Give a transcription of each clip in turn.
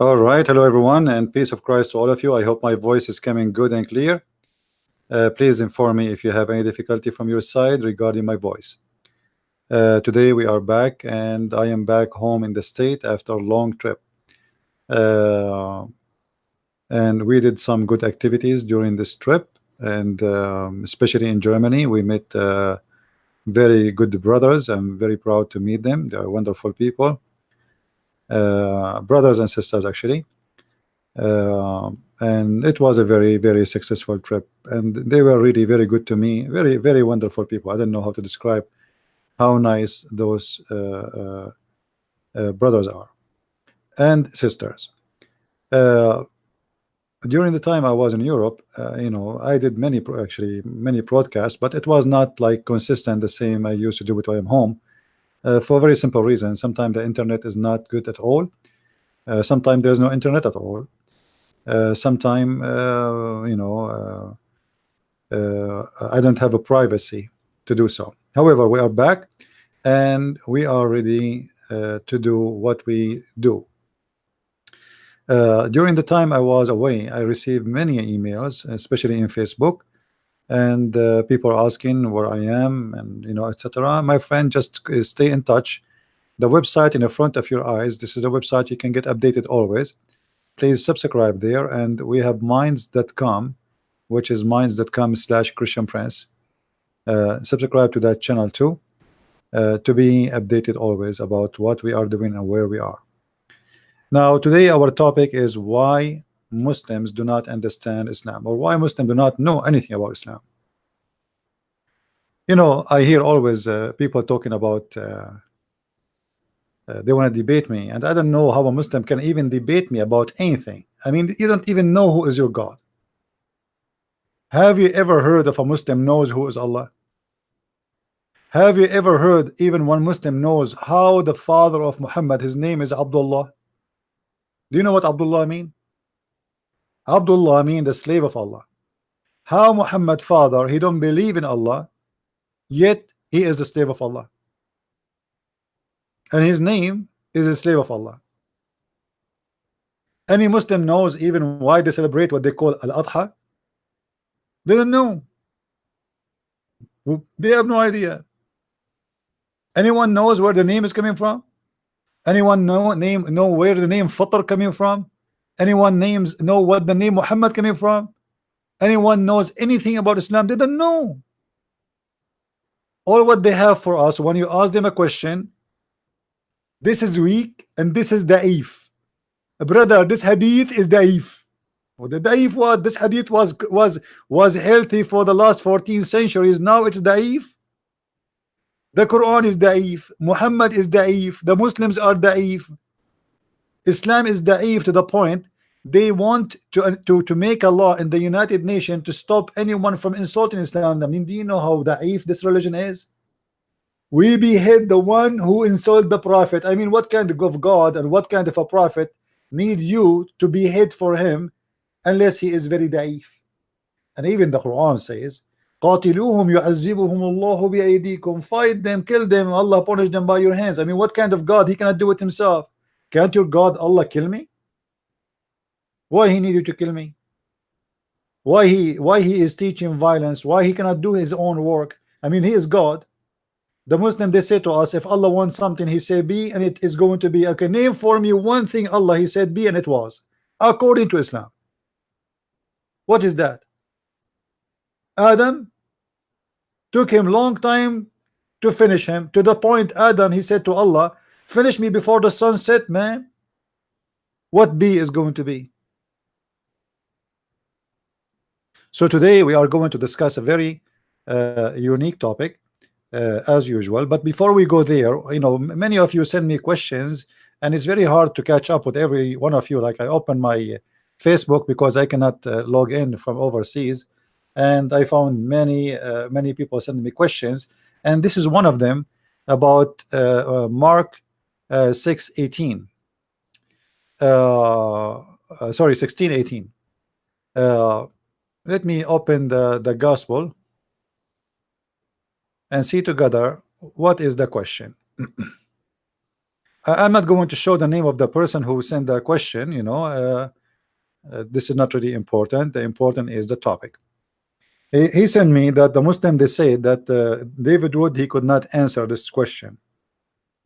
All right, hello everyone, and peace of Christ to all of you. I hope my voice is coming good and clear. Please inform me if you have any difficulty from your side regarding my voice. Today we are back, and I am back home in the state after a long trip. And we did some good activities during this trip, and especially in Germany, we met very good brothers. I'm very proud to meet them. They are wonderful people. Brothers and sisters actually, and it was a very successful trip, and they were really very good to me. Very wonderful people. I don't know how to describe how nice those brothers are and sisters. During the time I was in Europe, I did many broadcasts, but it was not like consistent the same I used to do it when I'm home. For a very simple reason. Sometimes the internet is not good at all. Sometimes there's no internet at all. Sometimes I don't have a privacy to do so. However, we are back, and we are ready to do what we do. During the time I was away, I received many emails, especially in Facebook, and people are asking where I am, and etc. My friend, just stay in touch. The website in the front of your eyes, this is the website you can get updated always. Please subscribe there, and we have minds.com, which is minds.com/Christian Prince. Subscribe to that channel too, to be updated always about what we are doing and where we are. Now today our topic is why Muslims do not understand Islam, or why Muslims do not know anything about Islam. I hear always people talking about they want to debate me, and I don't know how a Muslim can even debate me about anything. I mean, you don't even know who is your God. Have you ever heard of a Muslim knows who is Allah? Have you ever heard even one Muslim knows how the father of Muhammad, his name is Abdullah? Do you know what Abdullah mean? Abdullah mean the slave of Allah. How Muhammad father, he don't believe in Allah, yet he is the slave of Allah, and his name is a slave of Allah. Any Muslim knows even why they celebrate what they call Al-Adha? They don't know. They have no idea. Anyone knows where the name is coming from? Anyone know where the name Fitr coming from? Anyone know what the name Muhammad coming from? Anyone knows anything about Islam? They don't know. All what they have for us, when you ask them a question, this is weak and this is da'if. Brother, this hadith is da'if. Well, the da'if what? This hadith was healthy for the last 14 centuries. Now it's da'if. The Quran is da'if. Muhammad is da'if. The Muslims are da'if. Islam is da'if to the point they want to make a law in the United Nations to stop anyone from insulting Islam. I mean, do you know how da'if this religion is? We behead the one who insulted the Prophet. I mean, what kind of God and what kind of a prophet need you to behead for him unless he is very da'if? And even the Quran says, قاتلوهم يعذبهم الله بأيديكم. Fight them, kill them, Allah punish them by your hands. I mean, what kind of God? He cannot do it himself. Can't your God Allah kill me? Why he need you to kill me? Why he is teaching violence? Why he cannot do his own work? I mean, he is God. The Muslim, they say to us, if Allah wants something, he say be, and it is going to be. Okay, name for me one thing Allah he said be, and it was according to Islam. What is that? Adam took him long time to finish him, to the point Adam he said to Allah, finish me before the sun set, man. What B is going to be? So today we are going to discuss a very unique topic, as usual. But before we go there, many of you send me questions, and it's very hard to catch up with every one of you. Like, I open my Facebook because I cannot log in from overseas, and I found many people sending me questions, and this is one of them about Mark 6:18. Sorry, 16:18. Uh, let me open the gospel and see together what is the question. I'm not going to show the name of the person who sent the question, you know. This is not really important. The important is the topic. He sent me that the Muslim, they say that David Wood, he could not answer this question,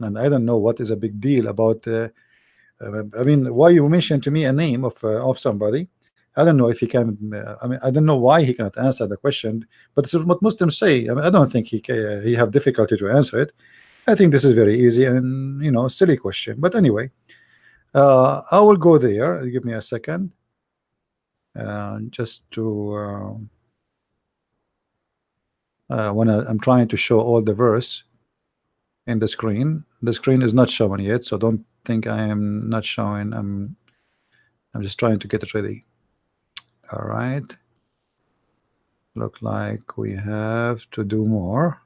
and I don't know what is a big deal about. I mean, why you mentioned to me a name of somebody? I don't know if he can. I mean, I don't know why he cannot answer the question. But this is what Muslims say. I mean, I don't think he have difficulty to answer it. I think this is very easy and, you know, silly question. But anyway, I will go there. Give me a second, just to when I'm trying to show all the verse in the screen. The screen is not showing yet, so don't think I am not showing. I'm just trying to get it ready. All right. Look like we have to do more.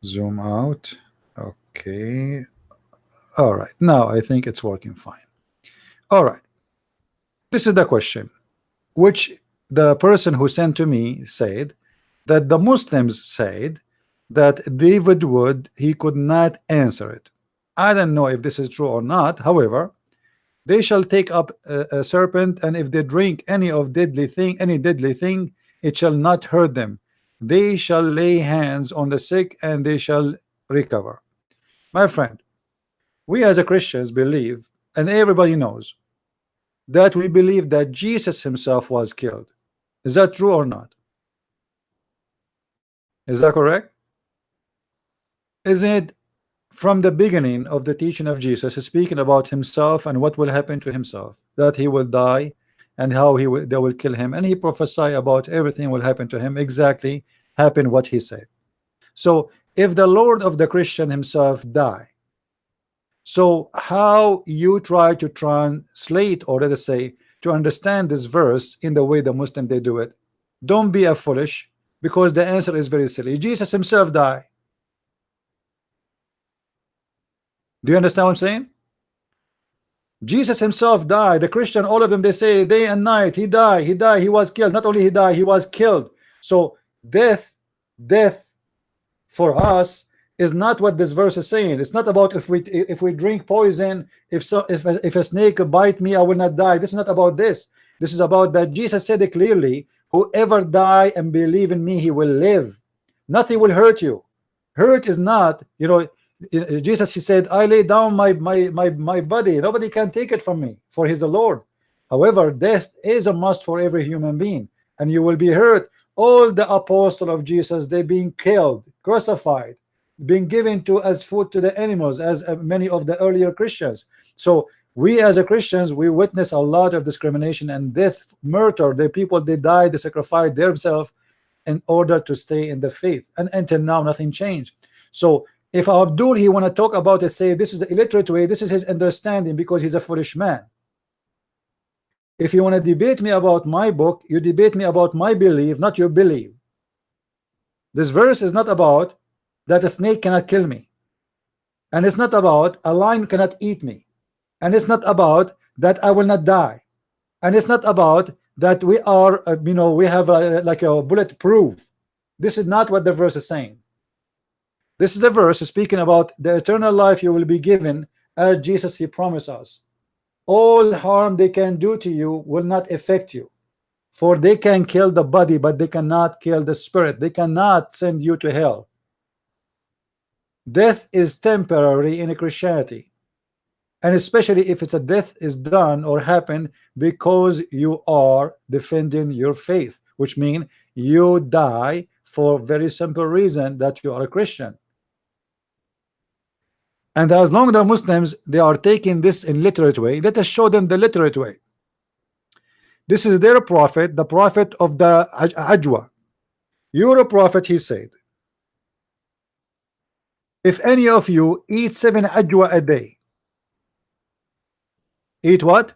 Zoom out. Okay. All right. Now I think it's working fine. All right. This is the question, which the person who sent to me said that the Muslims said that David Wood, he could not answer it. I don't know if this is true or not. However, they shall take up a serpent, and if they drink any deadly thing, it shall not hurt them. They shall lay hands on the sick, and they shall recover. My friend, we as a Christians believe, and everybody knows, that we believe that Jesus himself was killed. Is that true or not? Is that correct? Isn't it from the beginning of the teaching of Jesus, speaking about himself and what will happen to himself, that he will die and how they will kill him, and he prophesied about everything will happen to him, exactly happen what he said. So if the Lord of the Christian himself die, so how you try to translate, or let us say to understand this verse in the way the Muslim they do it, don't be a foolish, because the answer is very silly. Jesus himself died. Do you understand what I'm saying? Jesus himself died. The Christian, all of them, they say day and night, he died, he was killed. Not only he died, he was killed. So death for us is not what this verse is saying. It's not about if we drink poison, if a snake bite me, I will not die. This is not about this. This is about that Jesus said it clearly, whoever die and believe in me, he will live. Nothing will hurt you. Hurt is not, you know, Jesus, he said, I lay down my body, nobody can take it from me, for he's the Lord. However, death is a must for every human being, and you will be hurt. All the apostles of Jesus, they being killed, crucified, being given to as food to the animals, as many of the earlier Christians. So we as a Christians, we witness a lot of discrimination and death, murder. The people, they died, they sacrificed themselves in order to stay in the faith, and until now nothing changed. So if Abdul, he want to talk about it, say this is the illiterate way, this is his understanding, because he's a foolish man. If you want to debate me about my book, you debate me about my belief, not your belief. This verse is not about that a snake cannot kill me, and it's not about a lion cannot eat me, and it's not about that I will not die, and it's not about that we are you know, we have like a bulletproof. This is not what the verse is saying. This is the verse speaking about the eternal life you will be given, as Jesus, he promised us. All harm they can do to you will not affect you, for they can kill the body, but they cannot kill the spirit. They cannot send you to hell. Death is temporary in Christianity, and especially if it's a death is done or happened because you are defending your faith, which means you die for very simple reason that you are a Christian. And as long as the Muslims, they are taking this in literate way, let us show them the literate way. This is their prophet, the prophet of the Ajwa. You're a prophet, he said, if any of you eat 7 Ajwa a day, eat what?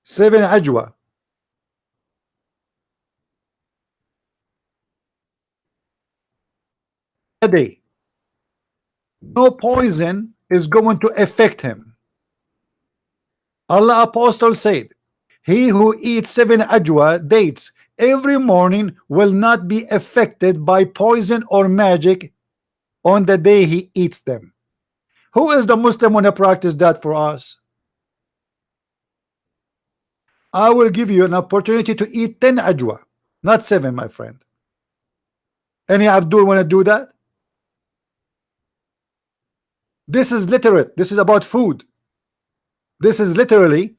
7 Ajwa a day, no poison is going to affect him. Allah apostle said He who eats 7 ajwa dates every morning will not be affected by poison or magic on the day he eats them. Who is the Muslim when to practice that for us? I will give you an opportunity to eat 10 ajwa, not 7, my friend. Any Abdul want to do that? This is literate. This is about food. This is literally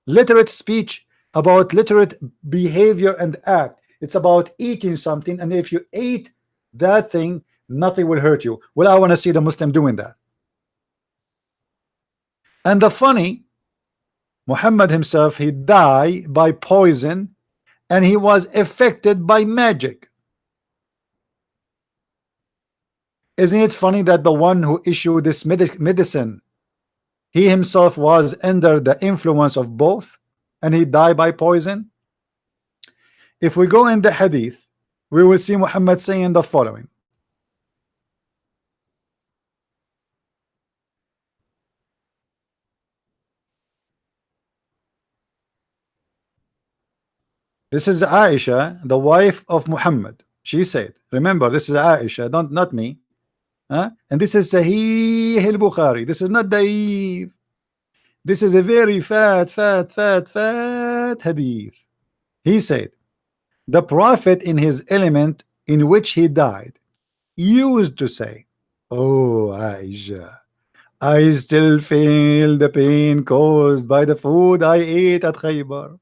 literate speech about literate behavior and act. It's about eating something, and if you eat that thing, nothing will hurt you. Well, I want to see the Muslim doing that. And the funny, Muhammad himself, he died by poison, and he was affected by magic. Isn't it funny that the one who issued this medicine, he himself was under the influence of both, and he died by poison? If we go in the hadith, we will see Muhammad saying the following. This is Aisha, the wife of Muhammad. She said, remember, this is Aisha, not me. And this is Sahih al-Bukhari. This is not Daif. This is a very fat hadith. He said, the Prophet in his element in which he died used to say, oh Aisha, I still feel the pain caused by the food I ate at Khaybar.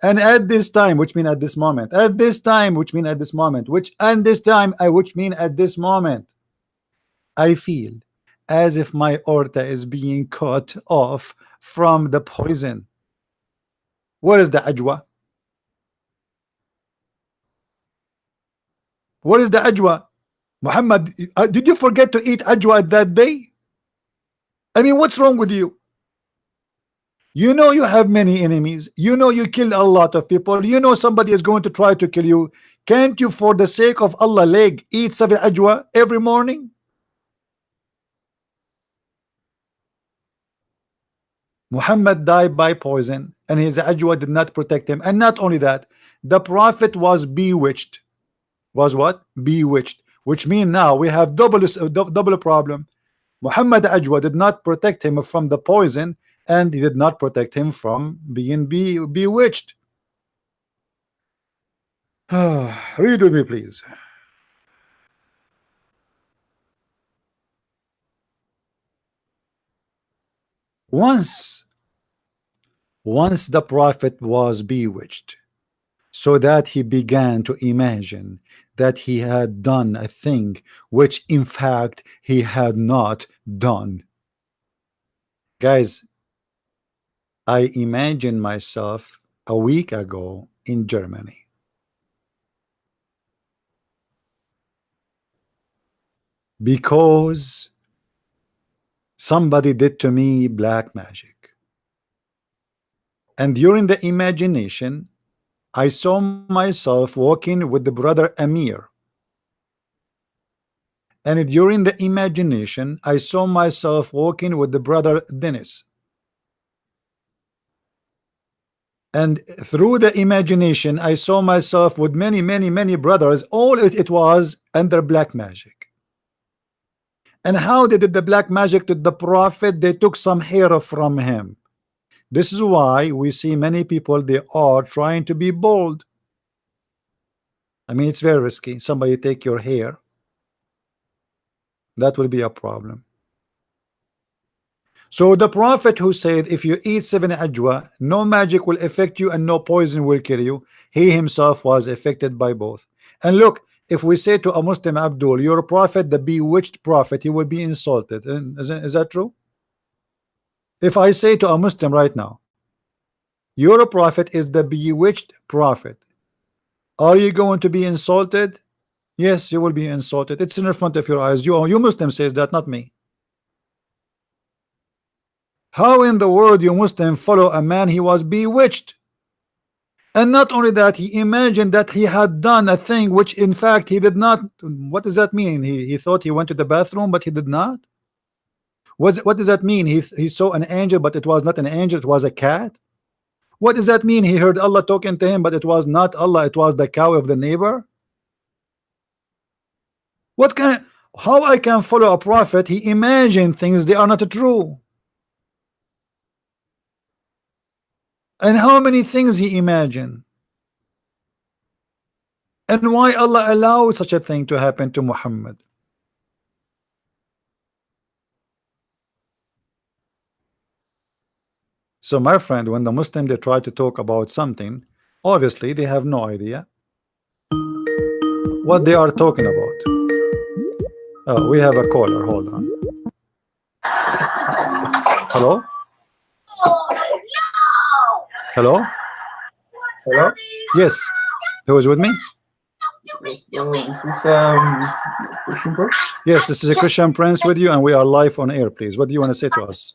And at this time, which mean at this moment, at this time, which mean at this moment, which and this time, which mean at this moment, I feel as if my aorta is being cut off from the poison. Where is the ajwa? What is the ajwa? Muhammad, did you forget to eat ajwa that day? I mean, what's wrong with you? You know you have many enemies. You know you killed a lot of people. You know somebody is going to try to kill you. Can't you, for the sake of Allah, eat 7 ajwa every morning? Muhammad died by poison, and his ajwa did not protect him. And not only that, the Prophet was bewitched. Was what? Bewitched. Which means now we have double problem. Muhammad ajwa did not protect him from the poison, and he did not protect him from being bewitched. Read with me, please. Once the Prophet was bewitched, so that he began to imagine that he had done a thing which in fact he had not done. Guys, I imagined myself a week ago in Germany. Because somebody did to me black magic. And during the imagination, I saw myself walking with the brother Amir. And during the imagination, I saw myself walking with the brother Dennis. And through the imagination, I saw myself with many brothers. All it was under black magic. And how they did the black magic to the Prophet? They took some hair from him. This is why we see many people, they are trying to be bold. I mean, it's very risky. Somebody take your hair, that will be a problem. So the Prophet who said, if you eat 7 ajwa, no magic will affect you and no poison will kill you, he himself was affected by both. And look, if we say to a Muslim, Abdul, your Prophet, the bewitched Prophet, he will be insulted. Is that true? If I say to a Muslim right now, your Prophet is the bewitched Prophet, are you going to be insulted? Yes, you will be insulted. It's in front of your eyes. You Muslim says that, not me. How in the world you Muslim follow a man he was bewitched? And not only that, he imagined that he had done a thing which in fact he did not. What does that mean? He thought he went to the bathroom, but he did not. What does that mean? He saw an angel, but it was not an angel, it was a cat. What does that mean? He heard Allah talking to him, but it was not Allah, it was the cow of the neighbor. What can, how I can follow a prophet? He imagined things, they are not true. And how many things he imagined? And why Allah allows such a thing to happen to Muhammad? So my friend, when the Muslim they try to talk about something, obviously they have no idea what they are talking about. Oh, we have a caller, hold on. Hello? Hello? Hello? Yes. Who is with me? Yes, is this Christian Prince? Yes, this is a Christian Prince with you, and we are live on air. Please, what do you want to say to us?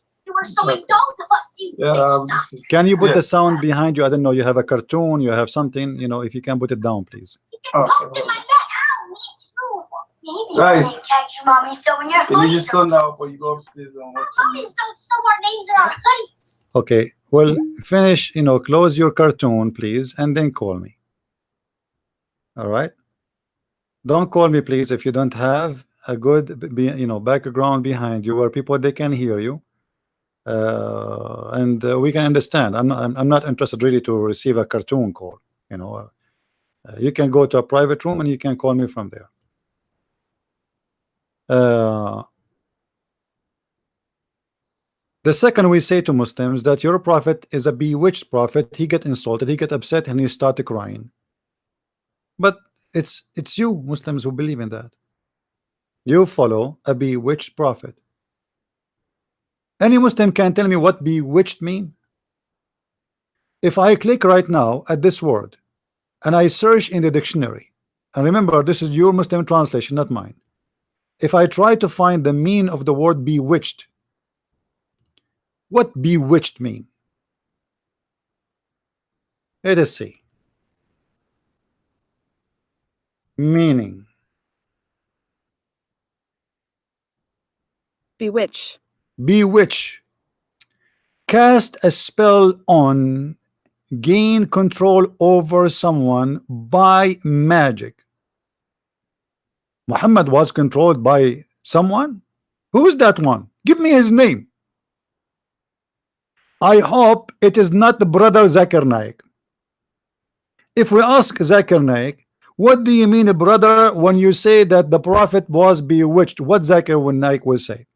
Yeah, Can you put the sound behind you? I don't know, you have a cartoon, you have something, you know, if you can put it down, please. Guys, can you just go now before you go upstairs and watch? Okay, well, finish, you know, close your cartoon, please, and then call me. All right? Don't call me, please, if you don't have a good, you know, background behind you where people they can hear you, and we can understand. I'm not interested really to receive a cartoon call. You know, you can go to a private room and you can call me from there. The second we say to Muslims that your prophet is a bewitched prophet, he get insulted, he get upset, and he start crying. But it's you Muslims who believe in that. You follow a bewitched prophet. Any Muslim can tell me what bewitched mean? If I click right now at this word and I search in the dictionary, and remember this is your Muslim translation, not mine. If I try to find the meaning of the word bewitched, what bewitched mean? Let us see. Meaning. Bewitch. Bewitch. Cast a spell on, gain control over someone by magic. Muhammad was controlled by someone? Who's that one? Give me his name. I hope it is not the brother Zakir Naik. If we ask Zakir Naik, what do you mean, brother, when you say that the prophet was bewitched? What Zakir Naik will say?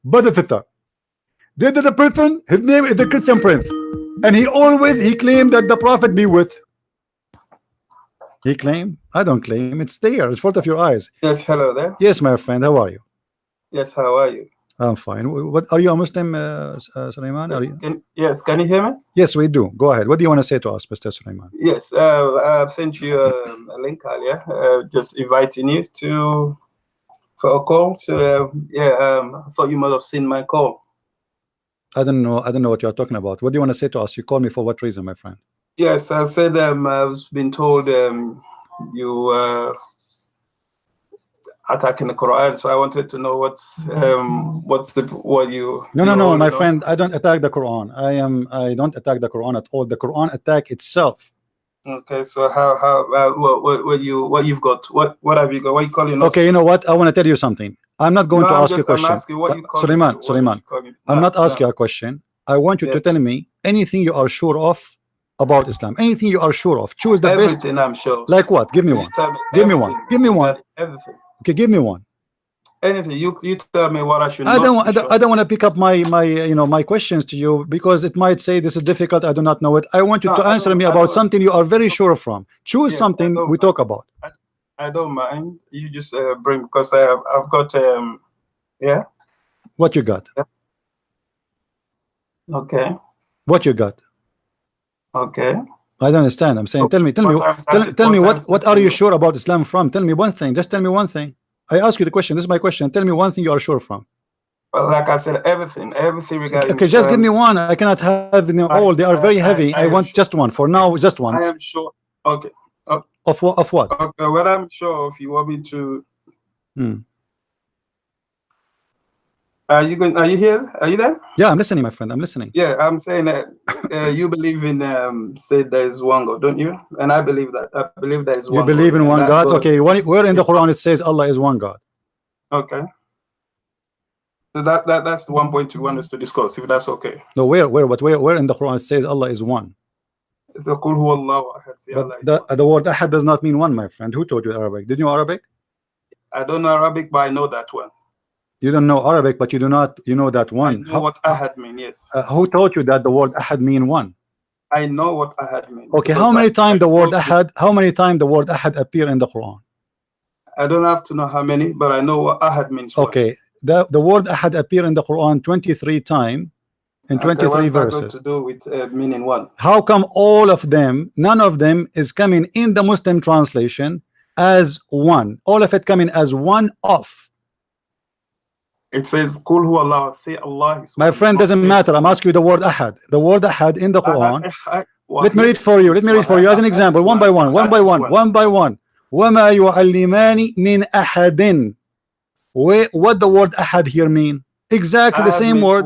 Badatata. Did the person, his name is the Christian Prince, and he claimed that the prophet be with. He claimed? I don't claim. It's there. It's front of your eyes. Yes, hello there. Yes, my friend. How are you? Yes, how are you? I'm fine. What are you a Muslim, Sulaiman? Are you? Yes, can you hear me? Yes, we do. Go ahead. What do you want to say to us, Mr. Sulaiman? Yes, I've sent you a link earlier, just inviting you for a call. So I thought you might have seen my call. I don't know what you're talking about. What do you want to say to us? You called me for what reason, my friend? Yes, I said I've been told you attacking the Quran, so I wanted to know what you. No, my friend. I don't attack the Quran. I don't attack the Quran at all. The Quran attack itself. Okay, so what you've got? What have you got? What are you calling us? Okay, you know what? I want to tell you something. I'm not going to ask you a question. I'm asking what you call Sulaiman. I'm not asking you a question. I want you to tell me anything you are sure of about Islam. Anything you are sure of. Choose the best. Everything I'm sure. Like what? Give me one. Give me one. Give me one. Everything. Okay, give me one. Anything. You tell me what I should. I don't want to pick up my questions to you because it might say this is difficult. I do not know it. I want you to answer me about something you are very sure from. Choose something we talk about. I don't mind. You just bring, because I've got yeah. What you got? Yeah. Okay. What you got? Okay. I don't understand. I'm saying, tell me what are you sure about Islam from? Tell me one thing. Just tell me one thing. I ask you the question. This is my question. Tell me one thing you are sure from. Well, like I said, everything regarding. Okay, just give me one. I cannot have all. They are very heavy. I want just one for now. Just one. I am sure. Okay. Of what? Okay. Well, I'm sure if you want me to. Are you going? Are you here? Are you there? Yeah, I'm listening, my friend. I'm listening. Yeah, I'm saying that you believe in say there is one God, don't you? And I believe that. I believe there is You one believe God, in and one that God? God Okay, where in the is Quran it says Allah is one God? okay. So that's the one point you want us to discuss, if that's okay. No, where in the Quran it says Allah is one? It's the Qul huwallahu ahad. Say But Allah is one. the word ahad does not mean one, my friend. Who taught you Arabic? Did you know Arabic? I don't know Arabic, but I know that one. You don't know Arabic, but you know that one. I know what ahad means. Yes. Who taught you that the word ahad mean one? I know what ahad means. Okay, how many times the word ahad appear in the Quran? I don't have to know how many, but I know what ahad means. Okay, the word ahad appear in the Quran 23 times in 23 what's that verses. got to do with meaning one? How come all of them, none of them is coming in the Muslim translation as one? All of it coming as one of. It says Qul huwallahu, say Allah is one. My friend, doesn't matter. I'm asking you the word ahad. The word ahad in the Quran. Let me read for you. Let me read for you as an example. One by one. One by one. One by one. وَمَا يُعَلِّمَانِ مِنْ أَحَدٍ. What the word ahad here mean? Exactly the same word.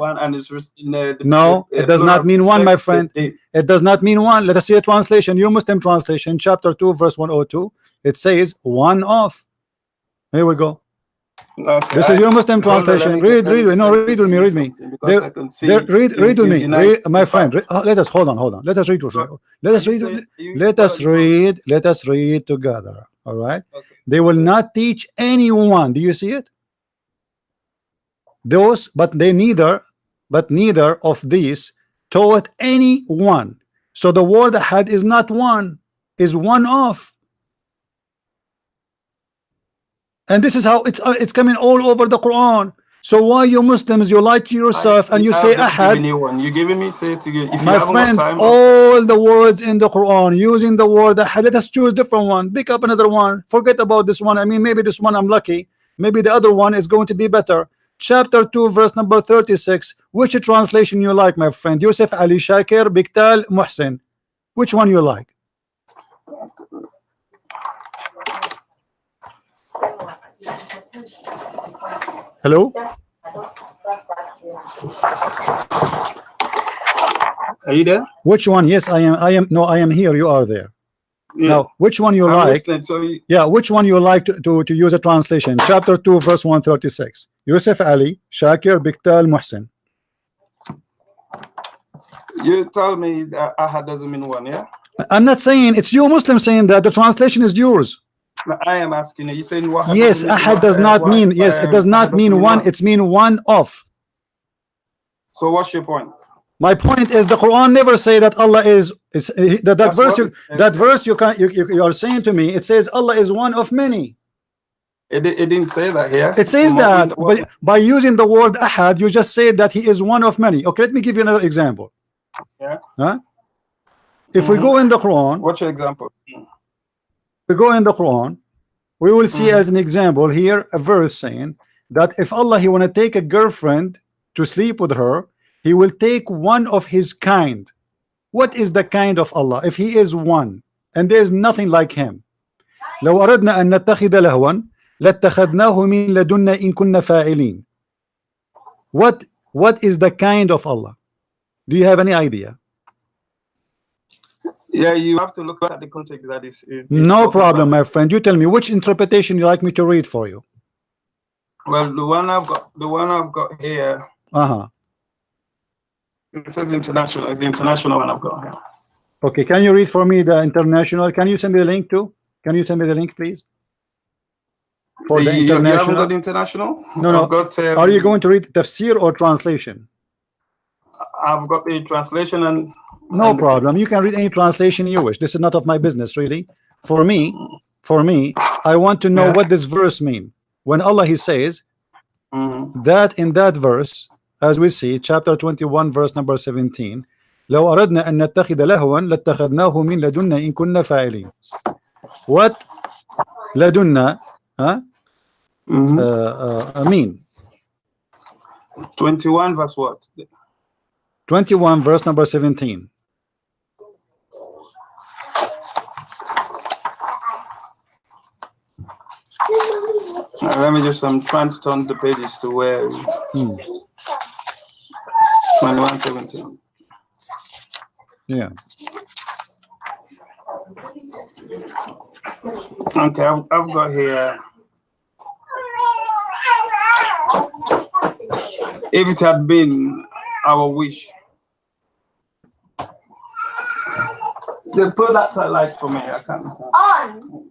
No, it does not mean one, my friend. It does not mean one. Let us see a translation. Your Muslim translation, chapter 2, verse 102. It says one of. Here we go. Okay, this is your Muslim translation. Read with me. Read with me. Read with me. My friend. Let us hold on. Let us read. Let us read together. All right. Okay. They will not teach anyone. Do you see it? But neither of these taught anyone. So the word ahad is not one, is one of. And this is how it's coming all over the Quran. So why you Muslims, you lie to yourself and you say ahad? You're giving me say to you. If my friend, all the words in the Quran using the word ahad. Let us choose different one. Pick up another one. Forget about this one. I mean, maybe this one I'm lucky. Maybe the other one is going to be better. Chapter 2, verse number 36. Which translation you like, my friend? Yusuf Ali Shakir, Biktal, Muhsin. Which one you like? Hello? Are you there? Which one? Yes, I am. No, I am here. You are there. Yeah. Now, which one you like? Yeah, which one you like to use a translation? Chapter 2, verse 136. Yusuf Ali, Shakir, Biktal, Muhsin. You tell me that ahad doesn't mean one, yeah? I'm not saying it's you Muslim saying that the translation is yours. I am asking you. You saying what? Yes, ahad does not mean. Yes, it does not mean one. It's mean one of. So what's your point? My point is the Quran never say that Allah is that verse you are saying to me. It says Allah is one of many. It didn't say that here. It says that by using the word ahad, you just say that he is one of many. Okay, let me give you another example. Yeah. Huh? If we go in the Quran, what's your example? We go in the Quran, we will see as an example here a verse saying that if Allah he want to take a girlfriend to sleep with her, he will take one of his kind. What is the kind of Allah? If he is one and there is nothing like him. لو أردنا أن نتخذ لهوا لاتخذناه من لدنا إن كنا فاعلين. What is the kind of Allah? Do you have any idea? Yeah, you have to look at the context that is no problem, my friend. You tell me which interpretation you like me to read for you. Well, the one I've got here. It says international. It's the international one I've got here. Okay, can you read for me the international? Can you send me the link too? Can you send me the link, please? For the international. You haven't got international? No. I've got, are you going to read tafsir or translation? I've got the translation and. No problem. You can read any translation you wish. This is not of my business, really. For me, I want to know what this verse means. When Allah he says that in that verse, as we see, chapter 21, verse number 17, لو أردنا أن نتخذ لهوا لاتخذناه من لدنا إن كنا فاعلين. What لدنا mean? 21 verse what? 21 verse number 17. Let me just, I'm trying to turn the pages to where 21:17. Yeah. Okay, I've got here. If it had been our wish. They put that light for me. I can't. On.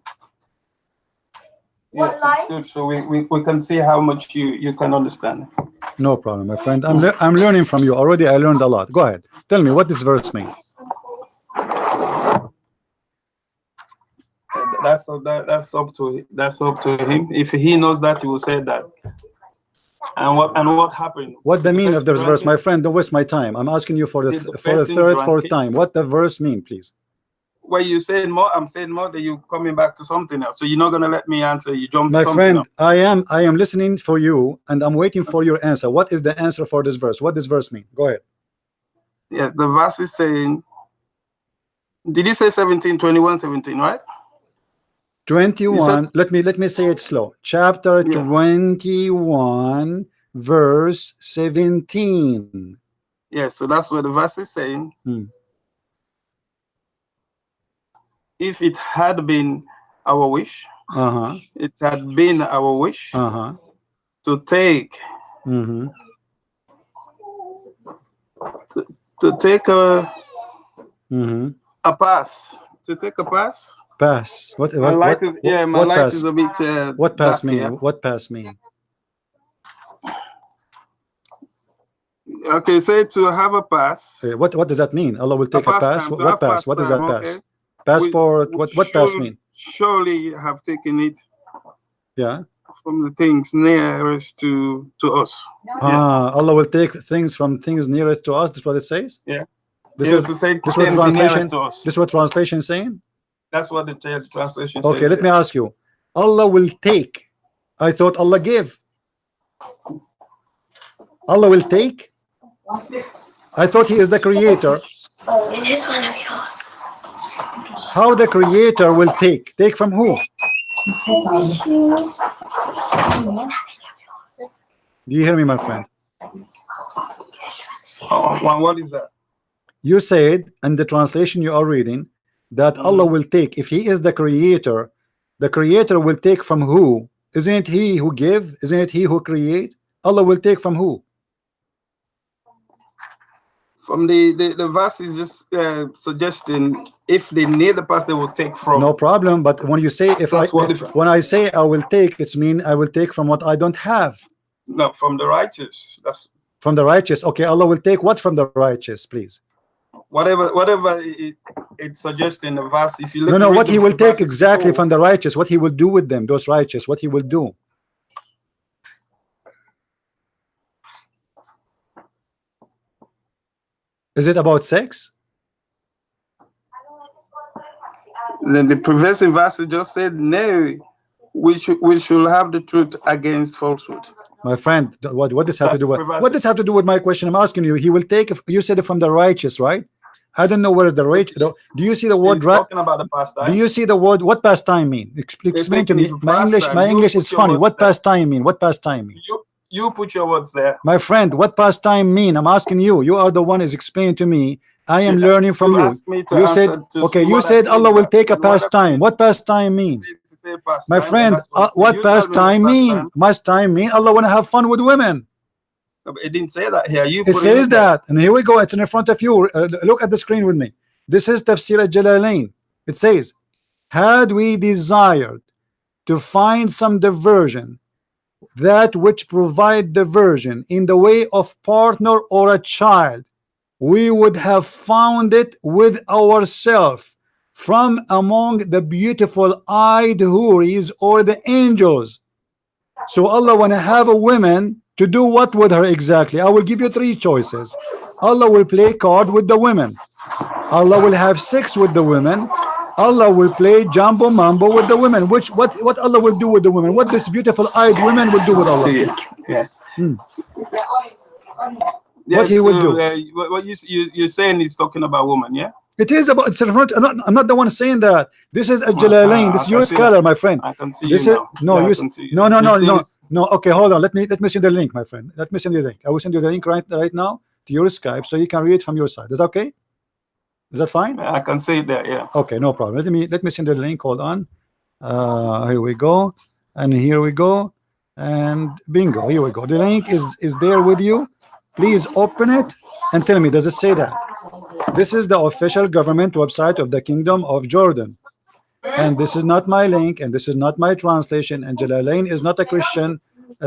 Yes, it's good. So we can see how much you can understand. No problem, my friend. I'm learning from you already. I learned a lot. Go ahead. Tell me what this verse means. That's up to him. If he knows that, he will say that. And what happened? What the mean of this verse, my friend? Don't waste my time. I'm asking you for the third, fourth time. What the verse mean, please? Well, you saying more, I'm saying more, that you coming back to something else. So you're not gonna let me answer. You jump to something friend, else. I am listening for you, and I'm waiting for your answer. What is the answer for this verse? What does verse mean? Go ahead. Yeah, the verse is saying. Did you say 17, 21, 17, right? 21. Let me say it slow. Chapter 21, verse 17. Yeah, so that's what the verse is saying. If it had been our wish, it had been our wish to take to take a pass. To take a pass. Pass. What light is a bit. What pass mean? What pass mean? Okay, say to have a pass. What does that mean? Allah will take a pass. What pass? What is that pass? Okay. Passport. What pass mean? Surely have taken it. Yeah. From the things nearest to us. Allah will take things from things nearest to us. That's what it says. Yeah. This is what translation. This is what translation saying. That's what the translation says. Okay, let me ask you. Allah will take. I thought Allah give. Allah will take. I thought He is the creator. It is one of yours. How the creator will take? Take from who? Do you hear me, my friend? What is that? You said in the translation you are reading that Allah will take. If He is the creator will take from who? Isn't it He who give? Isn't it He who create? Allah will take from who? From the verse is just suggesting if they need the pass, they will take from. No problem. But when you say when I say I will take, it's mean I will take from what I don't have. No, from the righteous. That's from the righteous. Okay, Allah will take what from the righteous, please? Whatever it suggests in the verse. If you look, no, what He will take exactly from the righteous, what He will do with them, those righteous, what He will do. Is it about sex? Then the previous verse just said, no, we should have the truth against falsehood. My friend, what does have to do with what does have to do with my question? I'm asking you. He will take. You said it from the righteous, right? I don't know where is the righteous. Do you see the word? Talking about the pastime. Do you see the word? What pastime mean? Explain to me. My English is funny. What pastime mean? What pastime mean? You put your words there. My friend, what pastime mean? I'm asking you. You are the one is explaining to me. I am learning from you. You said, okay, you said Allah will take a pastime. What pastime mean? My friend, what pastime mean? Pastime mean Allah want to have fun with women. It didn't say that here. It says that. And here we go. It's in front of you. Look at the screen with me. This is Tafsir al-Jalalain. It says, had we desired to find some diversion, that which provide diversion in the way of partner or a child, we would have found it with ourselves from among the beautiful eyed houris or the angels. So Allah want to have a woman to do what with her exactly? I will give you three choices. Allah will play card with the women. Allah will have sex with the women. Allah will play jumbo mambo with the women. What Allah will do with the women? What this beautiful eyed women will do with Allah? Yeah. What He will do? What you're saying is talking about women, yeah? It is about, it's referring to, I'm not the one saying that. This is a Well, Jalalain. This is your scholar, my friend. I can see This you is now. no, Yeah, I you can see you. no, no, no, This no, is- no. Okay, hold on. Let me send you the link, my friend. Let me send you the link. I will send you the link right now to your Skype, so you can read from your side. Is that okay? Is that fine? I can see it there. Yeah. Okay, no problem. Let me send you the link. Hold on. Here we go, and here we go, and bingo. Here we go. The link is there with you. Please open it and tell me, does it say that? This is the official government website of the Kingdom of Jordan, and this is not my link, and this is not my translation. And Jalalain is not a Christian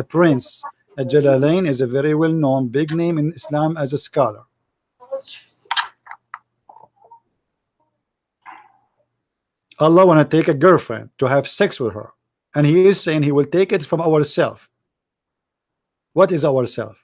prince. Jalalain is a very well-known big name in Islam as a scholar. Allah want to take a girlfriend to have sex with her, and he is saying he will take it from ourself. What is ourself?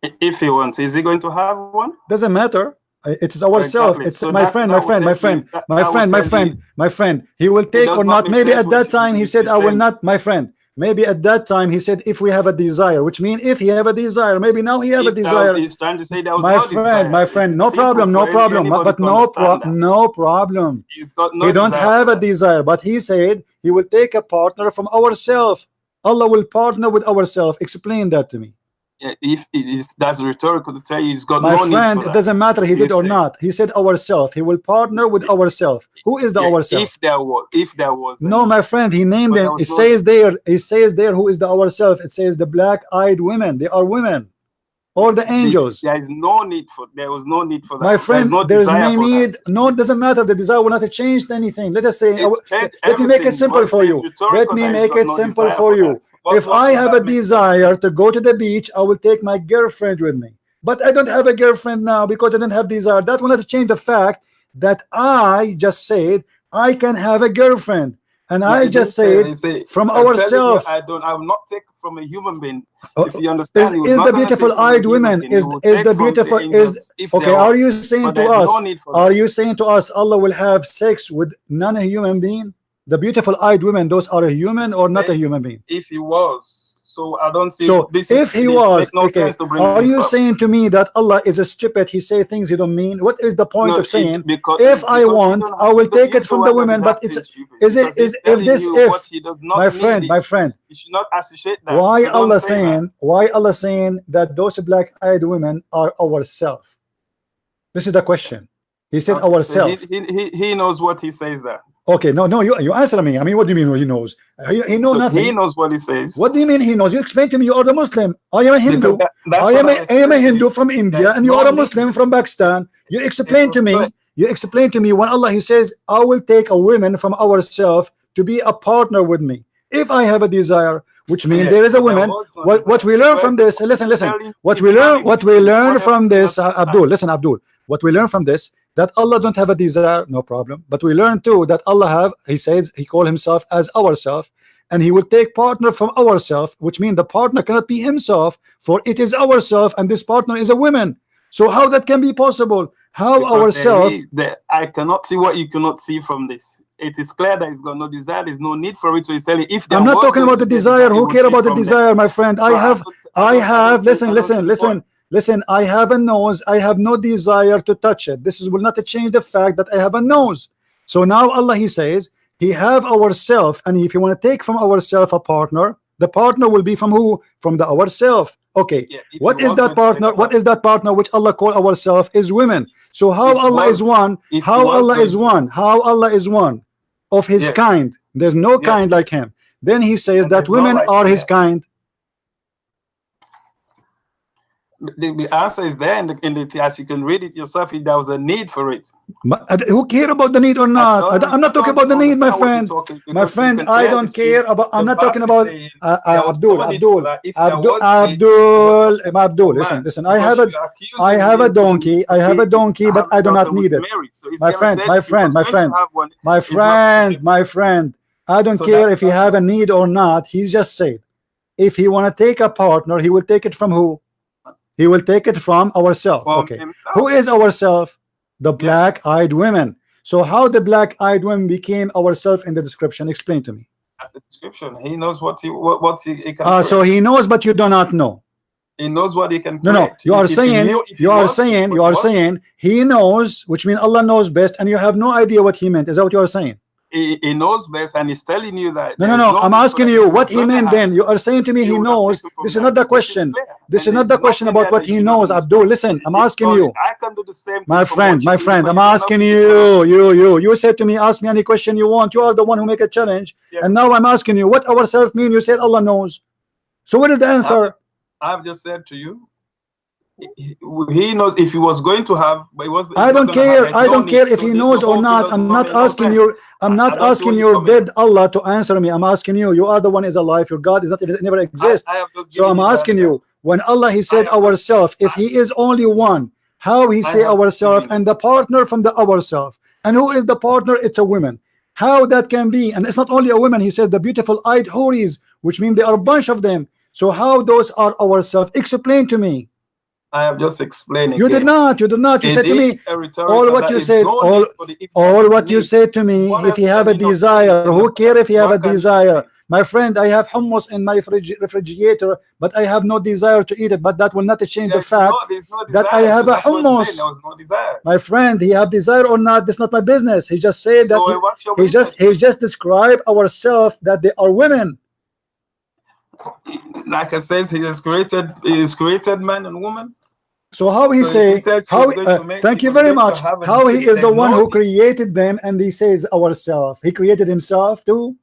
If he wants, is he going to have one? Doesn't matter. It is ourself. Exactly. It's So my that- friend, that my will friend, my tell you- friend, that- my that will friend, my tell friend, you- my friend. He will take does or not not. make Maybe sense at what that you- time he you said, "I will saying. not." My friend. Maybe at that time he said, "If we have a desire," which means if he have a desire. Maybe now he have a If that- desire. He's trying to say there was My no friend, desire. my It's friend, no simple problem, for no problem. anybody But to no understand that. no problem. He's got no We don't desire have for a that. desire, but he said he will take a partner from ourselves. Allah will partner with ourselves. Explain that to me. Yeah, if it is, that's rhetorical to tell you he's got My no need friend, for it that. doesn't matter he Yes, did or sir. not. He said ourselves. He will partner with ourselves. Who is the Yeah, ourselves? if there was No, any- my friend, he named But them. there was It no- says there. It says there who is the ourselves. It says the black-eyed women. They are women, or the angels. there is no need for. There was no need for that. My friend, There's no there is desire no for need. that. No, it doesn't matter. The desire will not have changed anything. Let us say, It's changed let me make it everything. simple What for is you. rhetorical Let me that he's make got it no simple desire for you. that? What- If what I does have that a make sense? desire to go to the beach, I will take my girlfriend with me. But I don't have a girlfriend now because I don't have desire. That will not change the fact that I just said I can have a girlfriend, and I just said from I'm telling you, ourselves. I will not take from a human being. Oh, If you understand, he was is not the gonna take beautiful from a eyed human women being. He is will is take the from beautiful angels is if okay? there Are was. you saying But to there's us? no need for Are that. you saying to us Allah will have sex with non-human being? The beautiful eyed women, those are a human or not a human being? If he was, so I don't see. So this if he it was, make no okay, sense to bring are this you up. saying to me that Allah is a stupid? He say things he don't mean. What is the point No, of saying because if I you want, don't I have- will because take you're it the from one the that women? But acting it's stupid, is it because he's is if telling this you if what he does not my mean friend, it. my friend. You should not associate that. Why So don't Allah say that. saying? Why Allah saying that those black-eyed women are ourselves? This is the question. He said Okay, so ourselves. he knows what he says there. Okay, no, you answer me. I mean, what do you mean he knows? He know So nothing. he knows what he says. What do you mean he knows? You explain to me. You are the Muslim. I am a Hindu. Because that's I what am I'm a explaining. Hindu from India, There's and you no are a need. Muslim from Pakistan. You explain to me. But- You explain to me when Allah He says, "I will take a woman from ourselves to be a partner with me." If I have a desire, which means Yeah, there is a but there woman. was no What desire. we So learn where's from the this? Listen. telling What if we it's learn. What we non-existence, learn what else from do you this, understand? Abdul. Listen, Abdul. What we learn from this, that Allah don't have a desire, no problem. But we learn too that Allah have. He says He call Himself as ourself, and He will take partner from ourself, which means the partner cannot be Himself, for it is ourself, and this partner is a woman. So how that can be possible? How Because ourself? I cannot see what you cannot see from this. It is clear that he's got no desire. There's no need for it. So he's telling if there I'm not was talking going about to the be a desire. he Who would care see about the from there. desire, my friend? So I don't see the point. Listen. I have a nose. I have no desire to touch it. This will not change the fact that I have a nose. So now Allah He says He have ourself, and if you want to take from ourself a partner, the partner will be from who? From the ourself. Okay. Yeah, if What he is was that going to take partner? a What is that partner which Allah call ourself is women? So how If Allah is was- one? if How he was Allah going is to- one? How Allah is one of His Yeah. kind? There's no Yes. kind like Him. Then He says And that there's no women like are Him, His yeah. kind. The answer is there in the text. You can read it yourself. If there was a need for it. Who care about the need or not? I'm not talking about the need, my friend. My friend, I don't care about. I'm not talking about Abdul. Listen. I have a donkey. I have a donkey, but I do not need it. My friend. I don't care if he have a need or not. He just said, if he want to take a partner, he will take it from who? He will take it from ourselves. Okay. Who is ourselves? The black-eyed women. So how the black-eyed women became ourselves in the description? Explain to me. That's the description. He knows what he can. So he knows, but you do not know. He knows what he can create. No, you are If he saying, knew- if he you are was- saying, but you are was- saying he knows, which means Allah knows best, and you have no idea what he meant. Is that what you are saying? he knows best, and he's telling you that. No, there no, is no. I'm need for asking that. you If what was he gonna meant. happen, Then you are saying to me he he would have knows. taken from This is that. not the This is question. clear. This is And not the there's question nothing about there what that he you should knows. not Abdul, understand. listen, I'm It's asking solid. you. I can do the same thing My from friend, what you my do, friend, but I'm you don't asking know you. You said to me, ask me any question you want. You are the one who make a challenge, Yeah. and now I'm asking you what ourselves mean. You said Allah knows. So what is the answer? I've just said to you, he knows if he was going to have, but he was. I don't care. I don't care if he knows or not. I'm not asking you. I'm not I don't see asking where your you're coming dead Allah to answer me. I'm asking you. You are the one is alive. Your God is not never exist. I have just So given I'm you the asking answer. you. When Allah He said I have- ourself, if He is only one, how He I say have ourself given- and the partner from the ourself, and who is the partner? It's a woman. How that can be? And it's not only a woman. He said the beautiful-eyed houris, which mean there are a bunch of them. So how those are ourselves? Explain to me. I have just explained. You did not. You did not. You said to me, all what you said, all what you said to me, What if you else have can a you not desire, say? who care if you have a What can you desire? say? My friend, I have hummus in my refrigerator, but I have no desire to eat it. But that will not change the fact There's no that desire, I have so a that's what I'm saying, hummus. there was no desire. My friend, he have desire or not, that's not my business. He just said So that what's your he business? just described ourselves that they are women. Like I said, he has created man and woman. So how he So if say, he tells you how he's going to make- thank he you was very going to much, have a how he need, is the there's one no who need. created them, and he says ourself. He created himself too.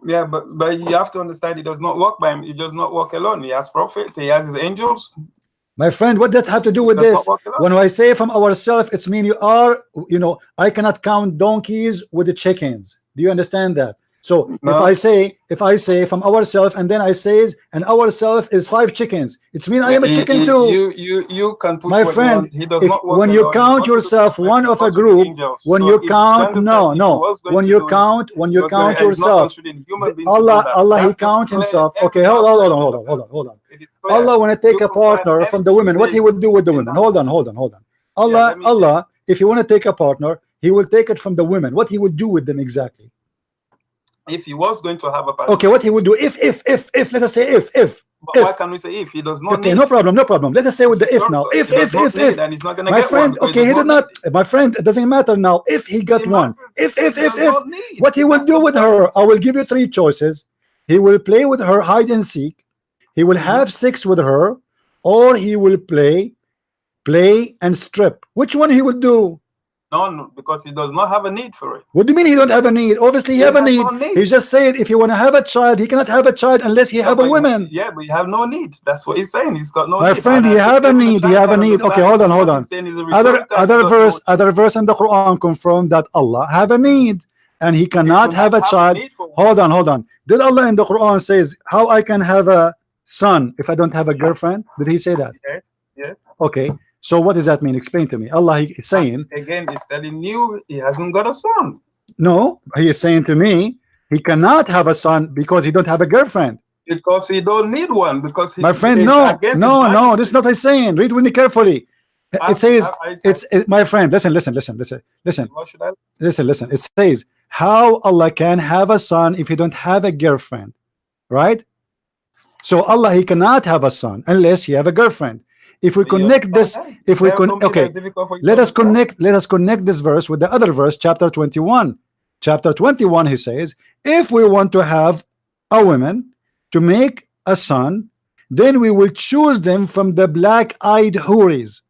Yeah, but you have to understand, he does not walk by him. He does not walk alone. He has prophet. He has his angels. My friend, what does have to do with Does not this? walk alone. When I say from ourselves, it's mean you are, I cannot count donkeys with the chickens. Do you understand that? So No. if I say from ourselves, and then I says, and ourselves is 5 chickens, it's mean I am a chicken too. You can put My what friend, you want. He does if not walk when you alone. count He goes to the yourself prophet, one he of a goes to the group, angels. when So you if it's count, going to no, take- if he no, was going when to you do it, count, when he you was gonna- count and it's not yourself, considering human beings to do Allah, that. Allah, He That just count clear himself. every Okay, hold aspect on, of the- hold on. It is clear. Allah, when I take You a can find partner from the anything women, what he He would do with the says women? in that. Hold on. Allah, let me- Allah, if you want to take a partner, He will take it from the women. What He would do with them exactly? If he was going to have a partner, Okay, what He would do if let us say if but why can we say if he does not okay, need? no problem. Let us say with the if now. He If does not need, and he's not going to my get friend, one because okay, he did not. need. My friend, it doesn't matter now. If he got It one, matters. He does not need. what he will That's do the with point. her, I will give you 3 choices. He will play with her hide and seek. He will have sex with her, or he will play and strip. Which one he will do? No, because he does not have a need for it. What do you mean he don't have a need? Obviously he He have a has need. no need. He just said if you want to have a child, he cannot have a child unless he have a woman. Yeah, but you have no need. That's what he's saying. He's got no My need. friend, And he I have a think need. even He a have a child need. can Okay, understand hold this. on. He's saying is a rhetorical, Other verse in the Quran confirm that Allah have a need and He cannot do have not a have a child. need for Hold on. Did Allah in the Quran says how I can have a son if I don't have a girlfriend? Did He say that? Yes. Okay. So what does that mean? Explain to me. Allah is saying, Again, he's telling you he hasn't got a son. no, He is saying to me, he cannot have a son because he don't have a girlfriend. Because he don't need one. Because he, My friend, it's no, against his this is majesty. not what he's saying. Read with me carefully. It says, my friend, listen. What should I? Listen. It says how Allah can have a son if he don't have a girlfriend, right? So Allah, He cannot have a son unless he have a girlfriend. If we connect this, let us connect this verse with the other verse, chapter 21. Chapter 21, He says, if we want to have a woman to make a son, then we will choose them from the black-eyed houris.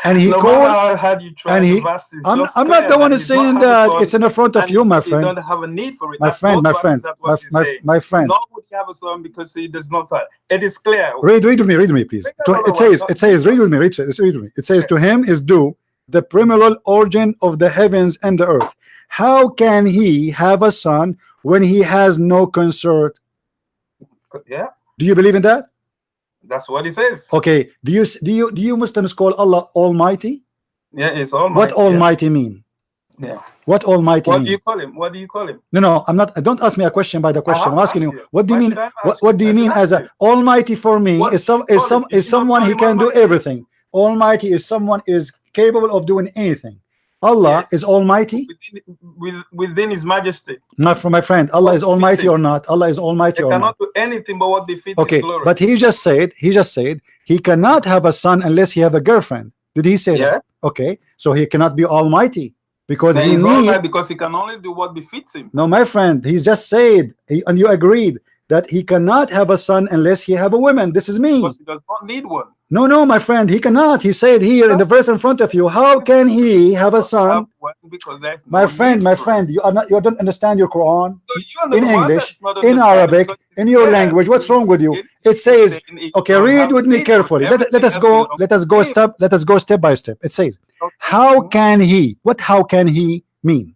And he no called, matter how hard you try and to he, vast, it's I'm just not clear the one that who's he's not saying having that. son, It's in the front of and you, my he friend. don't have a need for it. My That's friend, both my friend, verses, that's what he's saying. my friend. Nor would he have a son because he does not. It is clear. Read with me, please. It says, read with me. It says, to Him is due the primeval origin of the heavens and the earth. How can He have a son when He has no consort? Yeah, Do you believe in that? that's what he says. Okay. Do you Muslims call Allah Almighty? Yeah, it's Almighty. What Almighty mean? Yeah. What Almighty What mean? do you call him? What do you call him? No, I'm not. Don't ask me a question by the question. I'm asking you. What do you Why mean? should I ask What do you you? mean I as should a ask Almighty for me What is do you call him? You should not someone call He him can do Almighty. everything. Almighty is someone is capable of doing anything. Allah Yes. is almighty? Within His Majesty. Not for my friend. Allah is almighty or not? Allah is almighty They or not? cannot do anything but what befits Okay, His glory. but he just said he cannot have a son unless he have a girlfriend. Did he say that? Yes. Okay, so he cannot be almighty because Then he he's need. alright because he can only do what befits him. No, my friend, he's just said, and you agreed that he cannot have a son unless he have a woman. This is me. Because he does not need one. No, my friend, he cannot. He said here in the verse in front of you, how can he have a son? Because there's My no friend, need my for it. friend, you don't understand your Quran So you're in the one English, that's not in understanding Arabic, because it's in your there. language. What's wrong with you? It's It says, saying it's okay, not read how with me need carefully. for it. Let us Everything go. else Let us go belongs to him. step. Let us go step by step. It says, Okay. how can he? What how can he mean?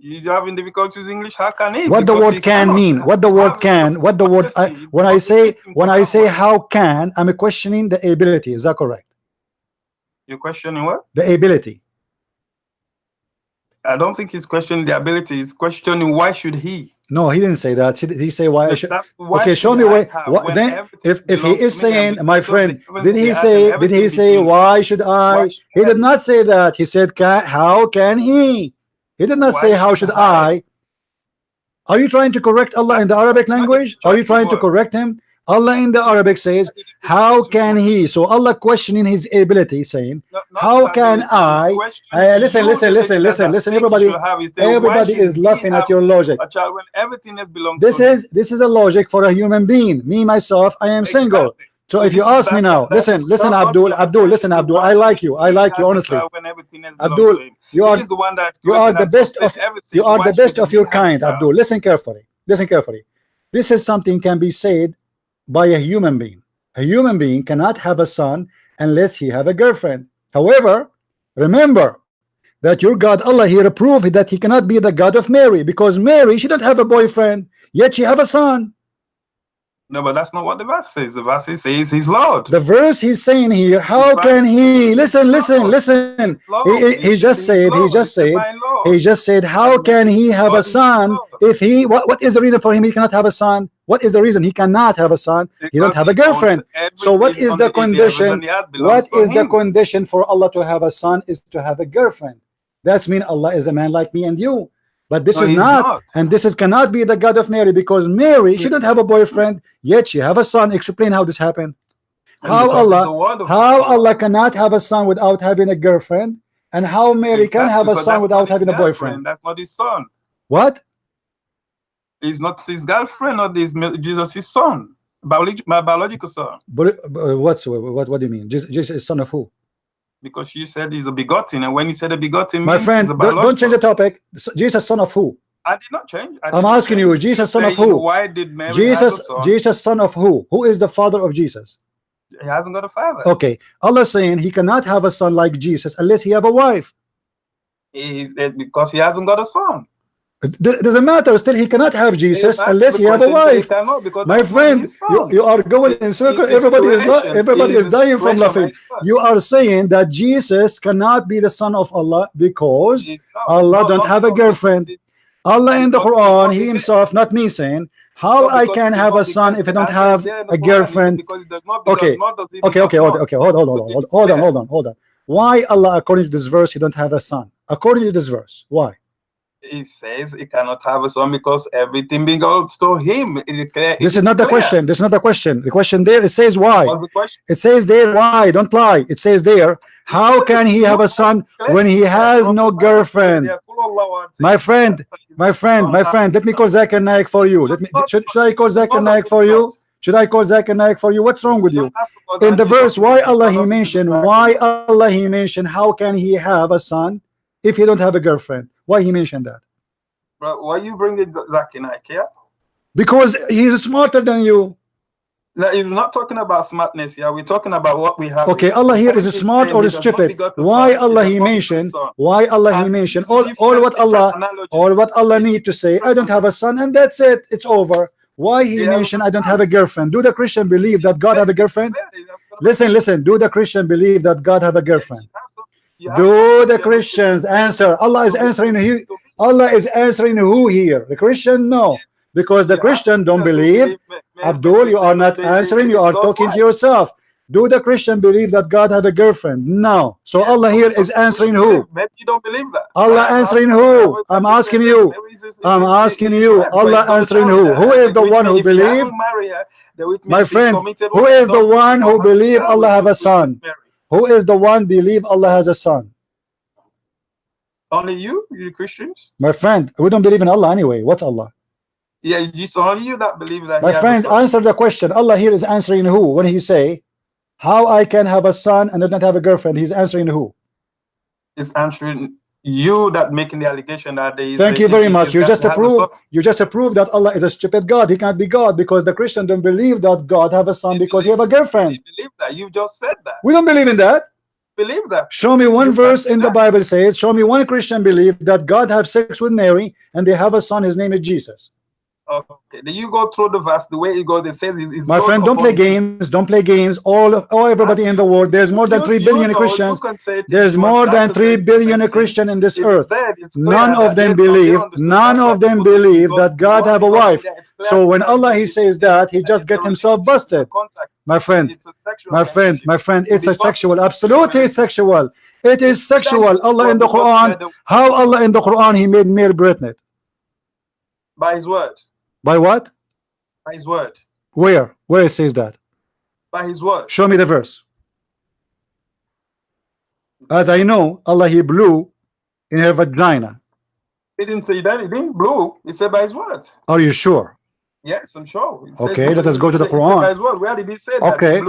You're having difficulty with English. How can he? What the Because word he can cannot mean? What the word have can? it. What the word? Obviously, When I because say it can have one. how can, I'm questioning the ability. Is that correct? You're questioning what? The ability. I don't think he's questioning the ability. He's questioning why should he? No, he didn't say that. Did he say why I should? That's why Okay, show should me I why. have What when then? everything If he belongs is to me and saying, my besides friend, the heavens, did the he earth, say? and Did he everything say between why should I? Why should He did I? not say that. He said, how can he? He did not Why say how should should I? I. Are you trying to correct Allah in the Arabic Not language? the Are you choice trying to words. correct him? Allah in the Arabic says, how can he? So Allah questioning his ability, saying, Not how his can ability. He's I? questioning Listen, you, listen, the listen, listeners, listen, that listen. think he Everybody, should have. He said, why everybody should is he laughing at have your logic. a child when everything else belongs This to him? is a logic for a human being. Me myself, I am single. Exactly. So So if you this is ask me now, that is listen, not Abdul, logical. The listen, question is, Abdul, why I like should you, he have a honestly. child when everything else belongs Abdul, to him? you He are is the one that you are created the and best sustained of everything. you are Why the best should of he your have a kind, child? Abdul. Listen carefully. Listen carefully. This is something can be said by a human being. A human being cannot have a son unless he have a girlfriend. However, remember that your God Allah here proved that he cannot be the God of Mary, because Mary, she don't have a boyfriend, yet she have a son. No, but that's not what the verse says. The verse says he's Lord. The verse he's saying here, how can he? Listen, listen, listen. He's Lord. He just said, Divine Lord. he just said, how can he have a son if he? What is the reason for him he cannot have a son? What is the reason he cannot have a son? He don't have a girlfriend. So what is the condition? What is the condition for Allah to have a son? Is to have a girlfriend. That's mean Allah is a man like me and you. But this is not, and this is cannot be the God of Mary, because Mary, she don't have a boyfriend, yet she have a son. Explain how this happened. How Allah cannot have a son without having a girlfriend, and how Mary can have a son without having a boyfriend. That's not his son. What? He's not his girlfriend, or Jesus' his son, my biological son. But what do you mean? Jesus is son of who? Because you said he's a begotten, and when you said a begotten, my friend, don't change the topic. Jesus, son of who? I did not change. I'm asking you, Jesus, son of who? Why did Mary Jesus, son of who? Who is the father of Jesus? He hasn't got a father. Okay, Allah saying he cannot have a son like Jesus unless he have a wife. Because he hasn't got a son. It doesn't matter. Still, he cannot have Jesus unless he have a wife. My friend, you are going in circles. Everybody is dying from laughing. You are saying that Jesus cannot be the son of Allah because Allah don't have a girlfriend. Allah in the Quran, he himself, not me saying, how I can have a son if I don't have a girlfriend? Okay, hold on. Why Allah, according to this verse, he don't have a son? According to this verse, why? He says he cannot have a son because everything belongs to him. This is not the question. This is not the question. The question there, it says why. It says there why. Don't lie. It says there, how can he have a son when he has no girlfriend? My friend, let me call Zakir Naik for you. Should I call Zakir Naik for you? Should I call Zakir Naik for you? What's wrong with you? In the verse, why Allah he mentioned, how can he have a son if he don't have a girlfriend? Why he mentioned that? Bro, why you bring it Zakir Naik here? Because he's smarter than you. No, you're not talking about smartness here. We're talking about what we have. Okay, Allah here is smart or stupid? Why Allah he mentioned? Why Allah he mentioned? All what Allah need to say, I don't have a son, and that's it. It's over. Why he mentioned I don't have a girlfriend? Do the Christian believe that God have a girlfriend? Listen. Do the Christian believe that God have a girlfriend? Do the Christians answer? Allah is answering who? Allah is answering who here? The Christian? No, because the Christian don't believe. Abdul, you are not answering. You are talking to yourself. Do the Christian believe that God have a girlfriend? No. So Yes, Allah here so is answering who? maybe you don't believe that. Allah answering who? I'm asking you. I'm asking you. Allah answering who? Who is the one who believe? My friend, who is the one who believe Allah have a son? Who is the one believe Allah has a son? Only you Christians? My friend, we don't believe in Allah anyway. What's Allah? Yeah, it's only you that believe that. My friend, answer the question. Allah here is answering who? When he say, how I can have a son and not have a girlfriend? He's answering who? Is answering you that making the allegation that there is. Thank you very much. You just approve that Allah is a stupid God. He can't be God because the Christian don't believe that God have a son because he have a girlfriend. You believe that? You just said that. We don't believe in that. Believe that. Show me one verse in the Bible says, show me one Christian believe that God have sex with Mary and they have a son, his name is Jesus. Okay, then you go through the verse the way it goes. It says it's my friend, don't play games. Don't play games. Everybody in the world. There's more than 3 billion Christians. There's more than 3 billion Christians in this earth. None of them believe. None of them believe that God have a wife. So when Allah he says that, he just get himself busted. My friend, it's a sexual. Absolutely, it's sexual. It is sexual. Allah in the Quran. How Allah in the Quran he made Mary pregnant? By his word. By what? By his word. Where it says that? By his word. Show me the verse. As I know, Allah he blew in her vagina. He didn't say that. He didn't blow. He said by his word. Are you sure? Yes, I'm sure. Okay, let us go to the Quran. By his word. Where did he say that? Okay,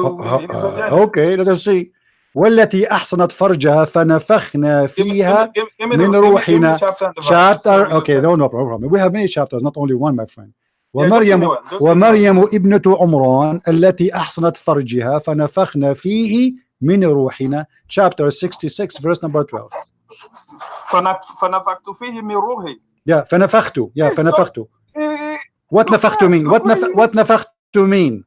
okay, let us see. والتي أحصنت فرجها فنفخنا فيها من روحنا. Chapter. Okay, no problem. We have many chapters, not only one, my friend. ومريم ابنة عمران التي أحصنت فرجها فنفخنا فيه من روحنا. Chapter 66, verse number 12. فنفخت فيه من روحي. Yeah, فنفخت. Yeah, فنفخت. What نفخت mean? What نفخت mean?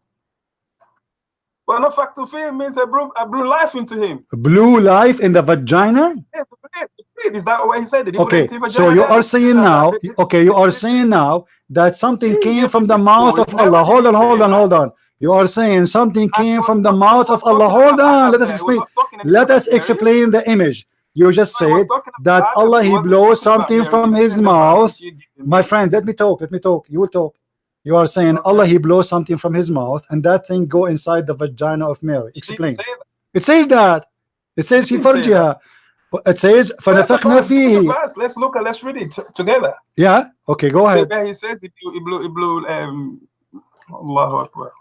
Well, no fact to feel means I blew life into him. Blew life in the vagina? Yeah, is that what he said? Okay, so you are saying now, okay, you are saying now that something came from the mouth of Allah. Hold on. You are saying something came from the mouth of Allah. Hold on, let us explain. Let us explain the image. You just said that Allah he blows something from his mouth. My friend, let me talk. You will talk. You are saying Allah he blows something from his mouth and that thing go inside the vagina of Mary. Explain. It says that. It says fi farjiha. It says فنفخنا فيه. Let's read it together. Yeah. Okay, go ahead. He says it blew Allahu Akbar.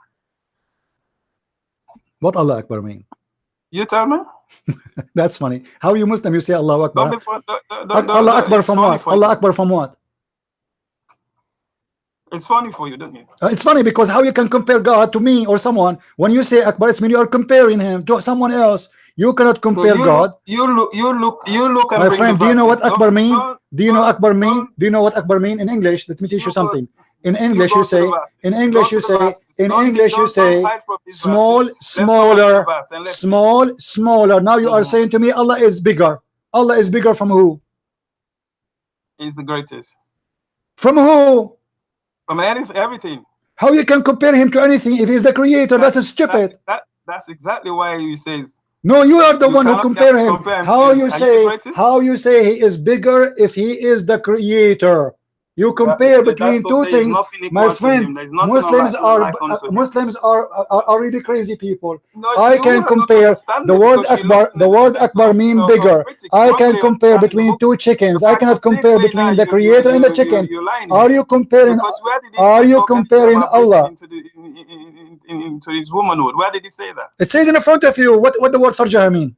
What Allah Akbar mean? You tell me. That's funny. How you Muslim you say Allah Akbar? Allah Akbar from what? Allah Akbar from what? It's funny for you, don't you? It's funny because how you can compare God to me or someone when you say Akbar, it's mean you are comparing him to someone else. You cannot compare God. You look. My friend, do you know what Akbar mean? Do you know Akbar mean? Do you know what Akbar mean in English? Let me teach you something. In English you say. In English you say. Small, smaller, small, smaller. Now you are saying to me Allah is bigger. Allah is bigger from who? He's the greatest. From who? From everything. How you can compare him to anything if he's the creator? That's stupid. That's exactly why he says. No, you are the one who compare him. How you say he is bigger if he is the creator? You compare between two things, my friend. Muslims are really crazy people. I can compare the word Akbar mean bigger. I can compare between two chickens. I cannot compare between the creator and the chicken. Are you comparing? Are you comparing Allah into his womanhood? Where did he say that? It says in front of you. What the word farjaha mean?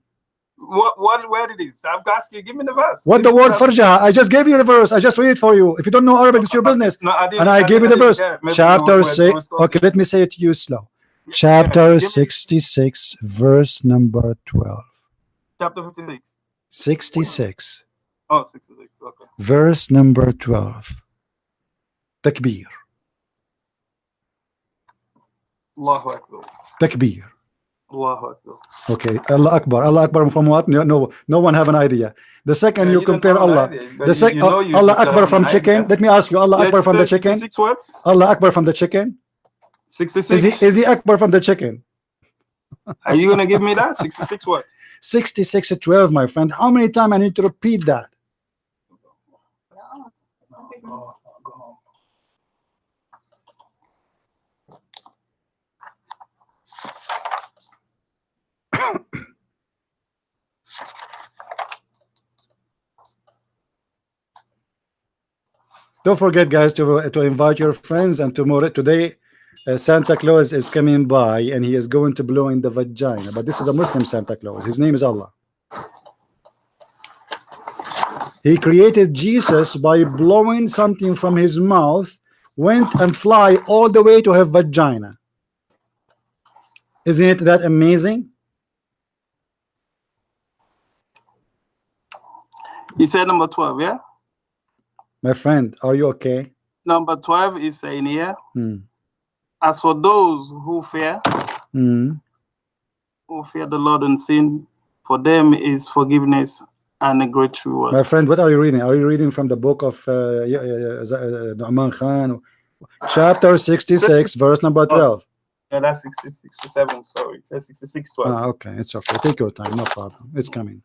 Where it is? I've asked you, give me the verse. What the word farjaha? I just gave you the verse. I just read it for you. If you don't know Arabic, it's your business. No, and I gave you the verse. Chapter 6. Okay, let me say it to you slow. Chapter 66, verse number 12. Chapter 56. 66. Oh, 66. Okay. Verse number 12. Takbir. Allahu Akbar. Takbir. Allahu Akbar. Okay, Allah Akbar. Allah Akbar from what? No one have an idea. The second you compare Allah. The second Allah Akbar from chicken. Let me ask you, Allah Akbar from the chicken. 66 words? Allah Akbar from the chicken. 66. Is he Akbar from the chicken? Are you gonna give me that 66 what? 66:12, my friend. How many times I need to repeat that? Go home. Don't forget, guys, to invite your friends. And today, Santa Claus is coming by, and he is going to blow in the vagina. But this is a Muslim Santa Claus. His name is Allah. He created Jesus by blowing something from his mouth, went and fly all the way to her vagina. Isn't it that amazing? You said number 12, yeah? My friend, are you okay? Number 12 is saying here, Hmm. as for those who fear Hmm. the Lord and sin, for them is forgiveness and a great reward. My friend, what are you reading? Are you reading from the book of Nu'man Khan? Chapter 66, verse number 12. Yeah, that's 67, sorry. It says 66:12. Ah, okay, it's okay. Take your time, no problem. It's coming.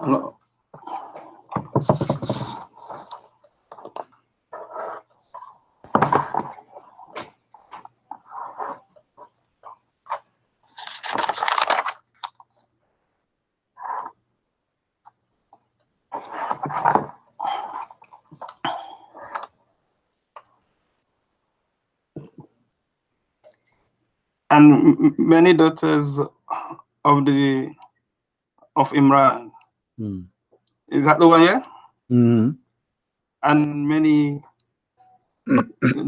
No. And many daughters of Imran. Hmm. Is that the one, yeah? Hmm. And many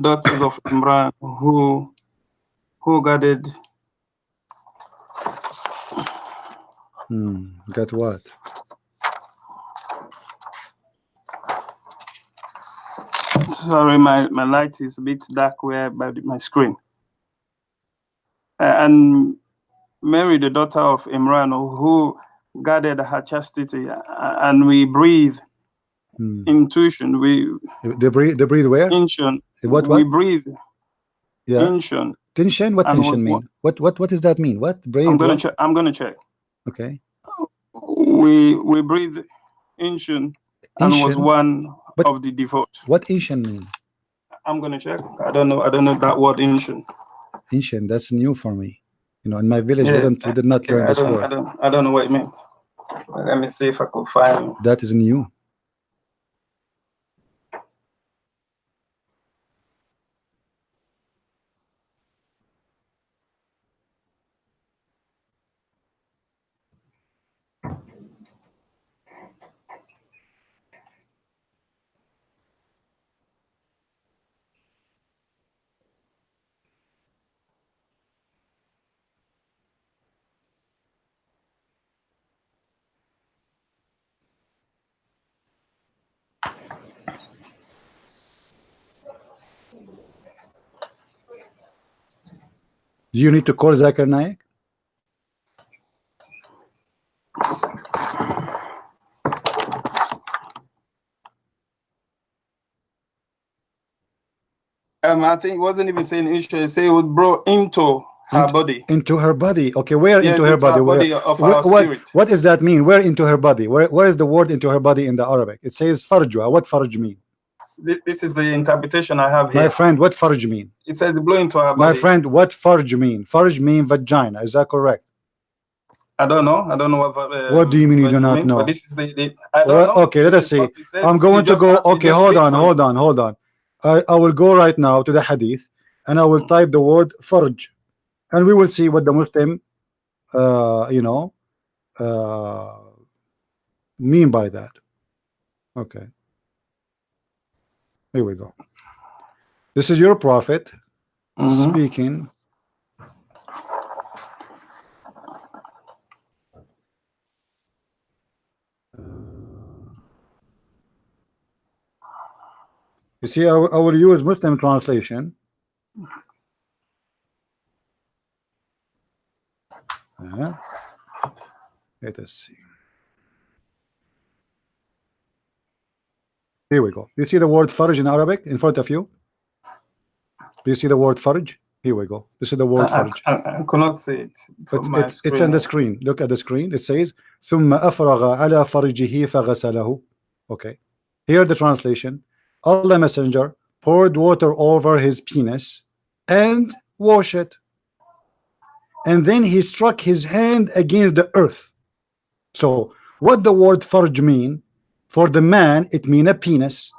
daughters of Imran who gathered. Got what? Sorry, my light is a bit dark where by my screen. And Mary, the daughter of Imran, who guarded her chastity, and we breathe intuition. They breathe where? Intuition. What? We breathe. Yeah. Intuition. Tension? What tension mean? What does that mean? What breathe? I'm gonna check. Okay. We breathe intuition and was one of the devout. What intuition mean? I'm gonna check. I don't know that word intuition. Intuition, that's new for me. You know, in my village, we did not learn this word. I don't know what it means. Let me see if I could find. That is new. Do you need to call Zakir Naik? I think it wasn't even saying issue. It said it would brought into her body. Into her body. Okay, where into her body? Of our spirit. What does that mean? Where into her body? Where is the word into her body in the Arabic? It says farjwa. What farj mean? This is the interpretation I have here. My friend, what farj mean? It says blow into her body. My friend, what farj mean? Farj mean vagina. Is that correct? I don't know. What do you mean you do not know? But this is I don't know. Okay, let us see. I'm going to go. Okay, hold on. I will go right now to the hadith, and I will type the word farj, and we will see what the Muslim, mean by that. Okay. Here we go. This is your prophet speaking. You see, I will use Muslim translation. Let us see. Here we go. You see the word farj in Arabic in front of you? Do you see the word farj? Here we go. This is the word farj. I cannot see it. It's on the screen. Look at the screen. It says ثم أفرغ على فرجه فغسله. Okay. Here the translation. Allah Messenger poured water over his penis and washed it. And then he struck his hand against the earth. So what the word farj mean? For the man, it mean a penis.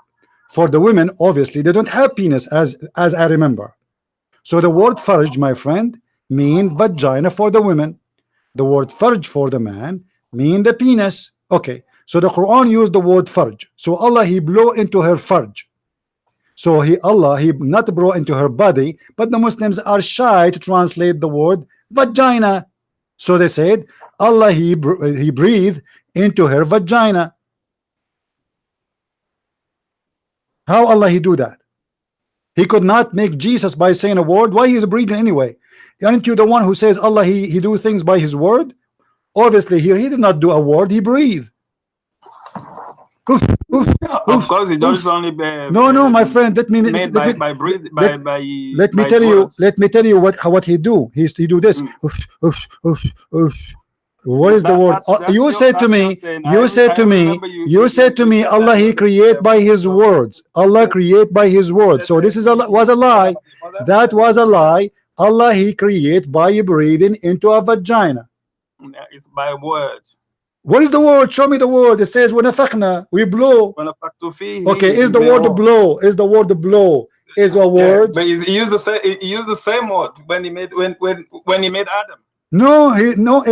For the women, obviously, they don't have penis as I remember. So the word farj, my friend, mean vagina for the women. The word farj for the man mean the penis. Okay. So the Quran used the word farj. So Allah, he blew into her farj. So Allah, he not blow into her body, but the Muslims are shy to translate the word vagina. So they said Allah, he breathed into her vagina. How Allah he do that? He could not make Jesus by saying a word. Why he is breathing anyway? Aren't you the one who says Allah he do things by his word? Obviously here he did not do a word, he breathed. Of course, it does only be no, my friend. Let me tell you what he do. He do this. What is the word? You said to me, Allah he create by his words. Allah create by his words. So this was a lie. That was a lie. Allah he create by breathing into a vagina. It's by word. What is the word? Show me the word. It says وَنَفَخْنَا, we blow. Okay, is the word blow? Is the word blow? Is a word? But he used the same word when he made Adam. No, he did not.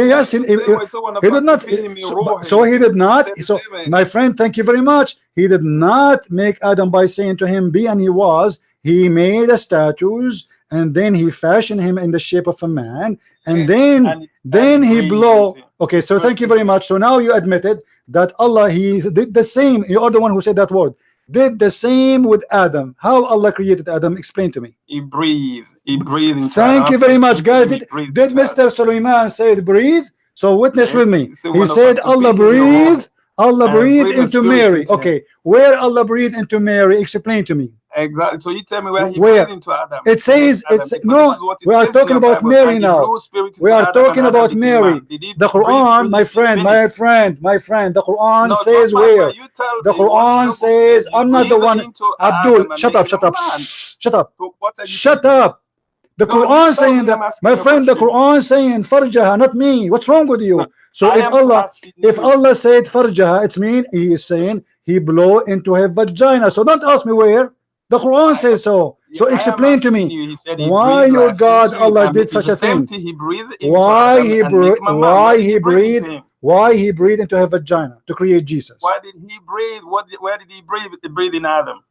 So he did not. So my friend, thank you very much. He did not make Adam by saying to him, be, and he was. He made a statues, and then he fashioned him in the shape of a man, and then he blow. Okay, so thank you very much. So now you admitted that Allah he did the same. You are the one who said that word. Did the same with Adam. How Allah created Adam? Explain to me. He breathed. He breathed into Thank you very much, guys. Did Mr. Sulaiman say breathe? So witness with me. He said Allah breathed. Allah breathed into Mary. Okay, where Allah breathed into Mary? Explain to me. Exactly. So you tell me where he breathed into Adam. It says no. We are talking about Mary now. We are talking about Mary. The Quran, my friend. The Quran says where? The Quran says I'm not the one. Abdul, shut up. Shut up. The Quran saying that, my friend. The Quran saying farjaha, not me. What's wrong with you? So if Allah said farjaha, it's mean he is saying he blow into her vagina. So don't ask me where. The Quran says so. So explain to me why your God Allah did such a thing. Why he breathed into her vagina to create Jesus. Why did he breathe? Where did he breathe in Adam?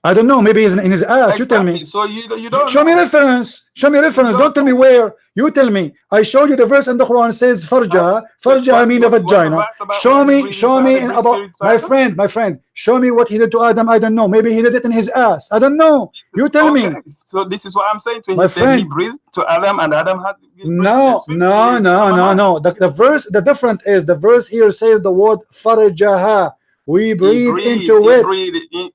I don't know. Maybe he's in his ass. Exactly. You tell me. So you don't show me reference. Show me reference. Don't tell me where. You tell me. I showed you the verse in the Quran says farja. Farja mean the vagina. Show me about my friend. Show me what he did to Adam. I don't know. Maybe he did it in his ass. I don't know. You tell me. So this is what I'm saying to him. My friend, he breathed to Adam, and Adam had. No. The verse. The difference is the verse here says the word farjaha. We breathe into it.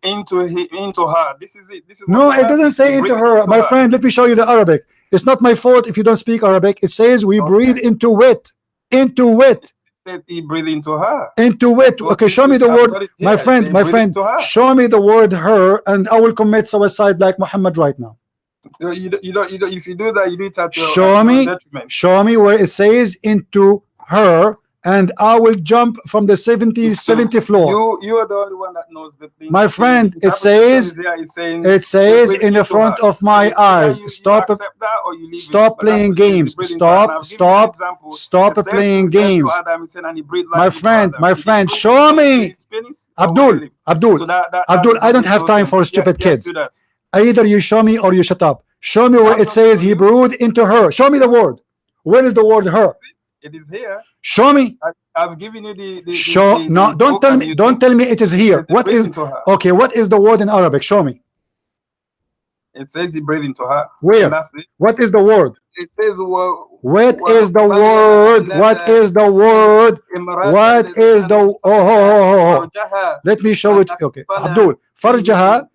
Into her. This is it. No, it doesn't say into her. My friend, let me show you the Arabic. It's not my fault if you don't speak Arabic. It says we breathe into it. Into it. He breathed into her. Into it. Okay, show me the word. My friend, show me the word her, and I will commit suicide like Muhammad right now. You don't. If you do that, you do it at your detriment. Show me where it says into her. And I will jump from the 70th floor. You are the only one that knows the thing. My friend, it says in the front of my eyes. Stop playing games. Stop playing games. My friend, show me. Abdul, I don't have time for stupid kids. Either you show me or you shut up. Show me where it says he brewed into her. Show me the word. Where is the word her? It is here. Show me. I've given you the show. No, don't tell me. Don't tell me it is here. What is? Okay, what is the word in Arabic? Show me. It says he breathed into her. Where? And that's it. What is the word? It says What is the word? What is the word? What is the let me show it. Okay, Abdul, farjaha,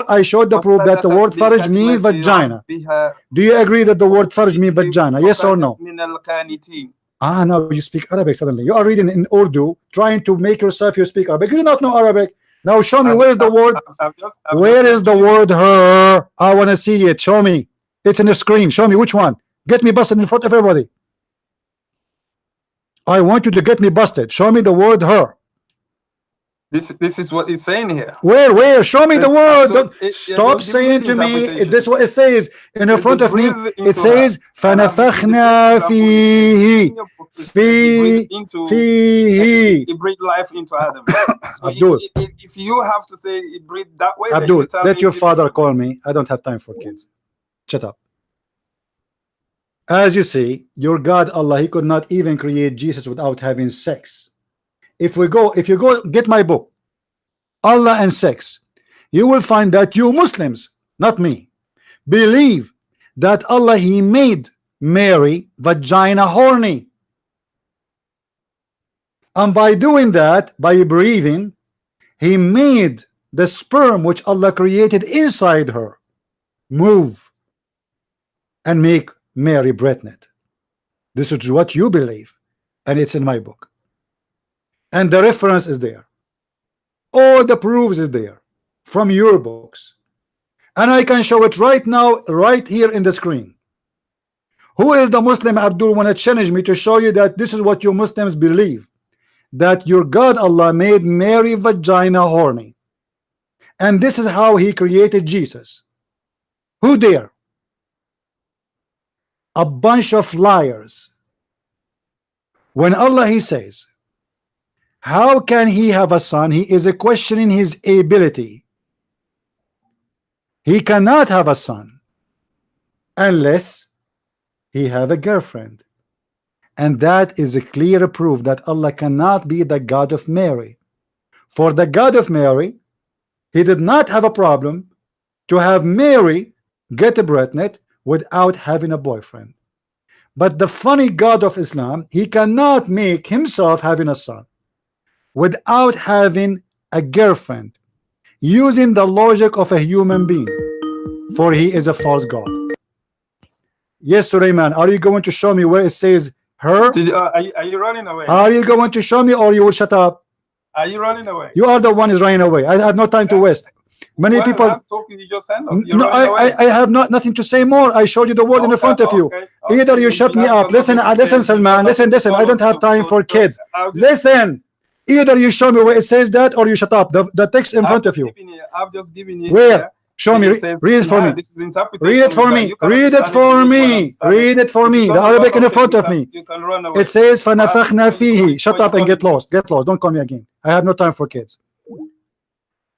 I showed the proof that the word farj means vagina. Do you agree that the word farj means vagina? Yes or no? Ah, now you speak Arabic suddenly. You are reading in Urdu, trying to make yourself you speak Arabic. You do not know Arabic. Now show me where is the word. Where is the word her? I want to see it. Show me. It's in the screen. Show me which one. Get me busted in front of everybody. I want you to get me busted. Show me the word her. This is what it's saying here. Where? Show me the word. Stop saying to me. This is what it says in the front of me. It says فَنَفَخْنَا فِيهِ فِيهِ. He breathed life into Adam. So Abdul, if you have to say he breathed that way, Abdul, let your father call me. I don't have time for kids. Shut up. As you see, your God Allah, he could not even create Jesus without having sex. If you go get my book, Allah and Sex, you will find that you Muslims, not me, believe that Allah, he made Mary vagina horny, and by doing that, by breathing, he made the sperm which Allah created inside her move and make Mary pregnant. This is what you believe, and it's in my book, and the reference is there. All the proofs is there from your books, and I can show it right now, right here in the screen. Who is the Muslim Abdul want to challenge me to show you that this is what you Muslims believe, that your God Allah made Mary vagina horny, and this is how he created Jesus? Who dare? A bunch of liars. When Allah, he says, how can he have a son? He is questioning his ability. He cannot have a son unless he have a girlfriend, and that is a clear proof that Allah cannot be the God of Mary. For the God of Mary, he did not have a problem to have Mary get pregnant without having a boyfriend. But the funny God of Islam, he cannot make himself having a son without having a girlfriend, using the logic of a human being, for he is a false God. Yes, Sulaiman, are you going to show me where it says her? Are you running away? Are you going to show me, or you will shut up? Are you running away? You are the one is running away. I have no time to waste. Many people. I'm talking, you just hand up. No, I have nothing to say more. I showed you the word in the front of you. Either you shut me up. Listen, Salman. Listen. I don't have time for kids. Listen. Either you show me where it says that, or you shut up. The text in front of you. I've just given you. Where? Show me. Read it for me. This is interpretation. Read it for me. Read it for me. Read it for me. The Arabic in the front of me. You can run away. It says فَنَفَخْنَا فِيهِ. Shut up and get lost. Get lost. Don't call me again. I have no time for kids.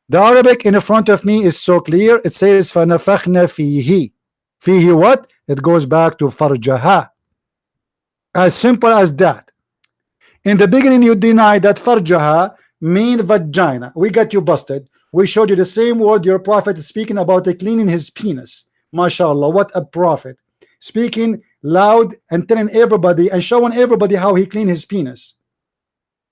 The Arabic in the front of me is so clear. It says فَنَفَخْنَا فِيهِ. Fihi what? It goes back to farjaha. As simple as that. In the beginning you denied that farjaha mean vagina. We got you busted. We showed you the same word your prophet is speaking about cleaning his penis. MashaAllah, what a prophet. Speaking loud and telling everybody and showing everybody how he cleaned his penis.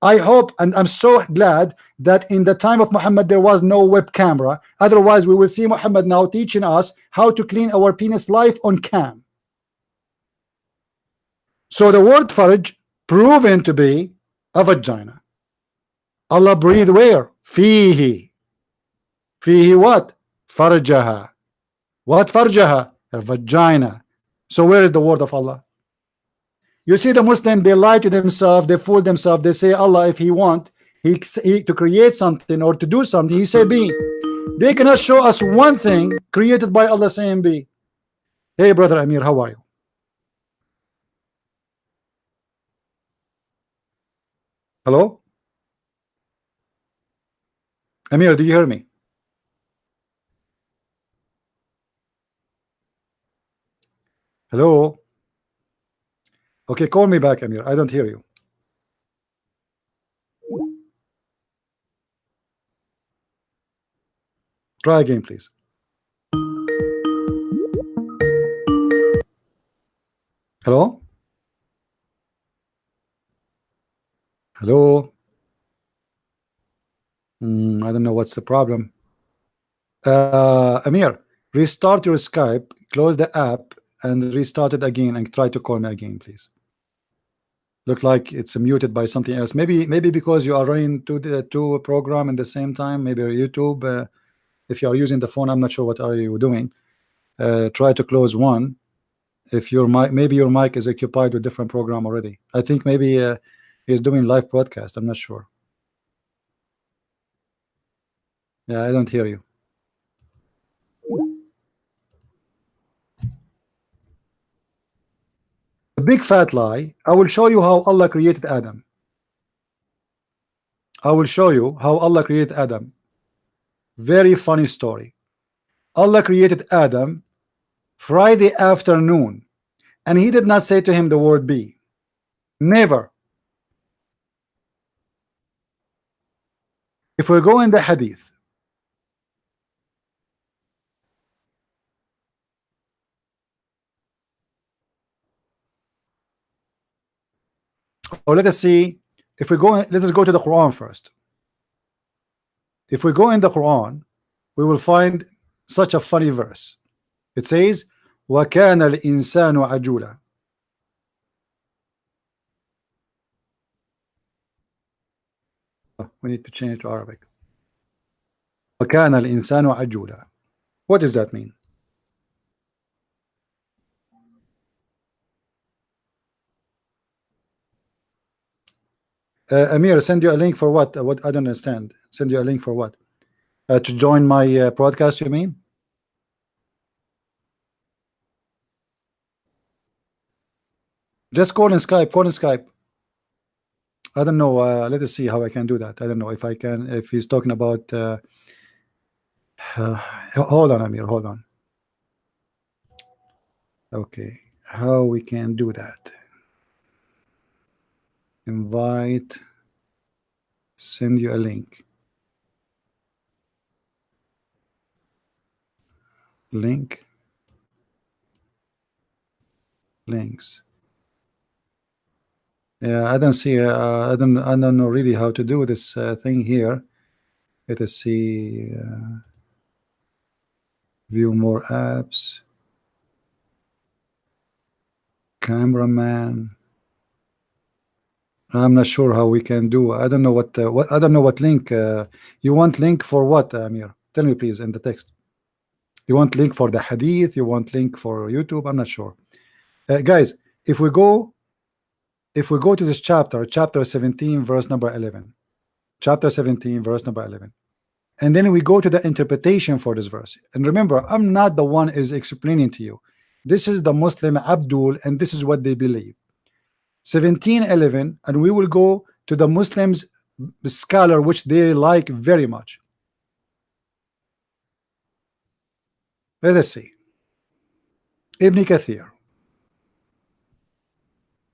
I hope, and I'm so glad that in the time of Muhammad there was no web camera. Otherwise we will see Muhammad now teaching us how to clean our penis live on cam. So the word farj proven to be a vagina. Allah breathed where? Fihi. Fihi what? Farjaha. What farjaha? A vagina. So where is the word of Allah? You see, the Muslim, they lie to themselves, they fool themselves, they say Allah, if he want he to create something or to do something, he say be. They cannot show us one thing created by Allah saying be. Hey brother Amir, how are you? Hello? Amir, do you hear me? Hello? Okay, call me back, Amir. I don't hear you. Try again, please. Hello? Hello? I don't know what's the problem. Amir, restart your Skype, close the app, and restart it again, and try to call me again, please. Look like it's muted by something else. Maybe because you are running two program at the same time. Maybe YouTube. If you are using the phone, I'm not sure what are you doing. Try to close one. If your mic, maybe your mic is occupied with different program already. I think maybe he's doing live broadcast. I'm not sure. Yeah, I don't hear you. A big fat lie. I will show you how Allah created Adam. I will show you how Allah created Adam. Very funny story. Allah created Adam Friday afternoon, and he did not say to him the word be. Never. If we go in the hadith, or let us see, if we go, let us go to the Quran first. If we go in the Quran, we will find such a funny verse. It says, وَكَانَ الْإِنسَانُ عَجُولًا. We need to change to Arabic. وَكَانَ الْإِنسَانُ عَجُولًا. What does that mean? Amir, send you a link for what? What I don't understand. Send you a link for what? To join my broadcast, you mean? Just call in Skype. Call in Skype. I don't know. Let us see how I can do that. I don't know if I can. If he's talking about. Hold on, Amir. Hold on. Okay, how we can do that? Invite. Send you a link. Link. Links. Yeah, I don't see. I don't know really how to do this thing here. Let us see. View more apps. Cameraman. I'm not sure how we can do. I don't know what. I don't know what link. You want link for what, Amir? Tell me please in the text. You want link for the hadith? You want link for YouTube? I'm not sure. Guys, if we go to this chapter 17, verse number 11, chapter 17, verse number 11, and then we go to the interpretation for this verse. And remember, I'm not the one is explaining to you. This is the Muslim Abdul, and this is what they believe. 17:11, and we will go to the Muslims scholar, which they like very much. Let us see. Ibn Kathir.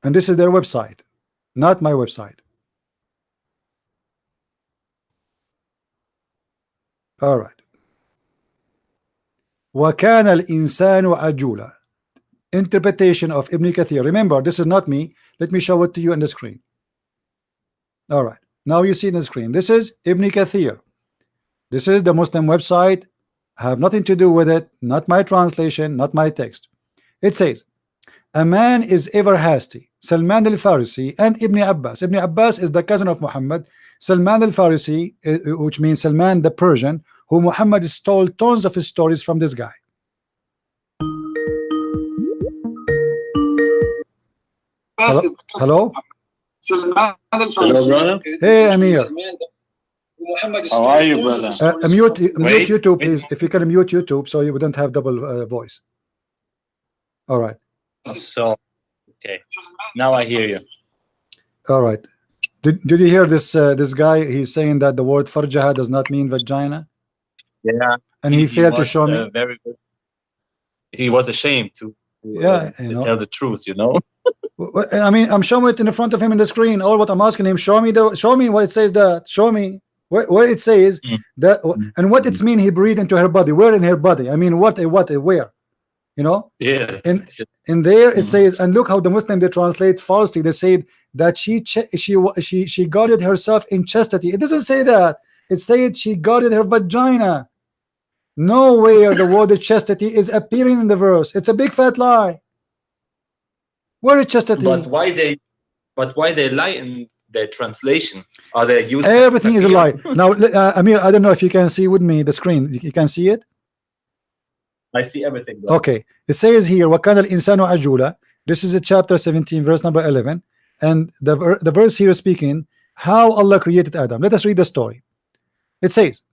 And this is their website, not my website. All right. وَكَانَ الْإِنسَانُ عَجُولًا. Interpretation of Ibn Kathir. Remember, this is not me. Let me show it to you on the screen. All right. Now you see on the screen. This is Ibn Kathir. This is the Muslim website. I have nothing to do with it. Not my translation, not my text. It says, a man is ever hasty. Salman al-Farisi and Ibn Abbas. Ibn Abbas is the cousin of Muhammad. Salman al-Farisi, which means Salman the Persian, who Muhammad stole tons of his stories from this guy. Hello? Hello, brother. Hey, Amir. How are you, brother? Mute YouTube, please. If you can mute YouTube so you wouldn't have double voice. All right. So, okay. Now I hear you. All right. Did you hear this this guy? He's saying that the word farjaha does not mean vagina. Yeah. And he failed to show me. Very good. He was ashamed to tell the truth, you know. I mean, I'm showing it in front of him in the screen. All what I'm asking him, show me what it says. That show me where it says that, and what it's mean. He breathed into her body. Where in her body? I mean, what where? You know, Yeah. in there it says, and look how the Muslim they translate falsely. They said that she guarded herself in chastity. It doesn't say that. It said she guarded her vagina. Nowhere the word chastity is appearing in the verse. It's a big fat lie. Where is chastity? But why they lie in their translation? Are they using everything is a lie? Now, Amir, I don't know if you can see with me the screen. You can see it? I see everything, bro. Okay. It says here, وَكَانَ الْإِنسَانُ عَجُولًا. This is a chapter 17, verse number 11. And the verse here is speaking how Allah created Adam. Let us read the story. It says,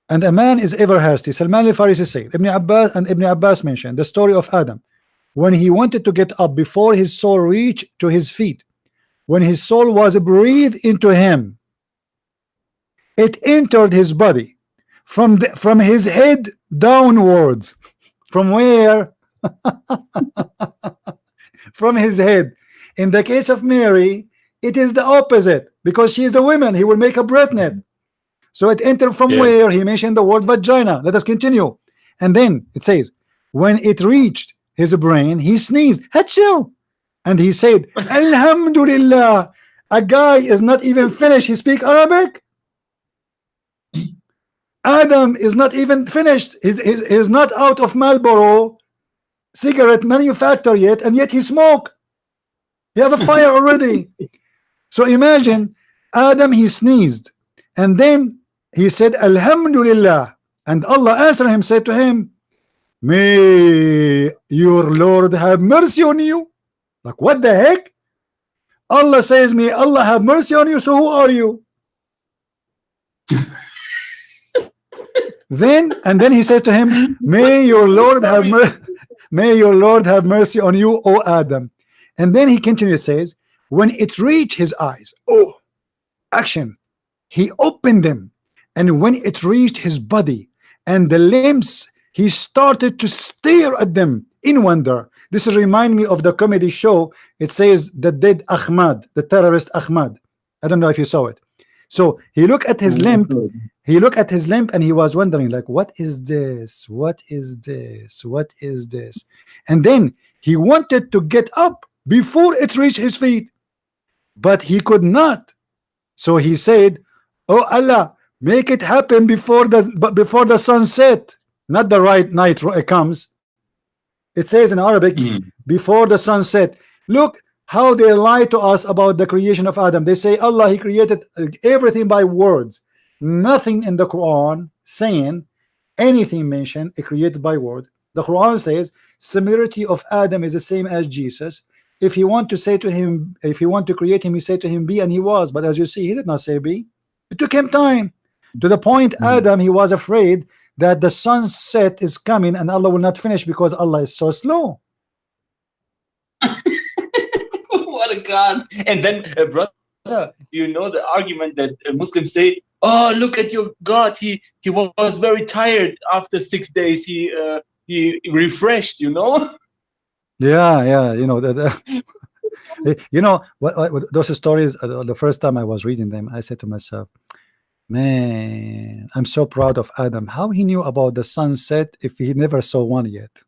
and a man is ever hasty. Salman al-Farisi said, Ibn Abbas mentioned the story of Adam when he wanted to get up before his soul reached to his feet. When his soul was breathed into him, it entered his body from his head downwards. From where? From his head. In the case of Mary, it is the opposite, because she is a woman. He will make a pregnant. So it entered from where? He mentioned the word vagina. Let us continue. And then it says, when it reached his brain, he sneezed, Hachu! And he said, Alhamdulillah. A guy is not even finished. He speak Arabic. Adam is not even finished. He's not out of Marlboro cigarette manufacturer yet, and yet he smoke. He have a fire already. So imagine Adam, he sneezed, and then he said Alhamdulillah, and Allah answered him, said to him, may your Lord have mercy on you. Like, what the heck? Allah says, may Allah have mercy on you, so who are you? Then he says to him, may your Lord have mercy on you, O Adam. And then he continues, says, when it reached his eyes, oh, action, he opened them, and when it reached his body and the limbs, he started to stare at them in wonder. This remind me of the comedy show. It says the dead Ahmad, the terrorist Ahmad. I don't know if you saw it. So he looked at his limp. He looked at his limp and he was wondering, like, what is this? What is this? What is this? And then he wanted to get up before it reached his feet, but he could not. So he said, oh Allah, make it happen before the sunset, not the right night comes. It says in Arabic, before the sunset. Look how they lie to us about the creation of Adam. They say Allah, he created everything by words. Nothing in the Quran saying anything mentioned created by word. The Quran says similarity of Adam is the same as Jesus. If you want to say to him, if you want to create him, you say to him be, and he was. But as you see, he did not say be. It took him time, to the point Adam, he was afraid that the sunset is coming and Allah will not finish because Allah is so slow. What a God. And then brother, do you know the argument that Muslims say, oh, look at your God, he was very tired after 6 days, he refreshed, you know. Yeah, you know that. You know what those stories, the first time I was reading them, I said to myself, man, I'm so proud of Adam, how he knew about the sunset if he never saw one yet.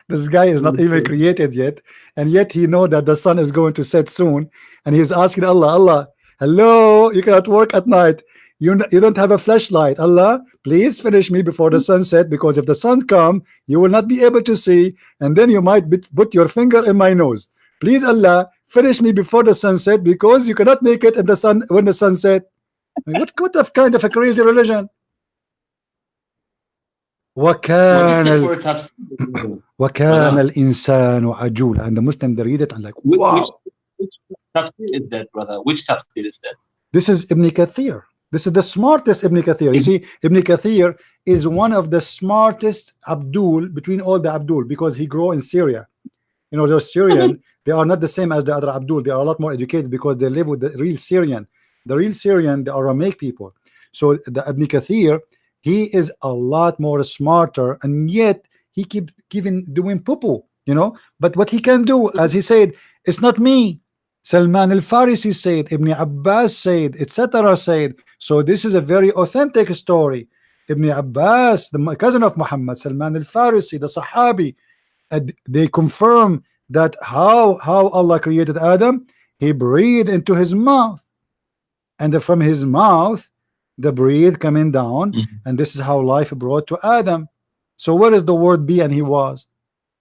This guy is not even created yet, and yet he know that the sun is going to set soon, and he's asking Allah, hello, you cannot work at night, you don't have a flashlight, Allah, please finish me before the sunset, because if the sun come, you will not be able to see, and then you might put your finger in my nose. Please Allah, finish me before the sunset, because you cannot make it in the sun when the sun set. I mean, what kind of a crazy religion? وَكَانَ الْإِنسَانُ عَجُولًا. And the Muslim, they read it and like, wow. Which tafsir is that, brother? Which tafsir is that? This is Ibn Kathir. This is the smartest Ibn Kathir. You see, Ibn Kathir is one of the smartest Abdul between all the Abdul, because he grew in Syria. You know, those Syrian, they are not the same as the other Abdul. They are a lot more educated because they live with the real Syrian. The real Syrian, the Aramaic people. So the Ibn Kathir, he is a lot more smarter, and yet he keep doing poo-poo, you know. But what he can do, as he said, it's not me. Salman al-Farisi said, Ibn Abbas said, etc. said. So this is a very authentic story. Ibn Abbas, the cousin of Muhammad, Salman al-Farisi, the Sahabi, they confirm that how Allah created Adam. He breathed into his mouth, and from his mouth the breath coming down, and this is how life brought to Adam. So where is the word be and he was?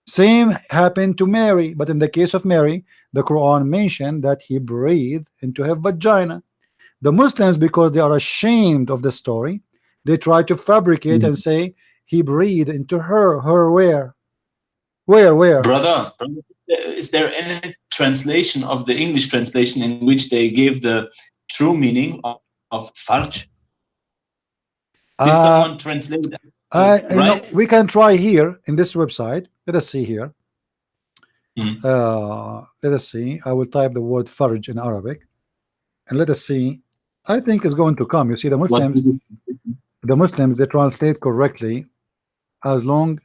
Same happened to Mary, but in the case of Mary, the Quran mentioned that he breathed into her vagina. The Muslims, because they are ashamed of the story, they try to fabricate and say he breathed into her. Her where? Where? Brother, is there any translation of the English translation in which they gave the true meaning of farj? Did someone translate that? You know, we can try here in this website. Let us see here. Let us see. I will type the word farj in Arabic, and let us see. I think it's going to come. You see, the Muslims they translate correctly as long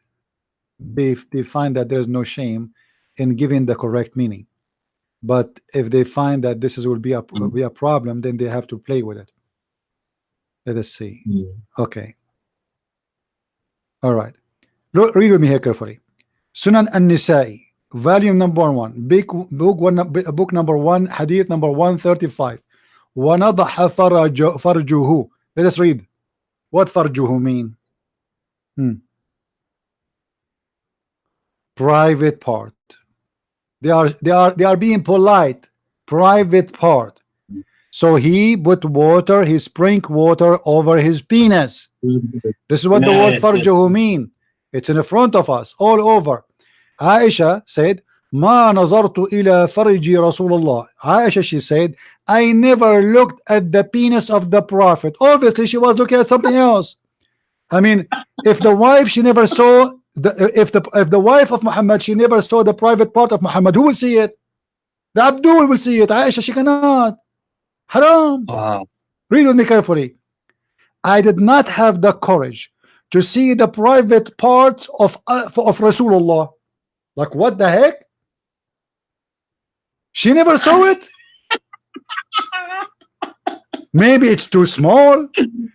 they find that there's no shame in giving the correct meaning. But if they find that this will be a problem, then they have to play with it. Let us see. Okay. All right. Look, read with me here carefully. Sunan An-Nisa'i, volume number 1, book number 1, hadith number 135. وَنَضَحَ فَرْجُهُ. Let us read. What farjuhu mean? Private part. They are being polite. Private part. So he put water, he sprinkled water over his penis. This is what the word farjuhu mean. It's in the front of us, all over. Aisha said, Ma nazartu ila farji Rasulullah. Aisha, she said, I never looked at the penis of the Prophet. Obviously, she was looking at something else. I mean, if the wife, she never saw if the wife of Muhammad, she never saw the private part of Muhammad, who will see it? The Abdul will see it. Aisha, she cannot. Haram. Wow. Read with me carefully. I did not have the courage to see the private parts of Rasulullah. Like, what the heck? She never saw it. Maybe it's too small.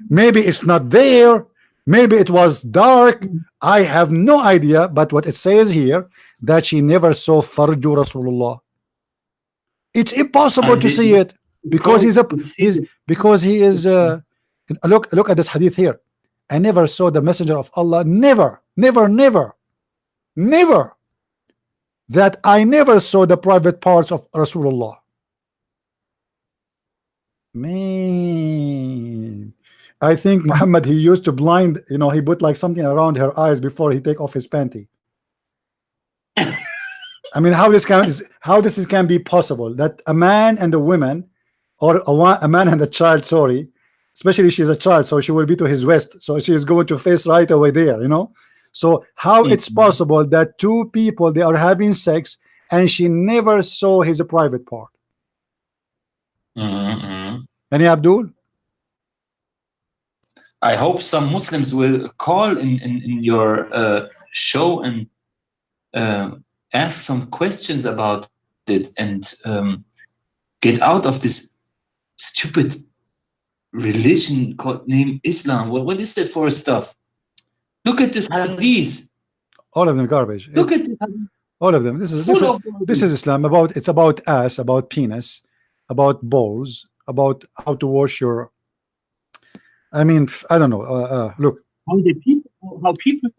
Maybe it's not there. Maybe it was dark. I have no idea. But what it says here, that she never saw farju Rasulullah. It's impossible to see it because he is look at this hadith here. I never saw the messenger of Allah. Never that I never saw the private parts of Rasulullah. Man, I think Muhammad, he used to blind, you know, he put like something around her eyes before he take off his panty. I mean, how this can be possible that a man and a woman, or a man and a child, sorry, especially she's a child, so she will be to his west, so she is going to face right away there, you know. So how it's possible that two people, they are having sex and she never saw his private part? Any Abdul? I hope some Muslims will call in your show and ask some questions about it and get out of this stupid religion called named Islam. What is that for stuff? Look at this hadith. All of them garbage. Look at this. All of them. This is Islam. It's about ass, about penis, about balls, about how to wash your. I mean, I don't know. Look. How people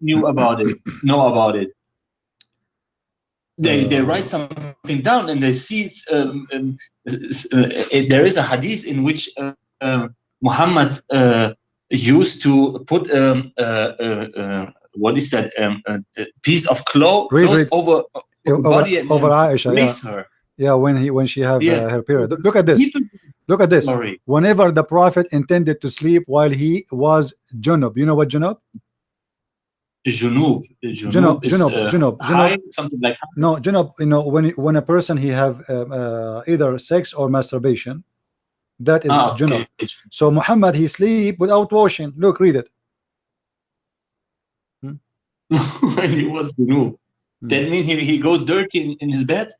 knew about it. Know about it. They write something down and they see there is a hadith in which Muhammad used to put what is that a piece of cloth over body and over Aisha, her. Yeah, when she have her period. Look at this. Look at this. Sorry. Whenever the Prophet intended to sleep while he was junub, you know what junub? Junub, something like that. No, junub. You know, when a person he have either sex or masturbation, that is junub. Okay. So Muhammad, he sleep without washing. Look, read it. When he was junub, that means he goes dirty in his bed.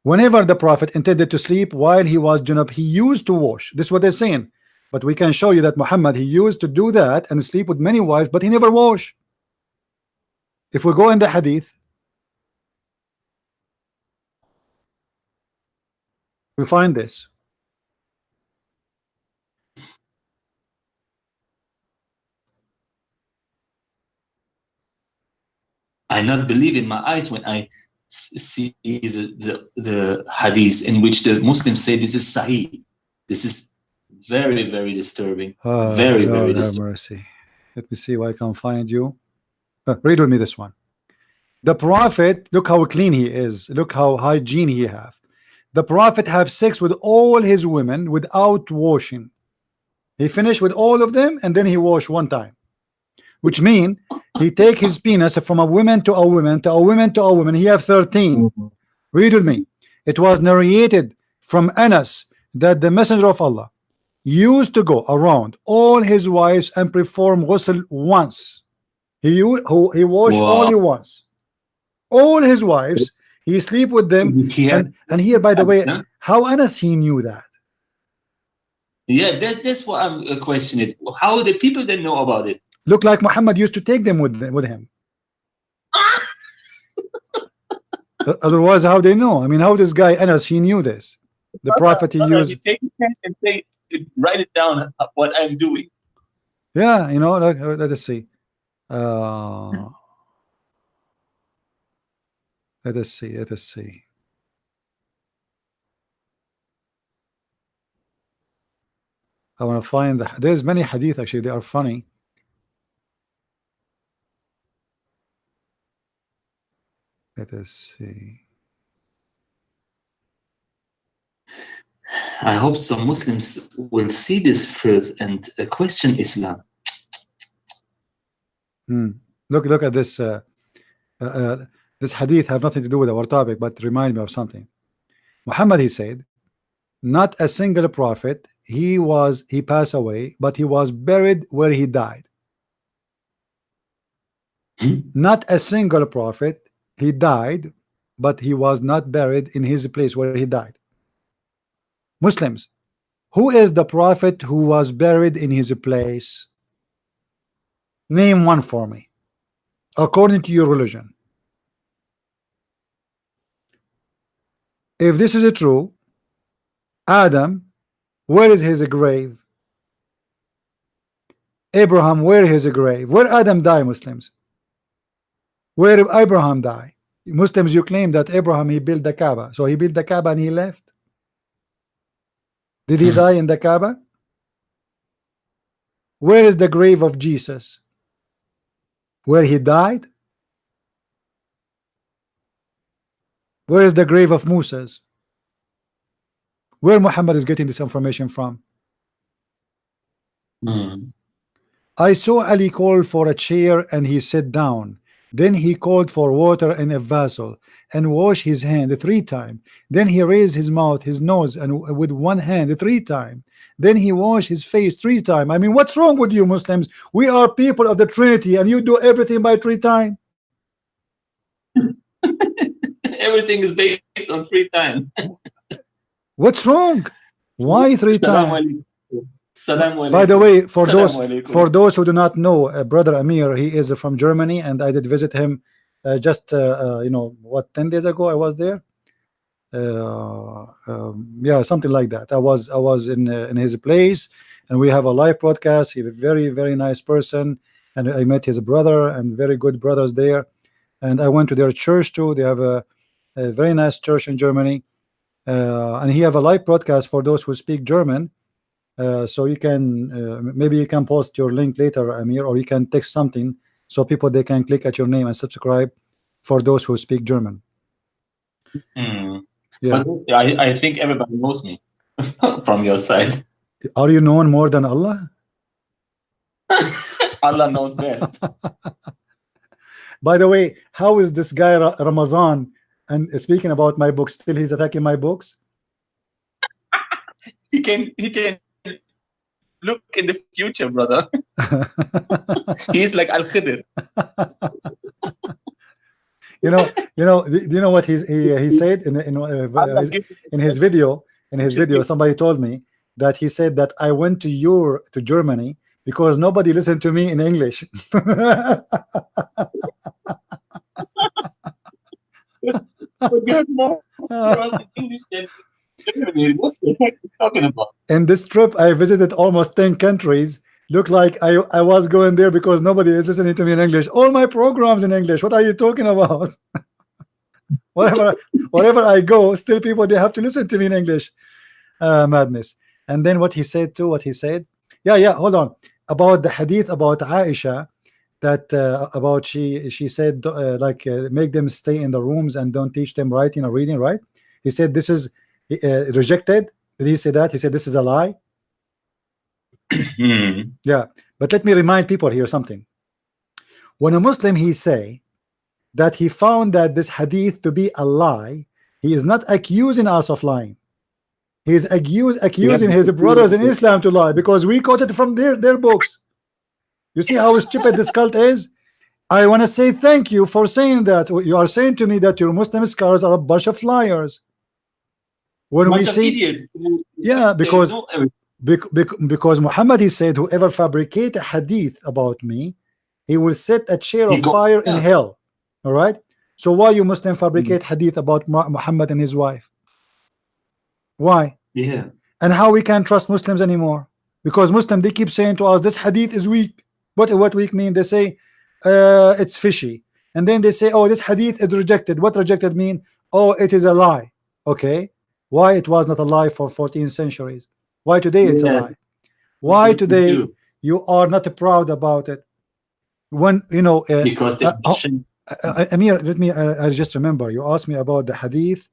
Whenever the Prophet intended to sleep while he was junub, he used to wash. This is what they're saying. But we can show you that Muhammad, he used to do that and sleep with many wives, but he never wash. If we go in the hadith, we find this. I not believe in my eyes when I see the hadith in which the Muslims say this is sahih. This is very, very disturbing. Very, very Lord have disturbing. mercy. Let me see if I can find you. Read with me this one. The Prophet, look how clean he is. Look how hygiene he have. The Prophet have sex with all his women without washing. He finished with all of them and then he washed one time. Which mean he take his penis from a woman to a woman to a woman to a woman. He have 13. Read with me. It was narrated from Anas that the Messenger of Allah used to go around all his wives and perform ghusl once. He washed only once. All his wives, he sleep with them. And here, by the way, how Anas he knew that? Yeah, that's what I'm questioning. How the people then know about it? Look like Muhammad used to take them with him. Otherwise, how they know? I mean, how this guy Anas he knew this? The Prophet he used. You take it and write it down what I'm doing. Yeah, you know. Let us see. Let us see. Let us see. I want to find there's many hadith actually. They are funny. Let us see. I hope some Muslims will see this filth and question Islam. Look at this. This hadith have nothing to do with our topic, but remind me of something. Muhammad, he said, not a single prophet. He passed away, but he was buried where he died. Not a single prophet. He died, but he was not buried in his place where he died. Muslims, who is the prophet who was buried in his place? Name one for me, according to your religion. If this is true, Adam, where is his grave? Abraham, where is his grave? Where Adam died, Muslims? Where did Abraham die? Muslims, you claim that Abraham, he built the Kaaba. So he built the Kaaba and he left. Did he die in the Kaaba? Where is the grave of Jesus? Where he died? Where is the grave of Moses? Where Muhammad is getting this information from? I saw Ali call for a chair and he sat down. Then he called for water in a vessel and washed his hand 3 times. Then he raised his mouth, his nose, and with one hand 3 times. Then he washed his face 3 times. I mean, what's wrong with you, Muslims? We are people of the Trinity, and you do everything by 3 times. Everything is based on 3 times. What's wrong? Why 3 times? By the way, for those who do not know, brother Amir, he is from Germany, and I did visit him just you know what, 10 days ago. I was there. Yeah, something like that. I was in his place, and we have a live broadcast. He's a very, very nice person, and I met his brother and very good brothers there. And I went to their church too. They have a very nice church in Germany, and he have a live broadcast for those who speak German. So you can maybe you can post your link later, Amir, or you can text something so people they can click at your name and subscribe for those who speak German. Yeah, I think everybody knows me from your side. Are you known more than Allah? Allah knows best. By the way, how is this guy Ramazan? And speaking about my books, still he's attacking my books. He can look in the future, brother. He's like Al Khidr. Do you know what he said in his video? In his video, somebody told me that he said that I went to Germany because nobody listened to me in English. Forget more. English than Germany. What the heck are you talking about? In this trip, I visited almost 10 countries. Looked like I was going there because nobody is listening to me in English. All my programs in English. What are you talking about? wherever I go, still people, they have to listen to me in English. Madness. And then what he said too, yeah, hold on, about the hadith about Aisha, that about she said make them stay in the rooms and don't teach them writing or reading, right? He said this is rejected. Did he say that? He said this is a lie. Yeah, but let me remind people here something. When a Muslim he say that he found that this hadith to be a lie, he is not accusing us of lying. He is accusing his brothers in Islam to lie, because we quoted from their books. You see how stupid this cult is? I want to say thank you for saying that. You are saying to me that your Muslim scholars are a bunch of liars. When we see idiots. Yeah, because Muhammad, he said, whoever fabricate a hadith about me, he will set a chair of fire in hell. All right. So why you Muslim fabricate hadith about Muhammad and his wife? Why? Yeah. And how we can't trust Muslims anymore? Because Muslim, they keep saying to us this hadith is weak. What weak mean? They say it's fishy, and then they say, oh, this hadith is rejected. What rejected mean? Oh, it is a lie. Okay, why it was not a lie for 14 centuries? Why today it's a lie? Why today you are not proud about it? When you know because they Amir, let me I just remember you asked me about the hadith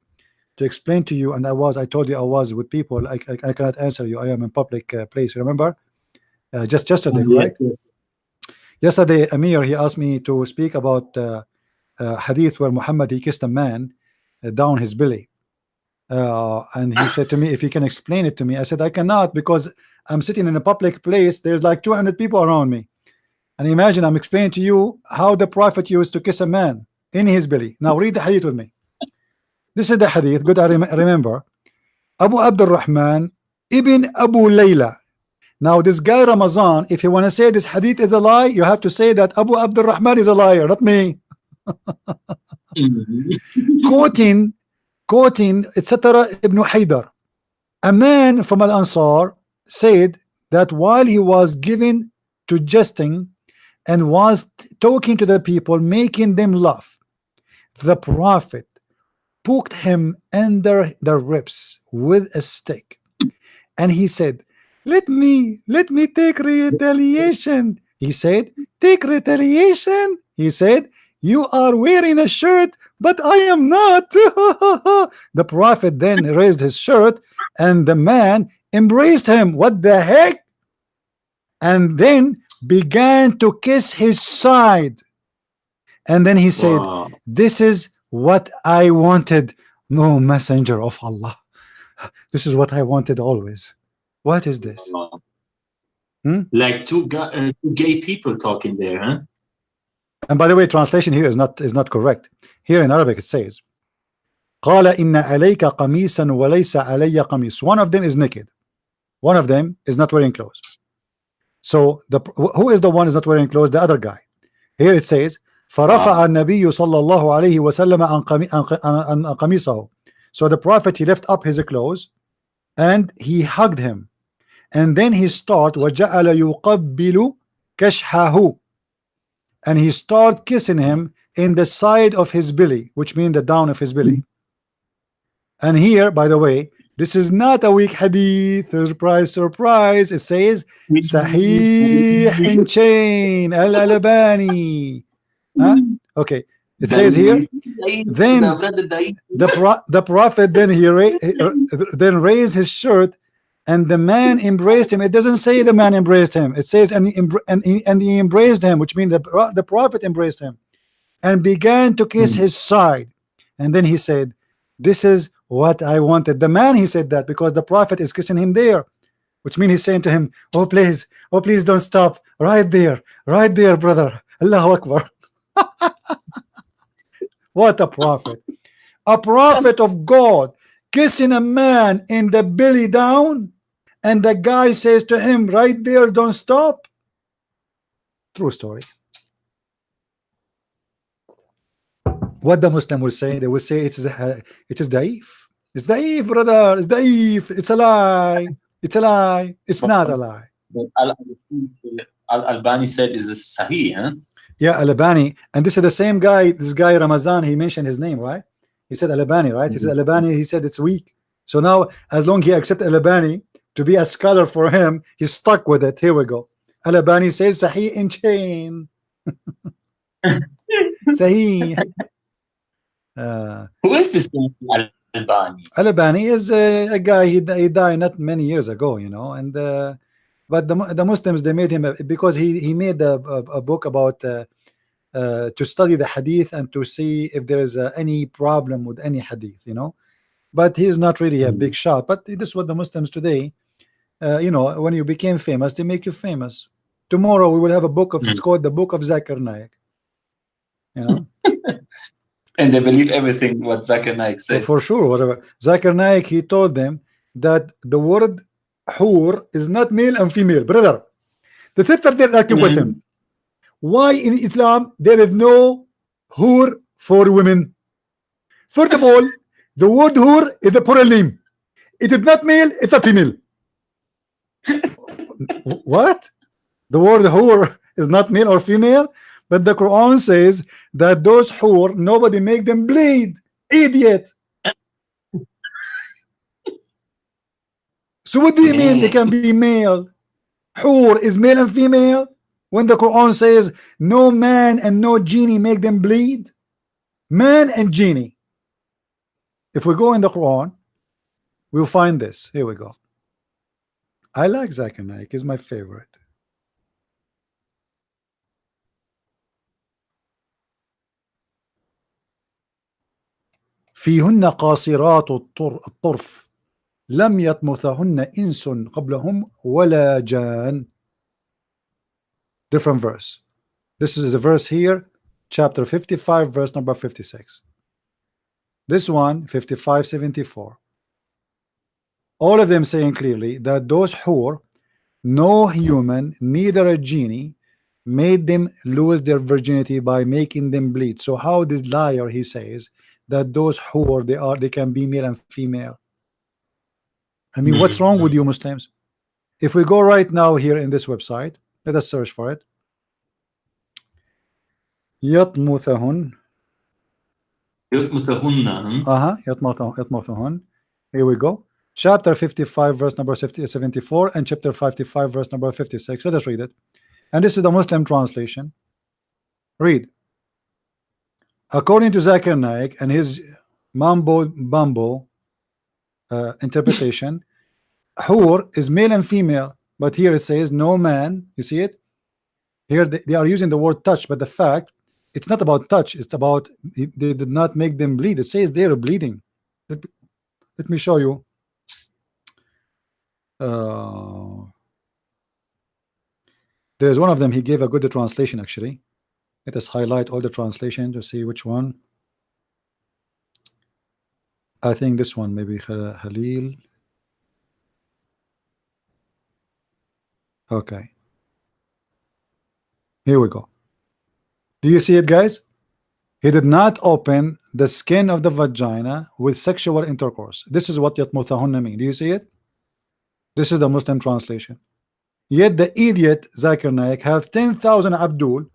to explain to you, and I told you I was with people. I cannot answer you. I am in public place. Remember? Just yesterday, right? Yesterday, Amir, he asked me to speak about hadith where Muhammad, he kissed a man down his belly, and he said to me, if he can explain it to me. I said I cannot, because I'm sitting in a public place. There's like 200 people around me, and imagine I'm explaining to you how the Prophet used to kiss a man in his belly. Now read the hadith with me. This is the hadith. Good, I remember. Abu Abdurrahman ibn Abu Layla. Now this guy Ramazan, if you want to say this hadith is a lie, you have to say that Abu Abdurrahman is a liar, not me. quoting etc. Ibn Haydar, a man from Al Ansar, said that while he was given to jesting and was talking to the people, making them laugh, the Prophet poked him under the ribs with a stick, and he said, let me take retaliation. He said, take retaliation. He said, you are wearing a shirt, but I am not. The Prophet then raised his shirt, and the man embraced him. What the heck? And then began to kiss his side, and then he said, this is what I wanted. No, messenger of Allah, this is what I wanted always. What is this? Like two gay people talking there, huh? And by the way, translation here is not correct. Here in Arabic it says, قال إن عليك قميصا وليس علي قميص. One of them is naked, one of them is not wearing clothes. So who is the one who is not wearing clothes? The other guy. Here it says, فرفع النبي صلى الله عليه وسلم عن قميصه. So the Prophet, he left up his clothes and he hugged him, and then he started وجعل يقبل كشحه, and he started kissing him in the side of his belly, which means the down of his belly. And here, by the way, this is not a weak hadith. Surprise, surprise. It says Sahih chain Al-Albani. Okay, it says here, then the Prophet then then raised his shirt, and the man embraced him. It doesn't say the man embraced him. It says and he embraced him, which means the Prophet embraced him and began to kiss his side. And then he said, this is what I wanted. The man, he said that because the Prophet is kissing him there, which means he's saying to him, oh please don't stop, right there, brother. Allahu Akbar. What a prophet of God, kissing a man in the belly down, and the guy says to him right there, don't stop. True story. What the Muslim will say, they will say it is da'if. It's da'if, brother. It's da'if. It's a lie. It's a lie. It's not a lie. Al-Albani said is a sahih, huh? Yeah, Al-Albani. And this is the same guy, this guy Ramazan, he mentioned his name, right? He said Al-Albani, right? He said Al-Albani, he said it's weak. So now, as long as he accepts Al-Albani to be a scholar for him, he's stuck with it. Here we go. Al-Albani says Sahih in chain. Sahih. Who is this Al-Albani? Al-Albani is a guy, he died not many years ago, you know, and but the Muslims, they made him because he made a book about to study the hadith and to see if there is any problem with any hadith, you know. But he is not really a big shot. But this is what the Muslims today, you know, when you became famous, they make you famous. Tomorrow we will have a book of, it's called the Book of Zakir Naik, you know. And they believe everything what Zakir Naik said. For sure, whatever. Zakir Naik, he told them that the word hur is not male and female, brother. The sister they're acting with him. Why in Islam there is no hur for women? First of all, the word hur is a plural name. It is not male, it's a female. What? The word hur is not male or female, but the Quran says that those hur, nobody make them bleed. Idiot. So what do you mean they can be male? Hur is male and female when the Quran says no man and no genie make them bleed? Man and genie. If we go in the Quran, we'll find this. Here we go. I like Zakir Naik, is my favorite. فيهن قاصرات الطرف لم يطمثهن إنس قبلهم ولا جان. Different verse. This is a verse here, chapter 55, verse number 56. This one, 55:74. All of them saying clearly that those hur, no human, neither a genie, made them lose their virginity by making them bleed. So how this liar, he says that those hur, they can be male and female. I mean, what's wrong with you Muslims? If we go right now here in this website, let us search for it. يطمثهن. يطمثهن. Here we go. Chapter 55, verse number 74, and chapter 55, verse number 56. Let us read it. And this is the Muslim translation. Read. According to Zakir Naik and his mambo interpretation, hur is male and female, but here it says no man. You see it here, they are using the word touch, but the fact it's not about touch, it's about they did not make them bleed. It says they are bleeding. Let me show you. There's one of them, he gave a good translation actually. Let us highlight all the translation to see which one. I think this one, maybe Khalil. Okay. Here we go. Do you see it, guys? He did not open the skin of the vagina with sexual intercourse. This is what yatmuthahunna mean. Do you see it? This is the Muslim translation. Yet the idiot Zakir Naik have 10,000 Abdul,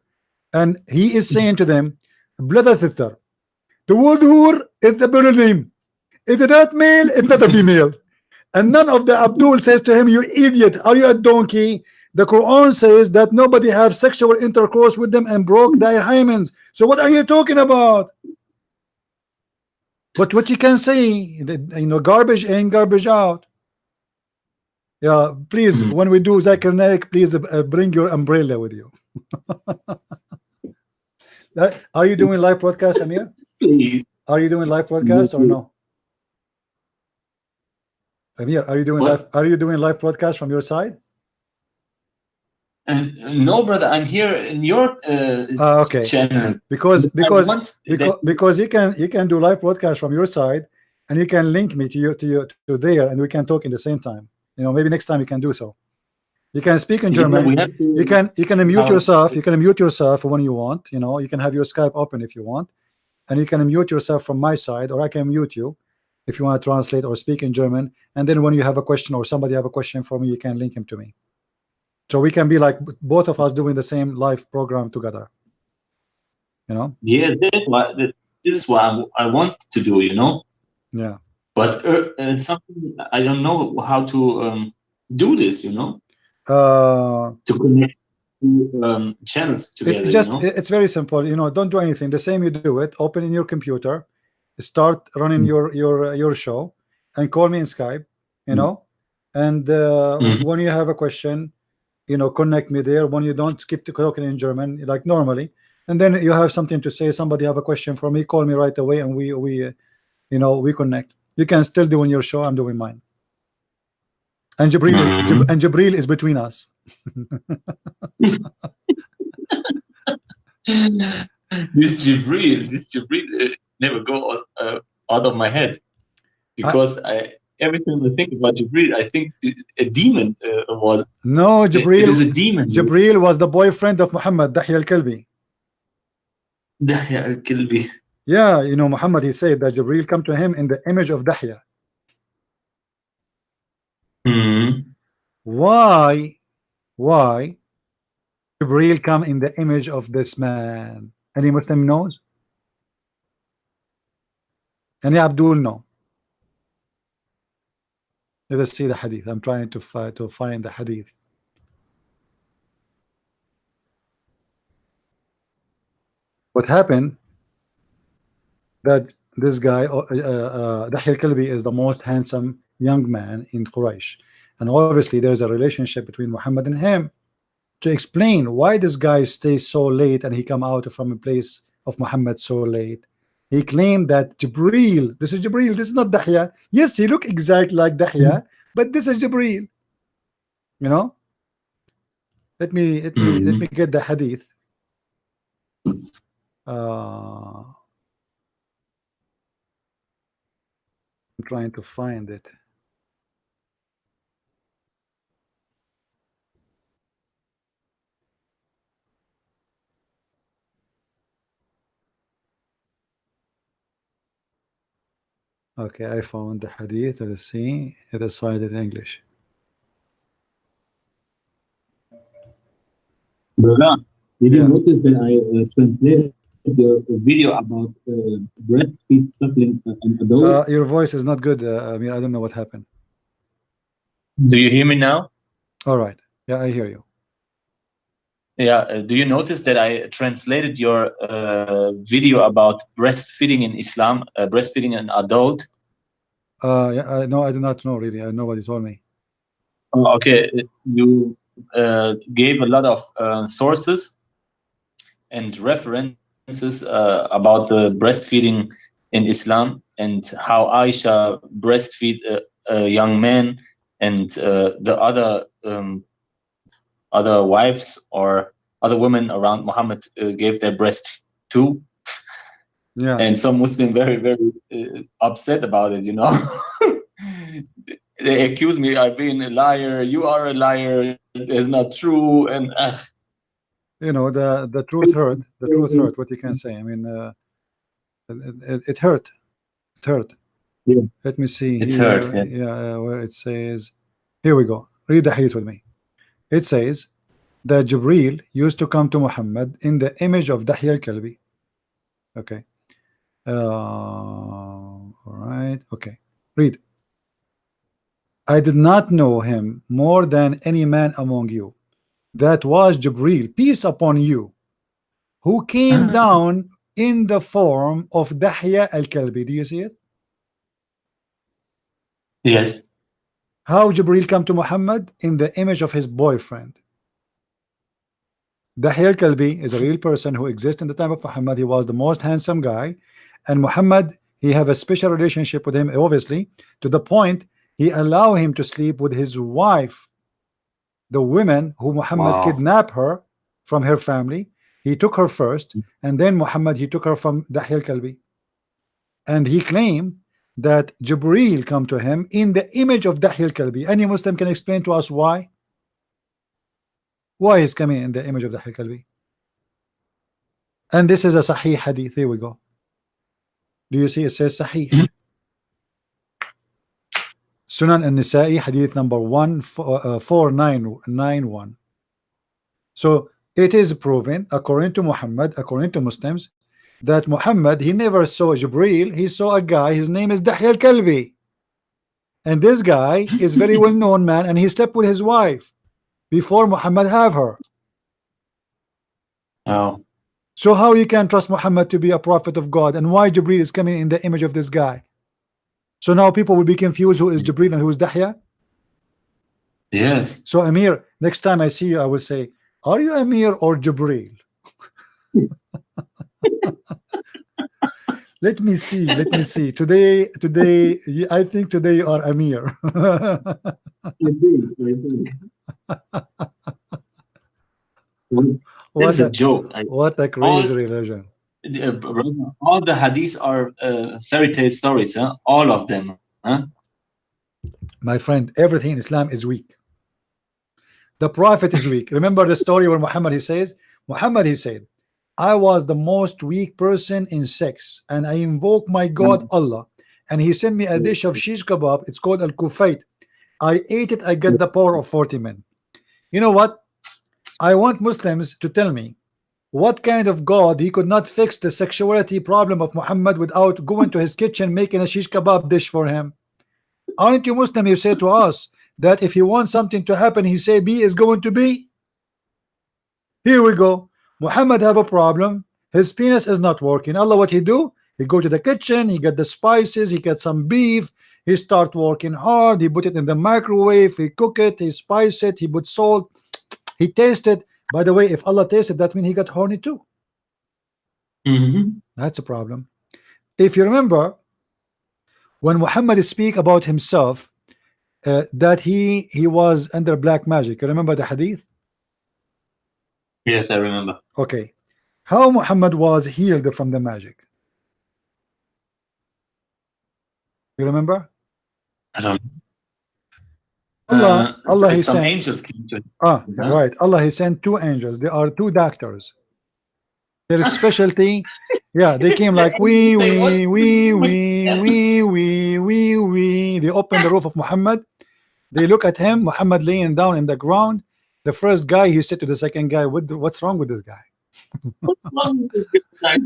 and he is saying to them, brother, sister, the word hur is the plural name. It is not male, it's not a female. And none of the Abdul says to him, you idiot, are you a donkey? The Quran says that nobody have sexual intercourse with them and broke their hymens. So what are you talking about? But what you can say, you know, garbage in, garbage out. Yeah, please, when we do Zakir Naik, please bring your umbrella with you. Are you doing live broadcast, Amir? Please. Are you doing live broadcast or no? Amir, are you doing live? Are you doing live broadcast from your side? No, brother, I'm here in your okay. channel. Because you can do live broadcast from your side, and you can link me to there, and we can talk in the same time. You know, maybe next time you can do so. You can speak in Yeah, German. we have to, You can unmute how- yourself. You can unmute yourself when you want. You know, you can have your Skype open if you want, and you can unmute yourself from my side, or I can mute you if you want to translate or speak in German. And then when you have a question or somebody have a question for me, you can link him to me. So we can be like both of us doing the same live program together. You know? yeah, this is what I want to do, you know. Yeah. But something I don't know how to do this, you know, to connect two channels together. It's just you know? it's very simple. You know, don't do anything. The same you do it. Open in your computer, start running your show, and call me in Skype. You know, and when you have a question, you know, connect me there. When you don't, keep talking in German like normally, and then you have something to say. Somebody have a question for me, call me right away, and we you know, we connect. You can still doing your show. I'm doing mine. And Jibril is between us. This Jibril never goes out of my head, because every time I think about Jibril, I think a demon was. No, Jibril. It is a demon. Jibril was the boyfriend of Muhammad, Dahya al-Kalbi. Dahya al-Kalbi. Yeah, you know, Muhammad, he said that Jibril come to him in the image of Dahya. Why Jibril come in the image of this man? Any Muslim knows? Any Abdul know? Let us see the hadith. I'm trying to find the hadith. What happened? That this guy, Dahya al-Kalbi, is the most handsome young man in Quraysh, and obviously there's a relationship between Muhammad and him. To explain why this guy stays so late and he come out from a place of Muhammad so late, he claimed that Jibril, this is Jibril, this is not Dahya. Yes, he look exactly like Dahya, but this is Jibril. You know. Let me get the hadith. I'm trying to find it. Okay, I found the hadith. Let's see. It is found in English. Brother, did you notice that I translated the video about breastfeed suckling an adult? Your voice is not good. I mean, I don't know what happened. Do you hear me now? All right. Yeah, I hear you. Yeah. Do you notice that I translated your video about breastfeeding in Islam, breastfeeding an adult? Yeah, no, I do not know really. Nobody told me. Oh, okay. You gave a lot of sources and references about the breastfeeding in Islam, and how Aisha breastfeed a young man, and the other wives or other women around Muhammad gave their breast too. Yeah. And some Muslim very, very upset about it, you know. They accuse me of being a liar. You are a liar. It's not true. And you know, the truth hurt. The truth hurt. What you can say. I mean, it hurt. It hurt. Yeah. Let me see. It's here. hurt. Yeah, where it says. Here we go. Read the hadith with me. It says that Jibril used to come to Muhammad in the image of Dahya al-Kalbi. Okay. All right. Okay. Read. I did not know him more than any man among you. That was Jibril, peace upon you, who came down in the form of Dahya al-Kalbi. Do you see it? Yes. How Jibril come to Muhammad? In the image of his boyfriend. Dahya al-Kalbi is a real person who exists in the time of Muhammad. He was the most handsome guy, and Muhammad, he have a special relationship with him, obviously, to the point he allow him to sleep with his wife, the woman who Muhammad kidnapped her from her family. He took her first, and then Muhammad, he took her from Dahya al-Kalbi. And he claimed that Jibreel come to him in the image of Dahya al-Kalbi. Any Muslim can explain to us why? Why he's coming in the image of Dahya al-Kalbi? And this is a Sahih hadith. Here we go. Do you see it says Sahih? Sunan an-Nisa'i hadith number 4991. So it is proven according to Muhammad, according to Muslims, that Muhammad, he never saw Jibreel, he saw a guy, his name is Dahya al-Kalbi, and this guy is very well known man, and he slept with his wife before Muhammad have her. Oh. So how you can trust Muhammad to be a prophet of God, and why Jibreel is coming in the image of this guy? So now people will be confused who is Jibreel and who is Dahya. Yes. So Amir, next time I see you, I will say, are you Amir or Jibreel? Let me see. Let me see. Today, I think today you are Amir. That's a joke. What a crazy religion. All the hadiths are fairy tale stories, huh? All of them, huh? My friend, everything in Islam is weak. The Prophet is weak. Remember the story where Muhammad, he said, I was the most weak person in sex, and I invoke my God Allah, and he sent me a dish of shish kebab. It's called al-kufayt. I ate it. I get the power of 40 men. You know what? I want Muslims to tell me what kind of God he could not fix the sexuality problem of Muhammad without going to his kitchen making a shish kebab dish for him. Aren't you Muslim? You say to us that if you want something to happen, he say B is going to be. Here we go. Muhammad have a problem. His penis is not working. Allah, what he do? He go to the kitchen, he get the spices, he get some beef, he start working hard, he put it in the microwave, he cook it, he spice it, he put salt, he taste it. By the way, if Allah tasted, that means he got horny too. That's a problem. If you remember, when Muhammad speak about himself, that he was under black magic. You remember the hadith? Yes, I remember. Okay. How Muhammad was healed from the magic? You remember? I don't. Allah he some sent angels came to him. Right. Allah he sent 2 angels. They are 2 doctors. Their specialty, yeah, they came like wee. They opened the roof of Muhammad. They look at him, Muhammad laying down in the ground. The first guy, he said to the second guy, what's wrong with this guy? What's wrong with this guy?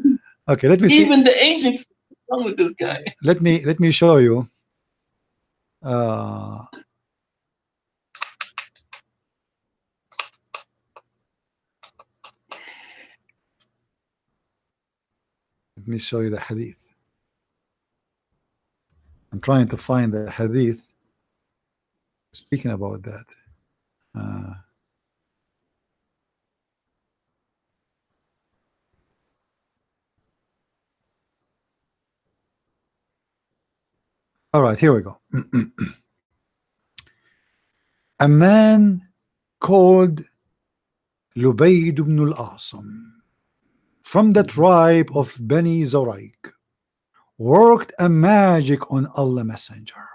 Okay, let me see. Even the angels, what's wrong with this guy? Let me show you. Let me show you the hadith. I'm trying to find the hadith speaking about that. All right, here we go. A man called Lubayd ibn al-Asam from the tribe of Bani Zoraik worked a magic on Allah Messenger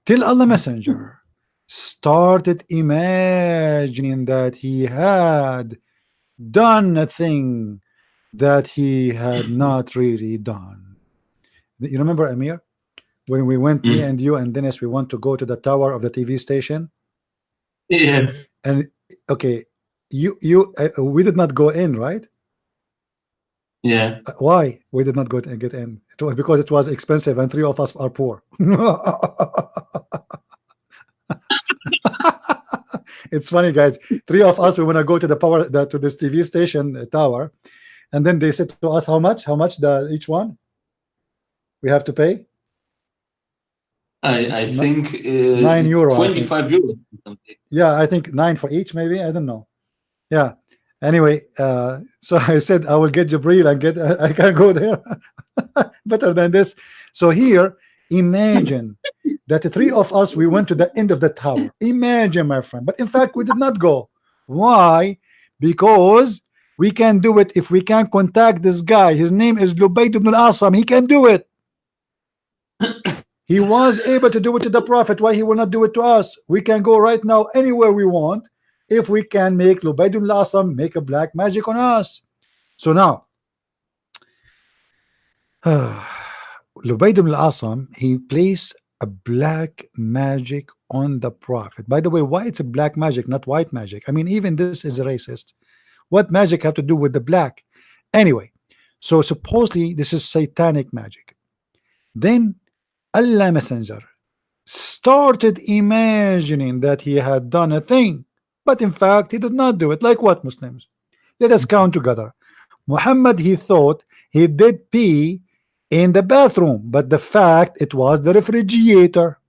till Allah Messenger started imagining that he had done a thing that he had not really done. You remember, Amir, when we went, me and you and Dennis, we want to go to the tower of the TV station? Yes. And okay, we did not go in, right? Yeah. Why we did not go and get in? It was because it was expensive and 3 of us are poor. It's funny, guys. 3 of us, we want to go to the power to this TV station tower, and then they said to us, how much each one we have to pay? I think €9. 25 euros. Yeah, I think 9 for each, maybe. I don't know. Yeah. Anyway, so I said I will get Jibreel and I can go there better than this. So here, imagine that the 3 of us, we went to the end of the tower. Imagine, my friend. But in fact, we did not go. Why? Because we can do it if we can contact this guy. His name is Lubayd ibn al-Asam. He can do it. He was able to do it to the Prophet. Why he will not do it to us? We can go right now anywhere we want if we can make Lubaydul Asam make a black magic on us. So now, Lubaydul Asam, he placed a black magic on the Prophet. By the way, why it's a black magic, not white magic? I mean, even this is racist. What magic have to do with the black? Anyway, so supposedly this is satanic magic. Then Allah Messenger started imagining that he had done a thing, but in fact he did not do it. Like what, Muslims? Let us count together. Muhammad, he thought he did pee in the bathroom, but the fact it was the refrigerator.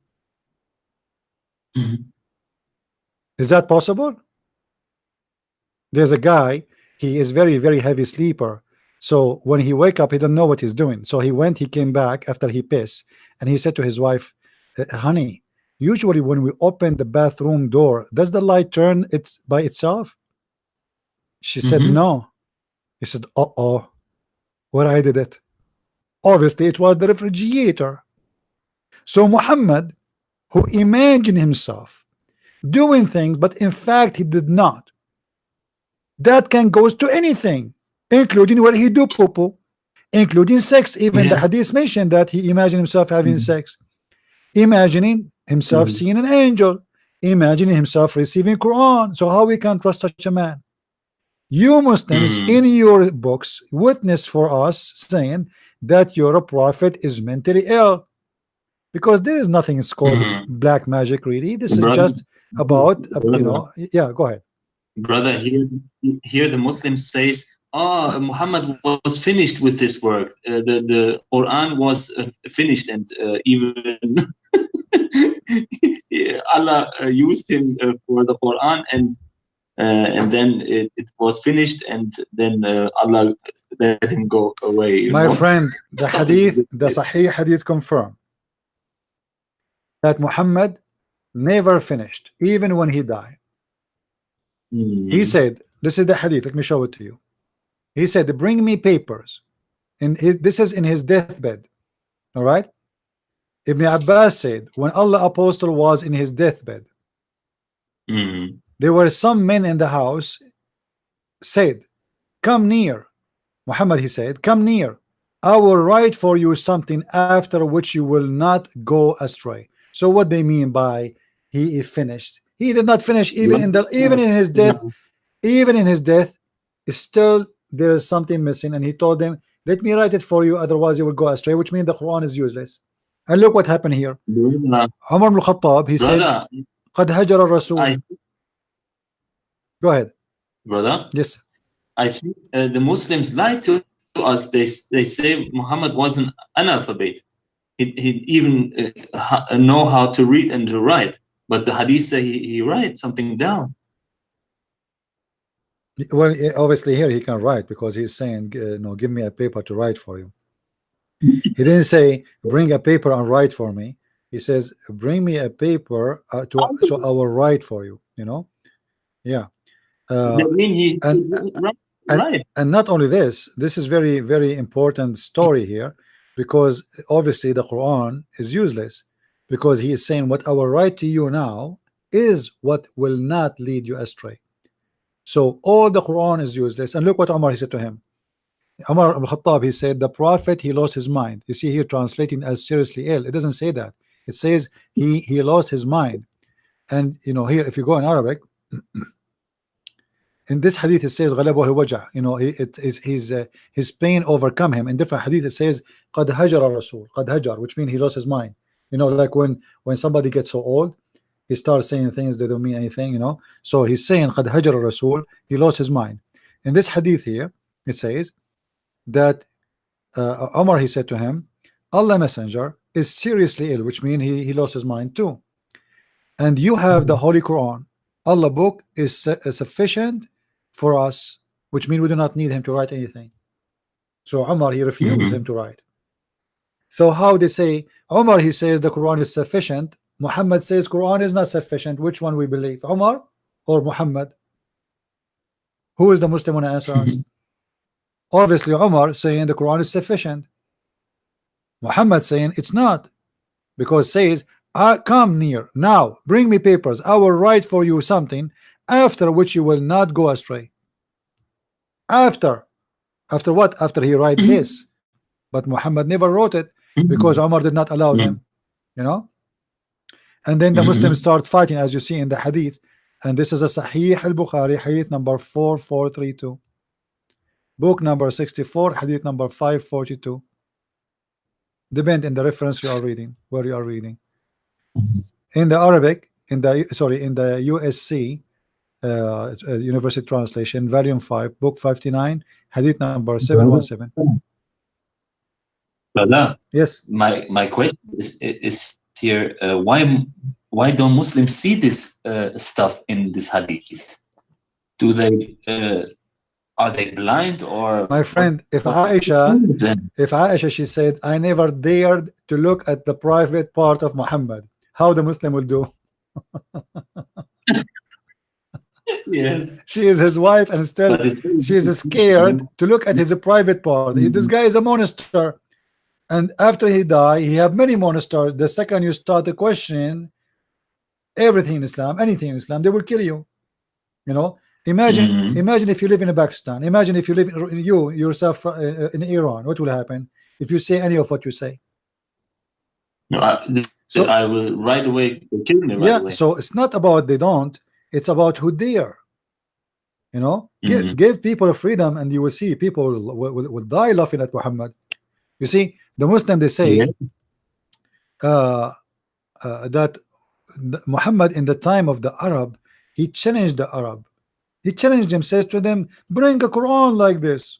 Is that possible? There's a guy, he is very heavy sleeper, so when he wake up he don't know what he's doing. So he came back after he pissed, and he said to his wife, honey, usually when we open the bathroom door, does the light turn by itself? She said no. He said, uh-oh, what I did it. Obviously it was the refrigerator. So Muhammad, who imagined himself doing things but in fact he did not, that can goes to anything, including where he do poo-poo, including sex. Even the hadith mentioned that he imagined himself having sex, imagining himself seeing an angel, imagining himself receiving Quran. So how we can trust such a man? You Muslims in your books witness for us saying that your prophet is mentally ill, because there is nothing is called black magic really. This is just about you know. Yeah, go ahead, brother. Here the Muslim says, oh, Muhammad was finished with this work. The Quran was finished, and even Allah used him for the Quran, and then it was finished, and then Allah let him go away. My friend, the hadith, the Sahih hadith confirm that Muhammad never finished, even when he died. He said, this is the hadith, let me show it to you. He said, bring me papers. And this is in his deathbed. All right. Ibn Abbas said, when Allah apostle was in his deathbed, there were some men in the house said, come near. Muhammad, he said, come near. I will write for you something after which you will not go astray. So what they mean by he is finished? He did not finish even in his death. Even in his death, still there is something missing, and he told them, let me write it for you, otherwise you will go astray, which means the Quran is useless. And look what happened here. Umar ibn Khattab, he said, قد هجر الرسول. Go ahead, brother. Yes, I think the Muslims lied to us. They say Muhammad was an analphabet. He even know how to read and to write, but the hadith say he write something down. well, obviously here he can write, because he's saying, no, give me a paper to write for you. He didn't say bring a paper and write for me. He says bring me a paper so I will write for you. You know, yeah. And not only this, this is very important story here, because obviously the Quran is useless, because he is saying what I will write to you now is what will not lead you astray. So all the Quran is useless. And look what Umar, he said to him. Umar ibn Khattab, he said the prophet, he lost his mind. You see here translating as seriously ill. It doesn't say that. It says he lost his mind. And you know, here if you go in Arabic, in this hadith it says غلبه الوجع, you know, it is his pain overcome him. In different hadith it says قد هجر الرسول, قد هجر, which means he lost his mind. You know, like when somebody gets so old, he starts saying things that don't mean anything, you know. So he's saying قد هجر الرسول, he lost his mind. In this hadith here it says that Umar, he said to him, Allah Messenger is seriously ill, which means he lost his mind too. And you have the Holy Quran. Allah book is sufficient for us, which means we do not need him to write anything. So Umar, he refused him to write. So how they say, Umar, he says the Quran is sufficient, Muhammad says Quran is not sufficient. Which one we believe, Umar or Muhammad? Who is the Muslim want to answer us? Obviously Umar saying the Quran is sufficient, Muhammad saying it's not. because says, come near now, bring me papers, I will write for you something after which you will not go astray. After what? After he write this. But Muhammad never wrote it because Umar did not allow him, you know. And then the Muslims start fighting, as you see in the hadith, and this is a Sahih al-Bukhari, hadith number 4432, book number 64, hadith number 542. Depend in the reference you are reading, where you are reading. In the Arabic, in the USC University Translation, volume 5, book 59, hadith number 717. Brother, yes, my question is here, why don't Muslims see this stuff in this hadith? Do they are they blind, or my friend? If Aisha she said, I never dared to look at the private part of Muhammad, how the Muslim will do? Yes, she is his wife, and still she is scared to look at his private part. This guy is a monster, and after he died, he have many monsters. The second you start to question everything in Islam, anything in Islam, they will kill you. You know, imagine if you live in Pakistan. Imagine if you live yourself in Iran. What will happen if you say any of what you say? So I will right away kill me. Right away. So it's not about they don't. It's about who they are. You know, give people freedom, and you will see people will die laughing at Muhammad. You see, the Muslim, they say that Muhammad in the time of the Arab, he challenged the Arab. He challenged them, says to them, bring a Quran like this.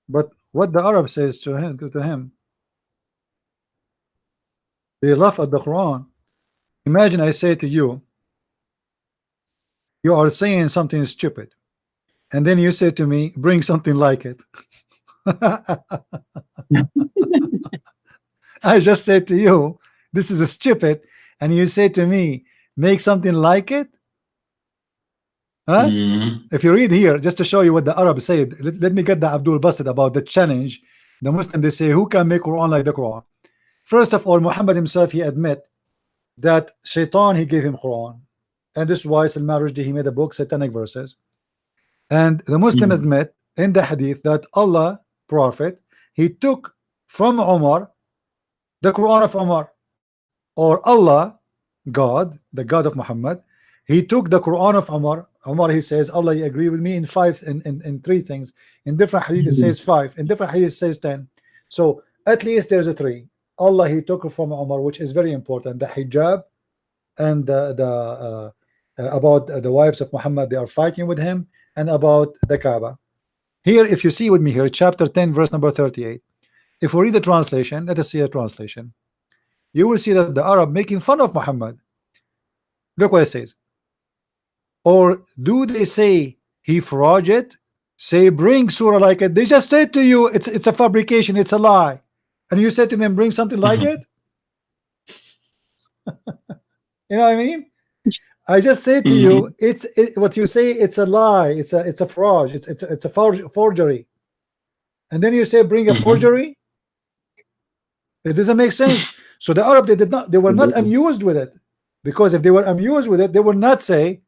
But what the Arab says to him, they laugh at the Quran. Imagine I say to you, you are saying something stupid, and then you say to me, bring something like it. I just said to you, this is a stupid, and you say to me, make something like it. Huh? If you read here, just to show you what the Arabs said, let me get the Abdul Basit about the challenge. The Muslim, they say, who can make Quran like the Quran? First of all, Muhammad himself, he admit that Shaitan, he gave him Quran, and this is why Salman Rushdie, he made a book, Satanic Verses. And the Muslims admit in the hadith that Allah, Prophet, he took from Umar the Quran of Umar, or Allah, God, the God of Muhammad, he took the Quran of Umar. Umar, he says, Allah, you agree with me in three things. In different hadith it says 5, in different hadith it says 10. So at least there's a 3. Allah, he took from Umar, which is very important, the hijab, and about the wives of Muhammad, they are fighting with him, and about the Kaaba. Here, if you see with me here, chapter 10, verse number 38. If we read the translation, let us see a translation. You will see that the Arab making fun of Muhammad. Look what it says. Or do they say he forged? Say bring surah like it. They just said to you it's a fabrication, it's a lie, and you said to them bring something like it. You know what I mean? I just say to you, what you say, it's a lie, it's a fraud, it's a forgery, and then you say bring a forgery. It doesn't make sense. So the Arab, they were not amused with it, because if they were amused with it, they would not say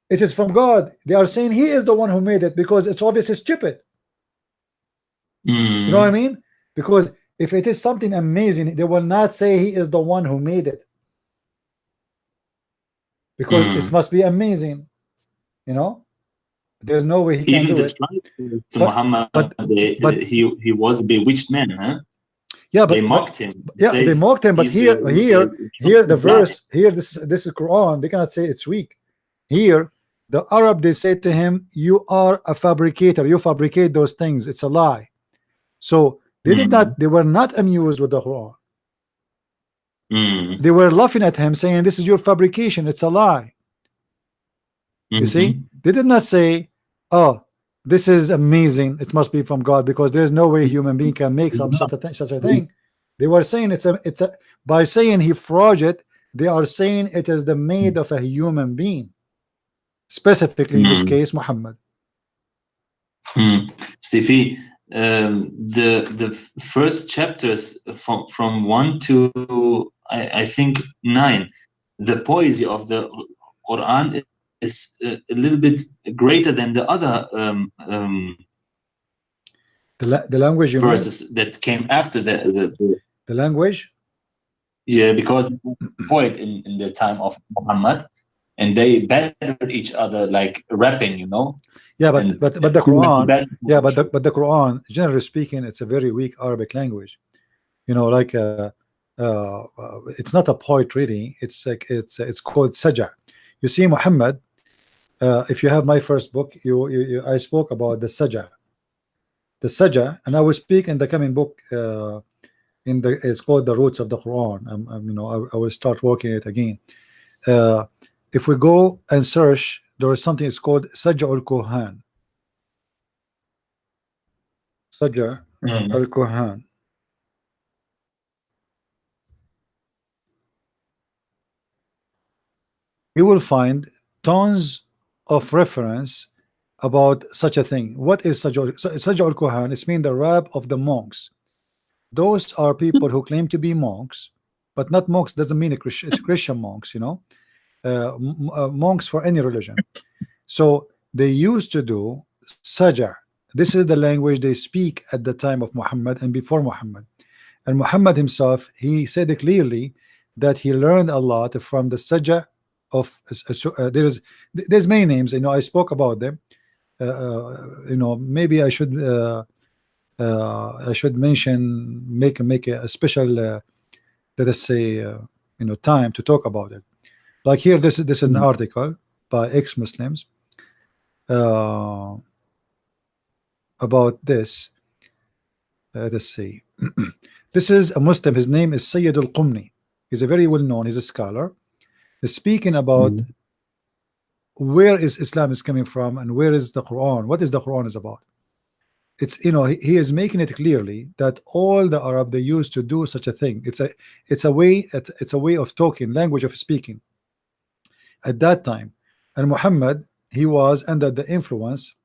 it is from God. They are saying he is the one who made it, because it's obviously stupid. You know what I mean? Because if it is something amazing, they will not say he is the one who made it, because it must be amazing. You know, there's no way he can do it. To Muhammad, he was a bewitched man, huh? Yeah, but they mocked him. Yeah, they mocked him. But here the verse here, this is Quran. They cannot say it's weak. Here, the Arab, they say to him, "You are a fabricator. You fabricate those things. It's a lie." So they did not. They were not amused with the Quran. They were laughing at him, saying, "This is your fabrication. It's a lie." You see, they did not say, "Oh, this is amazing. It must be from God," because there's no way a human being can make such a thing. They were saying it's a by saying he forged it, they are saying it is the made of a human being, specifically in this case Muhammad. Sifi, the first chapters from 1 to I think 9, the poesy of the Quran is a little bit greater than the other the language you verses that came after the language. Yeah, because poet in the time of Muhammad, and they battled each other like rapping, you know. Yeah, but And the Quran, yeah, but the Quran, generally speaking, it's a very weak Arabic language. You know, like it's not a poet reading. It's like it's called Saja. You see, Muhammad. If you have my first book, I spoke about the Saja, and I will speak in the coming book. It's called the Roots of the Quran. You know, I will start working it again. If we go and search, there is something. It's called Saj'a al-Quhan. Saj'a al-Quhan. You will find tons of reference about such a thing. What is Saj'a al-Quhan? It's mean the rap of the monks. Those are people who claim to be monks, but not monks doesn't mean it's Christian monks, you know, monks for any religion. So they used to do Saj'a. This is the language they speak at the time of Muhammad and before Muhammad. And Muhammad himself, he said clearly that he learned a lot from the Saj'a of there's many names, you know, I spoke about them. You know, maybe I should mention, make a special let us say you know, time to talk about it. Like here, this is an article by ex-Muslims about this. Let us see. This is a Muslim. His name is Sayyid al-Qumni. He's a very well known. He's a scholar. He's speaking about where is Islam is coming from and where is the Quran. What is the Quran is about? It's, you know, he is making it clearly that all the Arab, they used to do such a thing. It's a way of talking, language of speaking at that time. And Muhammad, he was under the influence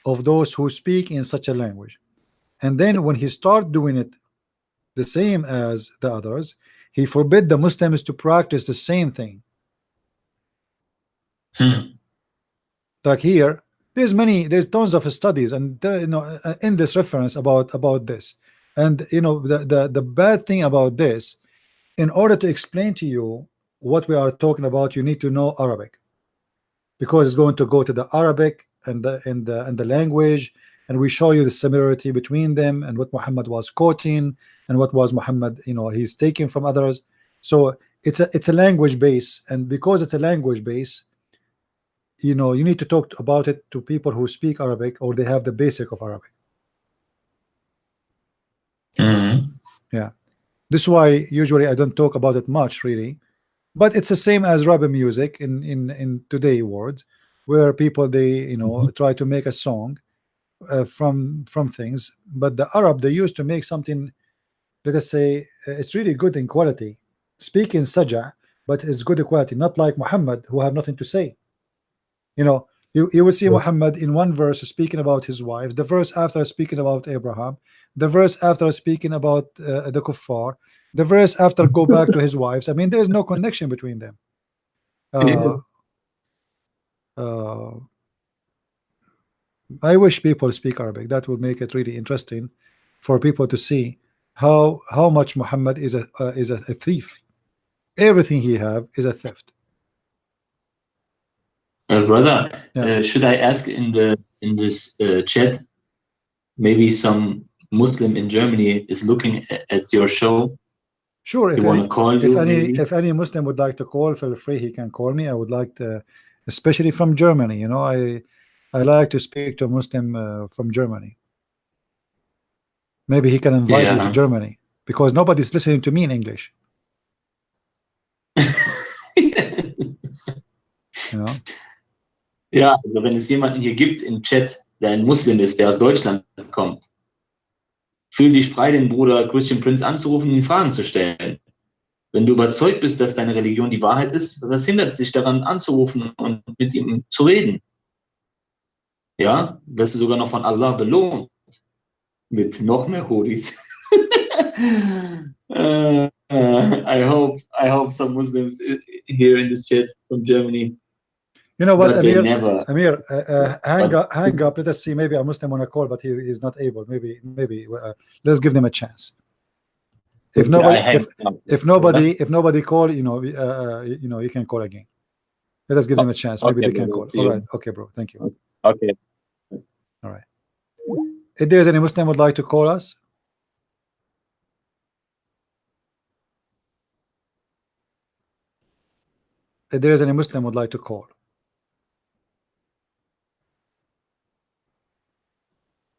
of those who speak in such a language. And then when he started doing it the same as the others, he forbid the Muslims to practice the same thing. Like here, there's tons of studies and you know, in this reference about this. And you know, the bad thing about this, in order to explain to you what we are talking about, you need to know Arabic, because it's going to go to the Arabic and the language, and we show you the similarity between them and what Muhammad was quoting and what was Muhammad, you know, he's taking from others. So it's a language base, and because it's a language base, you know, you need to talk about it to people who speak Arabic or they have the basic of Arabic. Yeah, this is why usually I don't talk about it much really, but it's the same as rap music in today world, where people, they, you know, try to make a song from things, but the Arab, they used to make something, let us say, it's really good in quality, speak in Saj'a, but it's good quality, not like Muhammad who have nothing to say. You know, you will see Muhammad in one verse speaking about his wives, the verse after speaking about Abraham, the verse after speaking about the kuffar, the verse after go back to his wives. I mean, there is no connection between them. I wish people speak Arabic. That would make it really interesting for people to see how much Muhammad is a thief. Everything he have is a theft. Brother, Yeah. should I ask in this chat, maybe some Muslim in Germany is looking at your show? Sure. They want to call you, If any Muslim would like to call, feel free. He can call me. I would like to, especially from Germany. You know, I like to speak to a Muslim from Germany. Maybe he can invite me to Germany, because nobody's listening to me in English. You know? Ja, also wenn es jemanden hier gibt im Chat, der ein Muslim ist, der aus Deutschland kommt, fühl dich frei, den Bruder Christian Prince anzurufen und ihm Fragen zu stellen. Wenn du überzeugt bist, dass deine Religion die Wahrheit ist, was hindert sich daran anzurufen und mit ihm zu reden? Ja, wirst du sogar noch von Allah belohnt. Mit noch mehr Hoodies. I hope some Muslims here in this chat from Germany. You know what, But they Amir? never. Amir, hang up. Let us see. Maybe a Muslim on a call, but he's not able. Maybe let's give them a chance. If nobody call, you know, you can call again. Let us give them a chance. Maybe Okay, they can bro, call. see All you. right. Okay, bro. Thank you. Okay. All right. If there's any Muslim would like to call us, if there is any Muslim would like to call,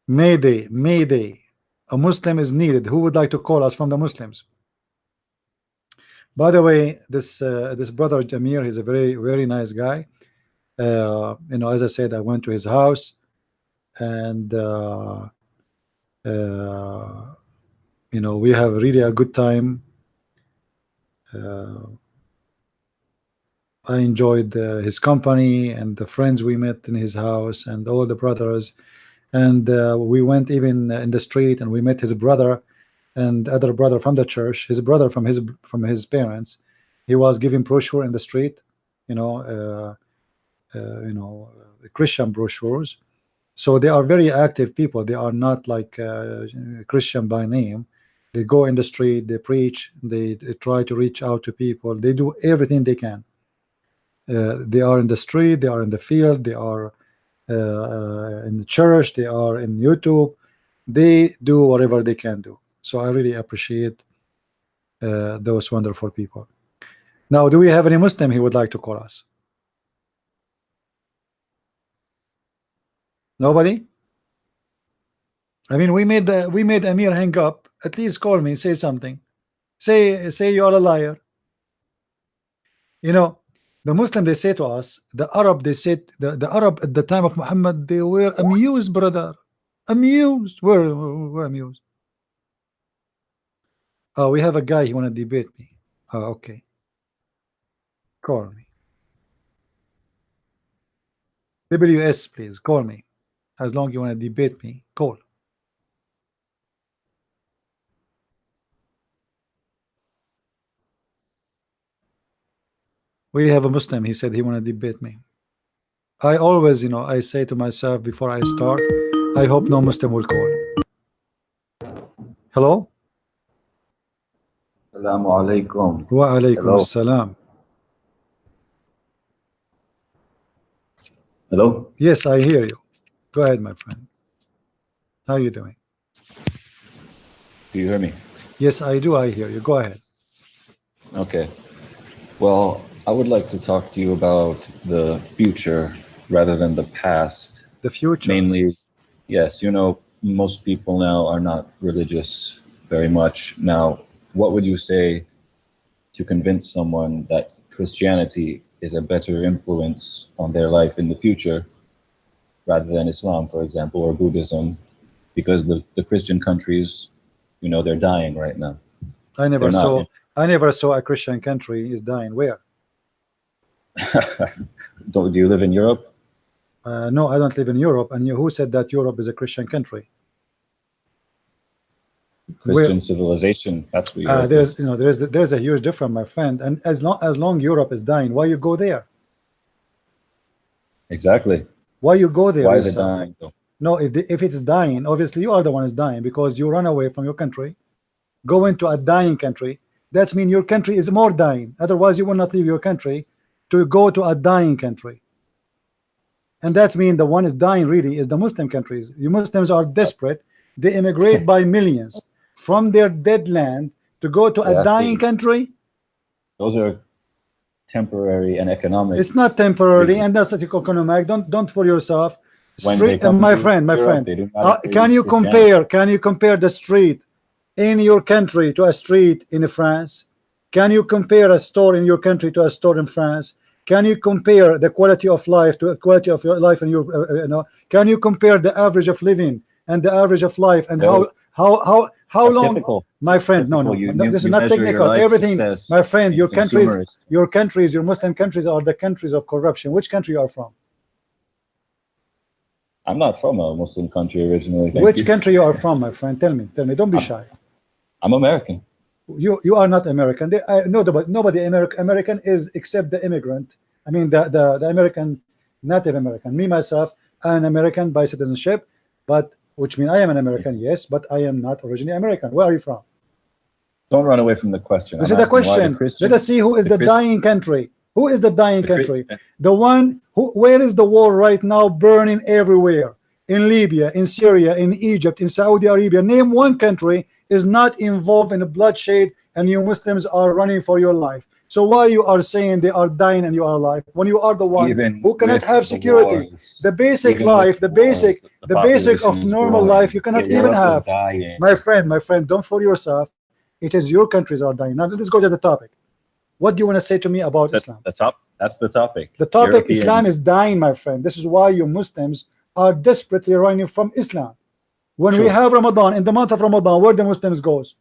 Mayday, Mayday. A Muslim is needed. Who would like to call us from the Muslims? By the way, this brother Jamir, he's a very nice guy. You know, as I said, I went to his house, and you know, we have really a good time. I enjoyed his company and the friends we met in his house and all the brothers, and we went even in the street and we met his brother and other brother from the church, his brother from his parents. He was giving brochure in the street, you know, Christian brochures. So they are very active people. They are not like Christian by name. They go in the street, they preach, they try to reach out to people. They do everything they can. They are in the street, they are in the field, they are in the church, they are in YouTube. They do whatever they can do. So I really appreciate those wonderful people. Now, do we have any Muslim he would like to call us? Nobody? I mean, we made Amir hang up. At least call me, say something. Say you are a liar. You know, the Muslim, they say to us, the Arab, they said, the Arab at the time of Muhammad, they were amused, brother. Amused. We're amused. Oh, we have a guy, he want to debate me. Oh, okay. Call me. WS, please, call me. As long as you want to debate me, call. We have a Muslim, he said he want to debate me. I always, you know, I say to myself before I start, I hope no Muslim will call. Hello? Assalamu alaikum. Wa alaikum Hello. assalam. Hello? Yes, I hear you. Go ahead, my friend. How are you doing? Do you hear me? Yes, I do. I hear you. Go ahead. Okay. Well, I would like to talk to you about the future rather than the past. The future. Mainly, yes, you know, most people now are not religious very much. Now, what would you say to convince someone that Christianity is a better influence on their life in the future rather than Islam, for example, or Buddhism? Because the Christian countries, you know, they're dying right now. I never saw a Christian country is dying. Where? Do you live in Europe? No, I don't live in Europe. And who said that Europe is a Christian country? Christian civilization. That's what Europe there's is. you know there's a huge difference, my friend. And as long Europe is dying, why you go there? Exactly. Why you go there? Why is it yourself? dying though? No, if it's dying, obviously you are the one who's dying because you run away from your country, go into a dying country. That means your country is more dying. Otherwise, you will not leave your country to go to a dying country. And that means the one is dying really is the Muslim countries. You Muslims are desperate. They immigrate by millions from their dead land to go to a dying country. Those are temporary and economic. It's not temporary, reasons. and that's not economic. Don't fool yourself. When they come My to friend, Europe, they do not can you embrace Christianity. compare the street in your country to a street in France? Can you compare a store in your country to a store in France? Can you compare the quality of life to the quality of your life in your you know? Can you compare the average of living and the average of life and No. how That's long? typical. My friend, no, this is not technical. Everything, my friend, your countries, your Muslim countries are the countries of corruption. Which country you are from? I'm not from a Muslim country originally. Which country you are from, my friend? Tell me. Don't be shy. I'm American. You are not American. Nobody American is except the immigrant. I mean the American, native American. Me myself, I'm an American by citizenship, but which means I am an American, yes, but I am not originally American. Where are you from? Don't run away from the question. This is the question. Let us see who is the dying country. Who is the dying country? The one who, where is the war right now burning everywhere? In Libya, in Syria, in Egypt, in Saudi Arabia. Name one country is not involved in bloodshed and you Muslims are running for your life. So why you are saying they are dying and you are alive when you are the one who cannot have security? The basic life, the basic of normal life you cannot even have. My friend, don't fool yourself. It is your countries are dying. Now let's go to the topic. What do you want to say to me about Islam? That's the topic. The topic Islam is dying, my friend. This is why you Muslims are desperately running from Islam. When we have Ramadan, in the month of Ramadan, where the Muslims goes?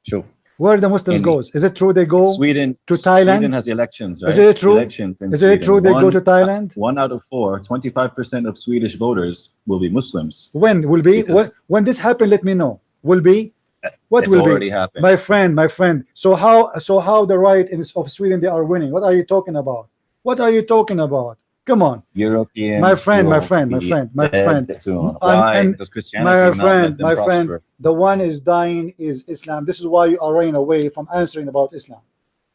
Sure. Where the Muslims goes? Is it true they go Sweden to Thailand? Sweden has elections, right? Is it true? Elections in Is it true they go to Thailand? 1 out of 4, 25% of Swedish voters will be Muslims. When will be? When this happen? Let me know. Will be? What it's will already be? Happened. My friend. So how the right of Sweden they are winning? What are you talking about? What are you talking about? Come on, Europeans. my friend. And my friend, the one is dying is Islam. This is why you are running away from answering about Islam.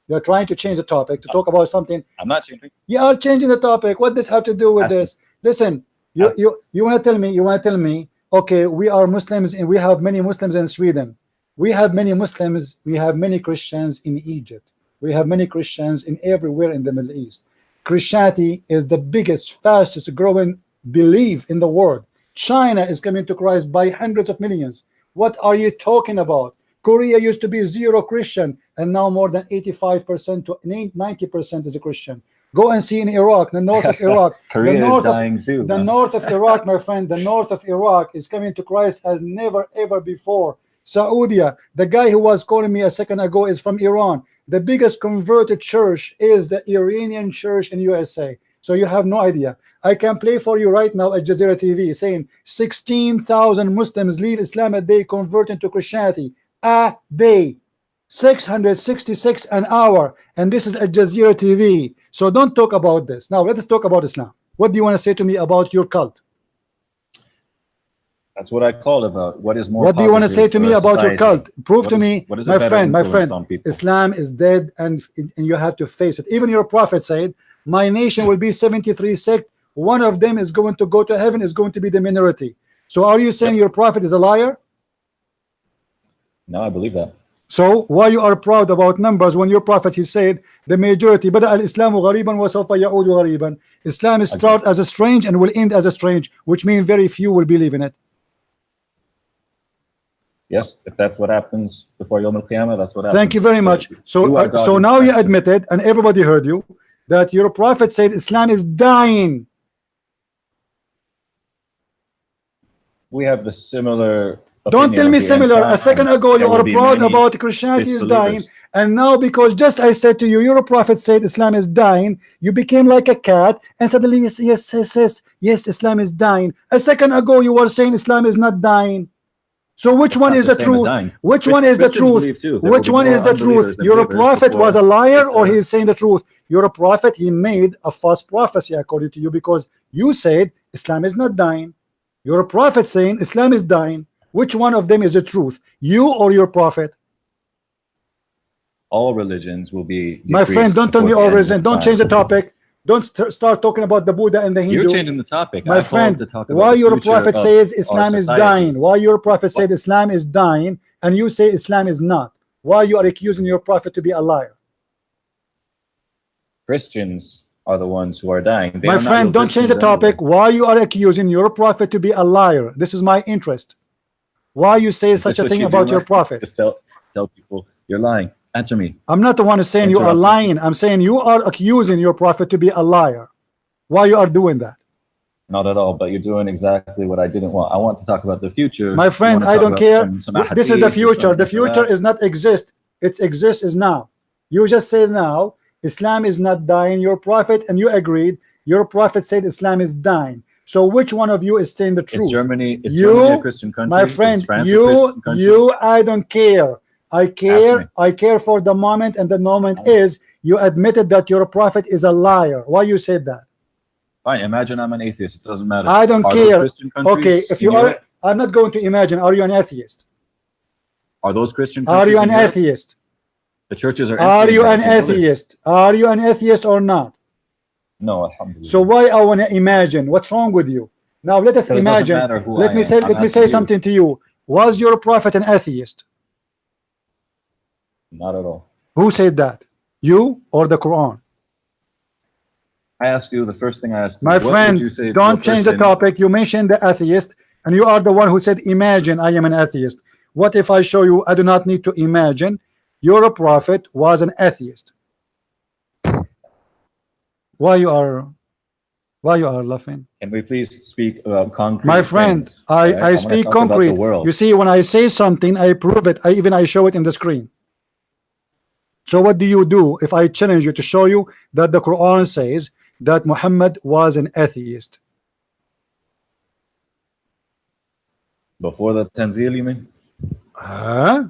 You are trying to change the topic to talk about something. I'm not changing. You are changing the topic. What does have to do with this? Listen, you want to tell me? Okay, we are Muslims and we have many Muslims in Sweden. We have many Muslims. We have many Christians in Egypt. We have many Christians in everywhere in the Middle East. Christianity is the biggest, fastest growing belief in the world. China is coming to Christ by hundreds of millions. What are you talking about? Korea used to be 0 Christian and now more than 85% to 90% is a Christian. Go and see in Iraq, the north of Iraq. Korea is dying too. The north of Iraq, my friend, the north of Iraq is coming to Christ as never ever before. Saudi, the guy who was calling me a second ago is from Iran. The biggest converted church is the Iranian church in USA. So you have no idea. I can play for you right now at Jazeera TV saying 16,000 Muslims leave Islam a day converting to Christianity a day. 666 an hour, and this is at Jazeera TV. So don't talk about this. Now let us talk about Islam. What do you want to say to me about your cult? That's what I called about. What is more? What do you want to say to me about your cult? Prove to me, my friend. Islam is dead, and you have to face it. Even your prophet said, "My nation will be 73 sects. One of them is going to go to heaven. Is going to be the minority." So, are you saying your prophet is a liar? No, I believe that. So why you are proud about numbers when your prophet he said the majority بدأ الإسلام غريبا وسوف يعود غريبا. Islam start as a strange and will end as a strange, which means very few will believe in it. Yes, if that's what happens before Yom Al-Qiyamah, that's what happens. Thank you very much. So now you admitted, and everybody heard you, that your prophet said Islam is dying. We have the similar. Don't tell me similar. A second ago you are proud about Christianity is dying, and now because just I said to you, your prophet said Islam is dying, you became like a cat and suddenly yes, Islam is dying. A second ago you were saying Islam is not dying. So which one is the truth? Which one is the truth? Which one is the truth? Your prophet was a liar, or he is saying the truth? Your prophet, he made a false prophecy according to you, because you said Islam is not dying. Your prophet saying Islam is dying. Which one of them is the truth? You or your prophet? All religions will be. My friend, don't tell me all religions. Don't change the topic. Don't start talking about the Buddha and the Hindu. You're changing the topic. My friend, why your prophet says Islam is dying? Why your prophet said Islam is dying and you say Islam is not? Why you are accusing your prophet to be a liar? Christians are the ones who are dying. My friend, don't change the topic. Why you are accusing your prophet to be a liar? This is my interest. Why you say such a thing about your prophet? Just tell people you're lying. Answer me. I'm not the one saying you are lying. I'm saying you are accusing your prophet to be a liar. Why you are doing that? Not at all, but you're doing exactly what I didn't want. I want to talk about the future. My friend, I don't care. This is the future. The future is not exist. It exists is now. You just say now Islam is not dying. Your prophet and you agreed your prophet said Islam is dying. So which one of you is saying the truth? Is Germany a You, Christian country? my Is friend, France a Christian country? you, I don't care. I Ask care. me. I care for the moment, and the moment is you admitted that your prophet is a liar. Why you said that? Fine. Imagine I'm an atheist. It doesn't matter. I don't Are those care. Christian countries Okay, if in you are, Europe? I'm not going to imagine. Are you an atheist? Are those Christian countries Are you in an Europe? atheist? The churches are Are empty you in an Europe. atheist? Are you an atheist or not? No, alhamdulillah. So why I want to imagine? What's wrong with you? Now let us So it doesn't imagine. matter who Let I me am. say. I'm Let me asking say you. something to you. Was your prophet an atheist? Not at all. Who said that? You or the Quran? I asked you, the first thing I asked you, My what friend, would you say to don't a change the person- topic. You mentioned the atheist, and you are the one who said, imagine I am an atheist. What if I show you I do not need to imagine? Your prophet was an atheist. Why you are laughing? Can we please speak about concrete My friend, things, right? I wanna speak talk about the concrete. world. You see, when I say something, I prove it. I show it in the screen. So what do you do if I challenge you to show you that the Quran says that Muhammad was an atheist? Before the Tanzil, you mean? Huh?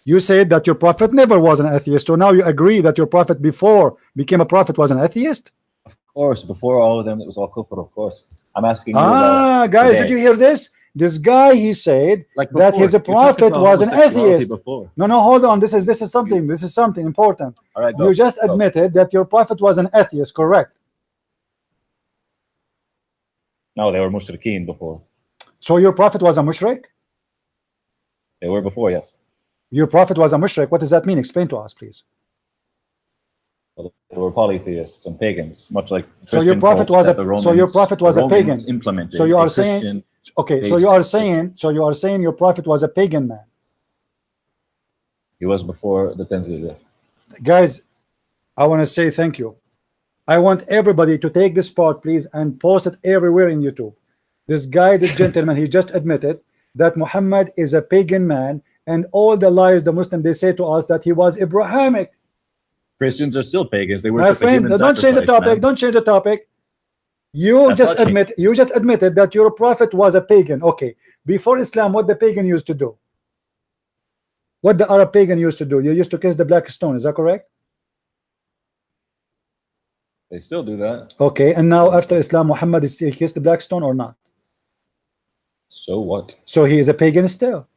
You said that your prophet never was an atheist, so now you agree that your prophet before became a prophet was an atheist? Of course, before all of them, it was all kufr, of course. I'm asking you Ah, about guys, today. did you hear this? This guy, he said Like that before, his you talked prophet about was an homosexuality atheist. Before. No, hold on. This is something important. All right, go, You just go. admitted that your prophet was an atheist, correct? No, they were mushrikeen before. So your prophet was a mushrik? They were before, yes. Your prophet was a mushrik. What does that mean? Explain to us, please. Well, they were polytheists and pagans, much like So your Christian prophet cults was that a the Romans, so your prophet was the a pagan. Romans implemented. So you a are saying Christian okay. So based you are saying your prophet was a pagan man. He was before the Tanzil, yes. Guys, I want to say thank you. I want everybody to take this part, please, and post it everywhere in YouTube. This guy, this gentleman, he just admitted that Muhammad is a pagan man, and all the lies the Muslim they say to us that he was Abrahamic. Christians are still pagans. They My worship a friend, human don't change the sacrifice, topic. man. Don't change the topic. You That's just not admitted that your prophet was a pagan. Okay, before Islam, what the pagan used to do? What the Arab pagan used to do? You used to kiss the black stone. Is that correct? They still do that. Okay, and now after Islam, Muhammad is still kissed the black stone or not? So what? So he is a pagan still.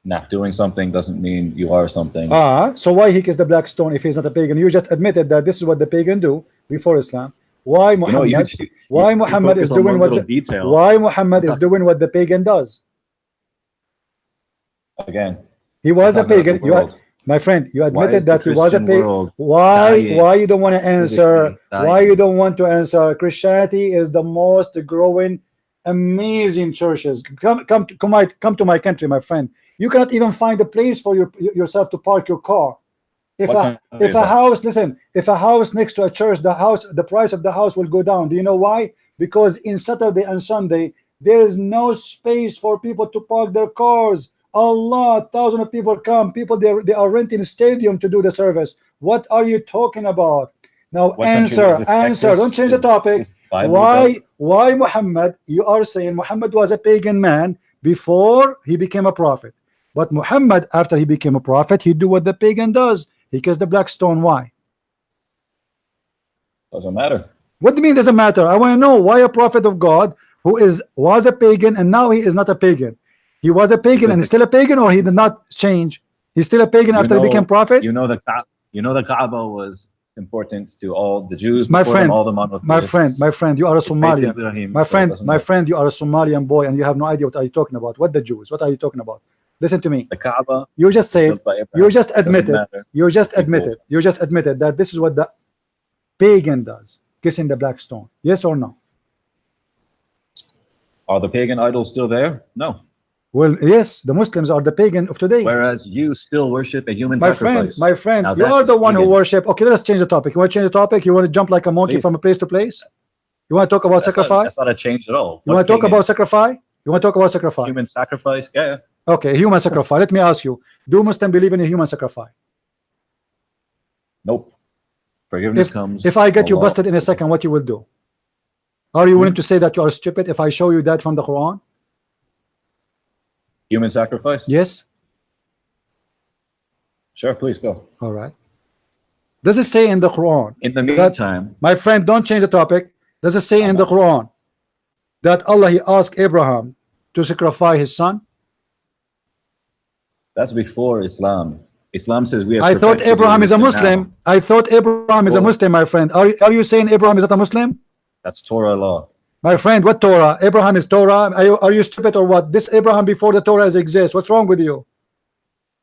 Nah, doing something doesn't mean you are something. So why he kissed the black stone if he's not a pagan? You just admitted that this is what the pagan do before Islam. Why Muhammad? Why Muhammad is doing what? Why Muhammad is doing what the pagan does? Again, He was a pagan. My friend, you admitted that he was a pagan. Why you don't want to answer? Why you don't want to answer? Christianity is the most growing, amazing churches. Come to my country, my friend. You cannot even find a place for yourself to park your car. If a house, listen, if a house next to a church, the price of the house will go down. Do you know why? Because in Saturday and Sunday there is no space for people to park their cars. Allah, thousands of people come. People they are renting a stadium to do the service. What are you talking about? Now answer. Don't change the topic. Why Muhammad? You are saying Muhammad was a pagan man before he became a prophet. But Muhammad, after he became a prophet, he do what the pagan does. He kissed the black stone. Why? Doesn't matter. What do you mean doesn't matter? I want to know why a prophet of God who was a pagan and now he is not a pagan. He was a pagan and still a pagan, or he did not change? He's still a pagan after he became prophet? You know the Kaaba was important to all the Jews. My friend, all the monotheists. my friend, you are a Somalian. My So friend, you are a Somalian boy and you have no idea what are you talking about. What the Jews? What are you talking about? Listen to me. The Kaaba. You just said, you just admitted that this is what the pagan does, kissing the black stone. Yes or no? Are the pagan idols still there? No. Well, yes, the Muslims are the pagan of today. Whereas you still worship a human sacrifice. My friend, now you are the one pagan. who worship. Okay, let's change the topic. You want to change the topic? You want to jump like a monkey from a place to place? You want to talk about sacrifice? That's not a change at all. You want to talk about sacrifice? You want to talk about sacrifice? Human sacrifice? Yeah. Okay, human sacrifice. Let me ask you, do Muslims believe in a human sacrifice? Nope. Forgiveness comes. If I get you Allah. busted in a second, what you will do? Are you willing to say that you are stupid if I show you that from the Quran? Human sacrifice? Yes. Sure, please go. All right. Does it say in the Quran? In the that- meantime, my friend, don't change the topic. Does it say in the Quran that Allah he asked Abraham to sacrifice his son? that's before Islam. Islam says we have. I thought perfected Abraham is a religion Muslim. now. I thought Abraham is a Torah. Muslim, my friend. Are you saying Abraham is not a Muslim? That's Torah law. My friend, what Torah? Abraham is Torah. Are you stupid or what? This Abraham before the Torah exists. What's wrong with you?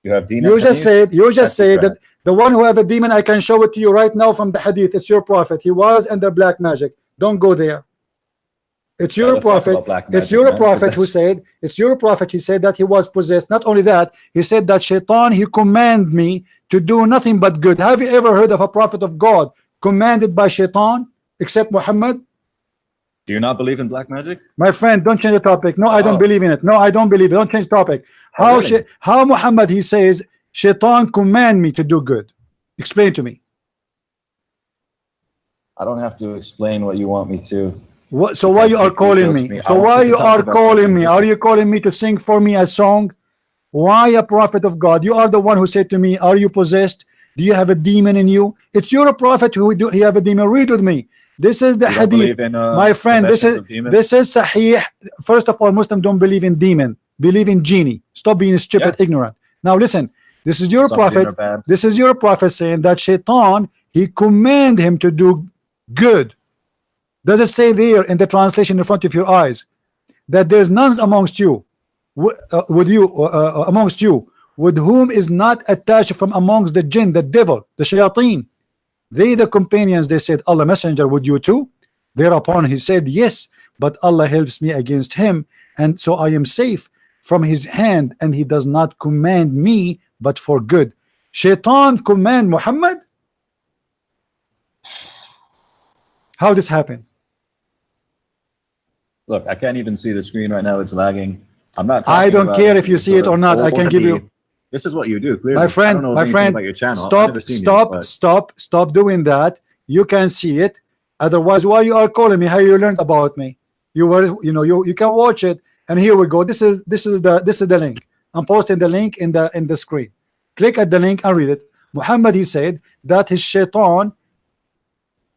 You have deen. You just said That's that the one who have a demon, I can show it to you right now from the hadith. It's your prophet. He was under black magic. Don't go there. It's your let's talk prophet. about black It's magic, your man, 'cause prophet who that's- said. It's your prophet. He said that he was possessed. Not only that, he said that Shaitan he command me to do nothing but good. Have you ever heard of a prophet of God commanded by Shaitan except Muhammad? Do you not believe in black magic? My friend, don't change the topic. No, I don't believe in it. No, I don't believe it. Don't change the topic. How really? how Muhammad he says Shaitan command me to do good? Explain to me. I don't have to explain what you want me to. What, so why you are calling me? I So want why to you talk are about calling something me? Are you calling me to sing for me a song? Why a prophet of God? You are the one who said to me, are you possessed? Do you have a demon in you? It's your prophet who do he have a demon. Read with me. This is the You don't hadith. believe in, My friend, this possessions is of demons? this is sahih. First of all, Muslims don't believe in demon, believe in genie. Stop being stupid, ignorant. Now listen, this is your Some prophet. dinner bands. This is your prophet saying that Shaitan he command him to do good. Does it say there in the translation in front of your eyes that there's none amongst you amongst you with whom is not attached from amongst the jinn, the devil, the shayateen? They the companions, they said, Allah messenger, would you too? Thereupon he said, yes, but Allah helps me against him, and so I am safe from his hand, and he does not command me but for good. Shaitan command Muhammad? How this happened? Look, I can't even see the screen right now. It's lagging. I'm not. I talking don't about care if you any see it sort or of not. I can give you. This is what you do. Clearly, My I don't friend, know my anything friend, about your channel. I've never seen you, stop doing that. You can see it. Otherwise, why you are calling me? How you learned about me? You were, you can watch it. And here we go. This is the link. I'm posting the link in the screen. Click at the link and read it. Muhammad he said that his shaitan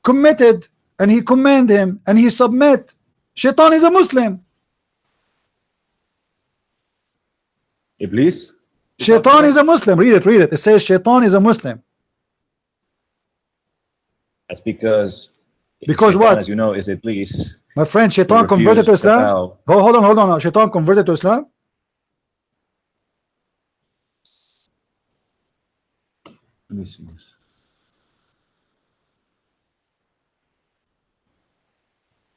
committed and he command him and he submit. Shaitan is a Muslim. Iblis. Shaitan is a Muslim. Read it. It says Shaitan is a Muslim. That's because Shaitan, what? As you know, is Iblis. My friend, Shaitan converted to Islam. Hold on. Shaitan converted to Islam. Let me see this.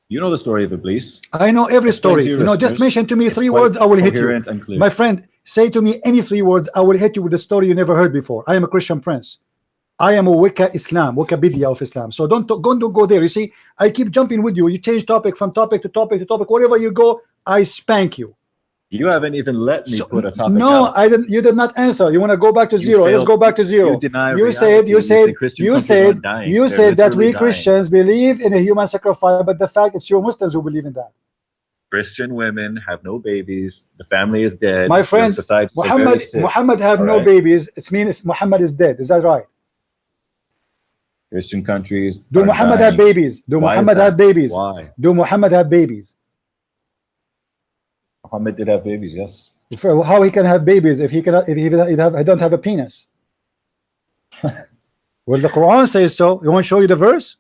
You know the story of Iblis. I know every story. Just mention to me 3 words, I will hit you. My friend, say to me any 3 words, I will hit you with a story you never heard before. I am a Christian prince. I am a Wikipedia of Islam. So don't go there. You see, I keep jumping with you. You change topic from topic to topic to topic. Wherever you go, I spank you. You haven't even let me put a topic No, out. I didn't. You did not answer. You want to go back to zero? Let's go back to zero. You deny You reality. said that we Christians believe in a human sacrifice, but the fact it's your Muslims who believe in that. Christian women have no babies. The family is dead. My friend, Muhammad have no babies. It means Muhammad is dead. Is that right? Christian countries. Do Muhammad have babies? Do Muhammad have babies? Why? Do Muhammad have babies? Muhammad did have babies, yes. How he can have babies if he don't have a penis? Well, the Quran says so. You want to show you the verse?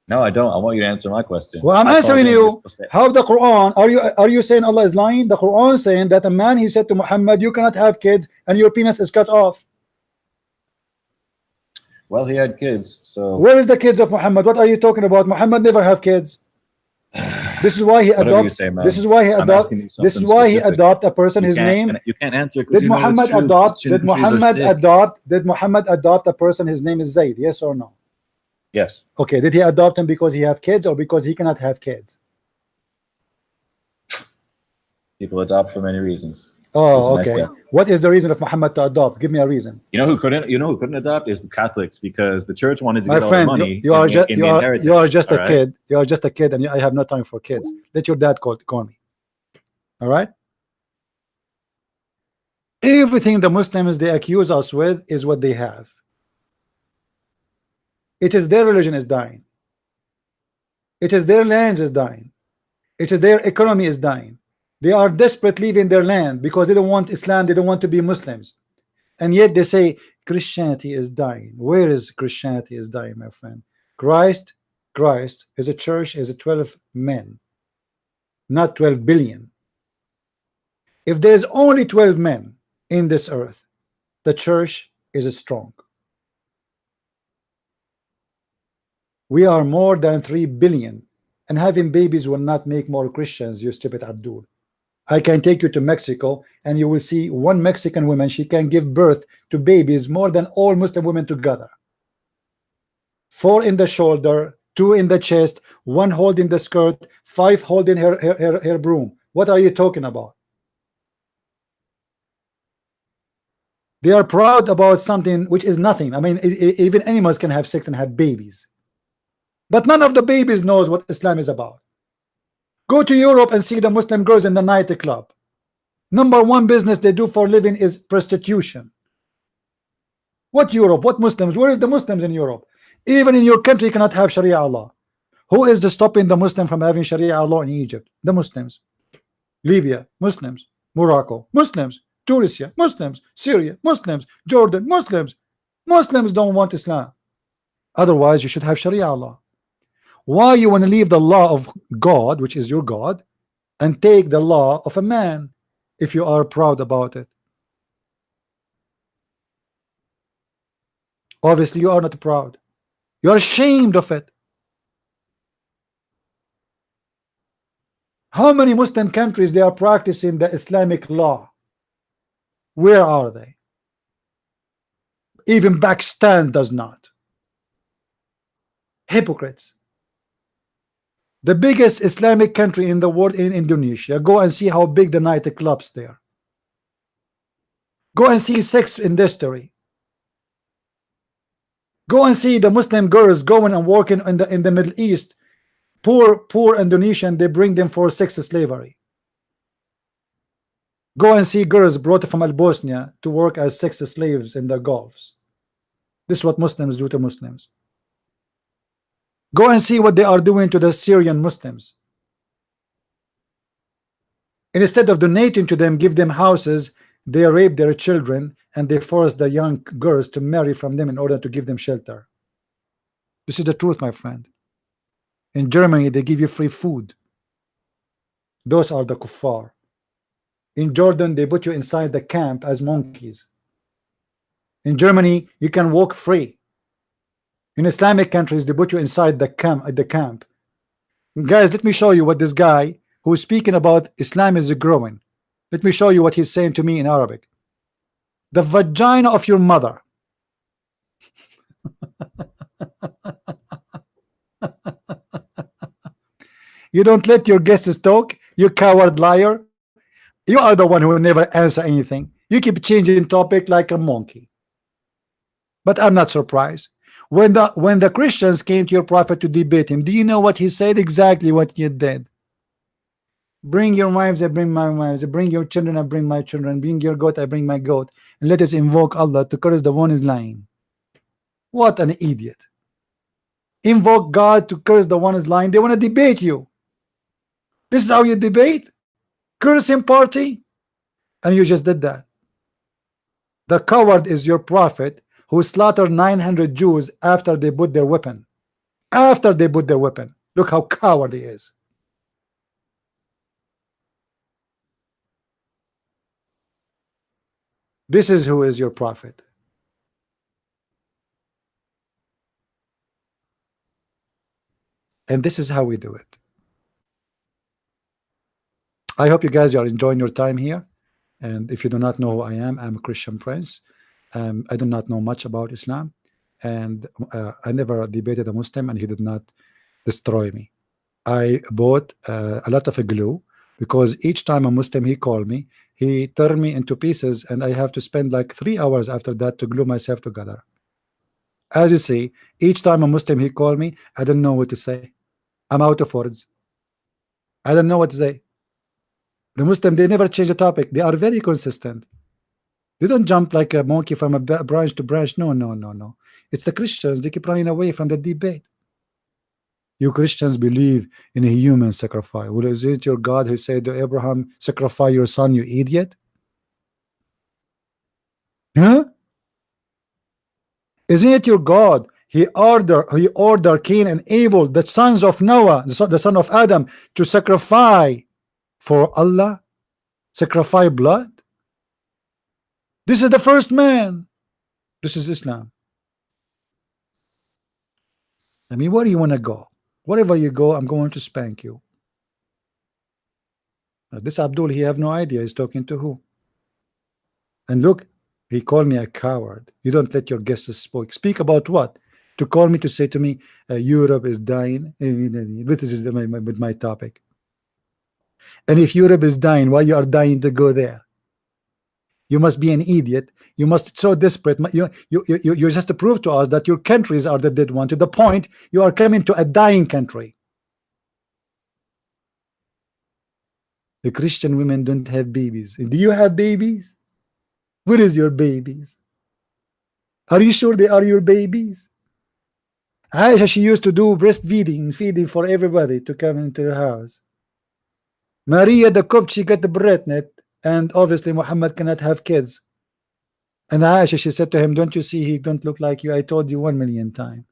No, I don't. I want you to answer my question. Well, I'm answering you. How the Quran? Are you saying Allah is lying? The Quran saying that a man he said to Muhammad, you cannot have kids and your penis is cut off. Well, he had kids, so where is the kids of Muhammad? What are you talking about? Muhammad never have kids. This is why he adopt. This is why he adopt. This is why he adopt a person. His name. You can't answer. Did Muhammad adopt? Did Muhammad adopt? Did Muhammad adopt a person? His name is Zayd. Yes or no? Yes. Okay. Did he adopt him because he have kids or because he cannot have kids? People adopt for many reasons. Oh, a nice okay. guy. What is the reason of Muhammad to adopt? Give me a reason. You know who couldn't? You know who couldn't adopt is the Catholics, because the church wanted to My get all the friend, money you are just in the inheritance. you are just a all right? kid. You are just a kid, and I have no time for kids. Let your dad call me. All right. Everything the Muslims they accuse us with is what they have. It is their religion is dying. It is their lands is dying. It is their economy is dying. They are desperate leaving their land because they don't want Islam. They don't want to be Muslims, and yet they say Christianity is dying. Where is Christianity is dying, my friend? Christ is a church is a 12 men, not 12 billion. If there's only 12 men in this earth, the church is strong. We are more than 3 billion, and having babies will not make more Christians, you stupid Abdul. I can take you to Mexico and you will see one Mexican woman, she can give birth to babies more than all Muslim women together. 4 in the shoulder, 2 in the chest, 1 holding the skirt, 5 holding her broom. What are you talking about? They are proud about something which is nothing. I mean, even animals can have sex and have babies, but none of the babies knows what Islam is about. Go to Europe and see the Muslim girls in the nightclub. #1 business they do for living is prostitution. What Europe? What Muslims? Where is the Muslims in Europe? Even in your country you cannot have Sharia law. Who is stopping the Muslim from having Sharia law in Egypt? The Muslims. Libya, Muslims. Morocco, Muslims. Tunisia, Muslims. Syria, Muslims. Jordan, Muslims. Muslims don't want Islam. Otherwise you should have Sharia law. Why you want to leave the law of God, which is your God, and take the law of a man if you are proud about it? Obviously you are not proud. You are ashamed of it. How many Muslim countries they are practicing the Islamic law? Where are they? Even Pakistan does not. Hypocrites. The biggest Islamic country in the world in Indonesia. Go and see how big the nightclubs there. Go and see sex industry. Go and see the Muslim girls going and working in the Middle East. Poor Indonesian, they bring them for sex slavery. Go and see girls brought from Bosnia to work as sex slaves in the Gulfs. This is what Muslims do to Muslims. Go and see what they are doing to the Syrian Muslims. And instead of donating to them, give them houses, they rape their children and they force the young girls to marry from them in order to give them shelter. This is the truth, my friend. In Germany, they give you free food. Those are the kuffar. In Jordan, they put you inside the camp as monkeys. In Germany, you can walk free. In Islamic countries, they put you inside the camp. Guys, let me show you what this guy who is speaking about Islam is growing. Let me show you what he's saying to me in Arabic. The vagina of your mother. You don't let your guests talk, you coward liar. You are the one who will never answer anything. You keep changing topic like a monkey. But I'm not surprised. When the Christians came to your prophet to debate him, do you know what he said? Exactly what he did. Bring your wives, I bring my wives. Bring your children, I bring my children. Bring your goat, I bring my goat. And let us invoke Allah to curse the one is lying. What an idiot. Invoke God to curse the one is lying. They want to debate you. This is how you debate? Cursing party? And you just did that. The coward is your prophet who slaughtered 900 Jews after they put their weapon. After they put their weapon. Look how coward he is. This is who is your prophet. And this is how we do it. I hope you guys are enjoying your time here. And if you do not know who I am, I'm a Christian Prince. I do not know much about Islam. And I never debated a Muslim and he did not destroy me. I bought a lot of glue because each time a Muslim he called me, he turned me into pieces, and I have to spend like 3 hours after that to glue myself together. As you see, each time a Muslim he called me, I don't know what to say. I'm out of words. I don't know what to say. The Muslim, they never change the topic. They are very consistent. They don't jump like a monkey from a branch to branch. No, no, no, no. It's the Christians. They keep running away from the debate. You Christians believe in a human sacrifice. Well, is it your God who said to Abraham, sacrifice your son, you idiot? Huh? Isn't it your God? He ordered Cain and Abel, the sons of Noah, the son of Adam, to sacrifice for Allah, sacrifice blood. This is the first man. This is Islam. I mean, where do you want to go? Wherever you go, I'm going to spank you. Now, this Abdul, he have no idea he's talking to who. And look, he called me a coward. You don't let your guests speak about what? To call me, to say to me, Europe is dying. This is my topic. And if Europe is dying, why you are dying to go there? You must be an idiot. You must so desperate. You just to prove to us that your countries are the dead one. To the point you are coming to a dying country. The Christian women don't have babies. Do you have babies? Where is your babies? Are you sure they are your babies? Aisha, she used to do breastfeeding, feeding for everybody to come into her house. Maria the Copt, she got the pregnant, and obviously Muhammad cannot have kids. And Aisha, she said to him, don't you see he don't look like you? I told you 1,000,000 times.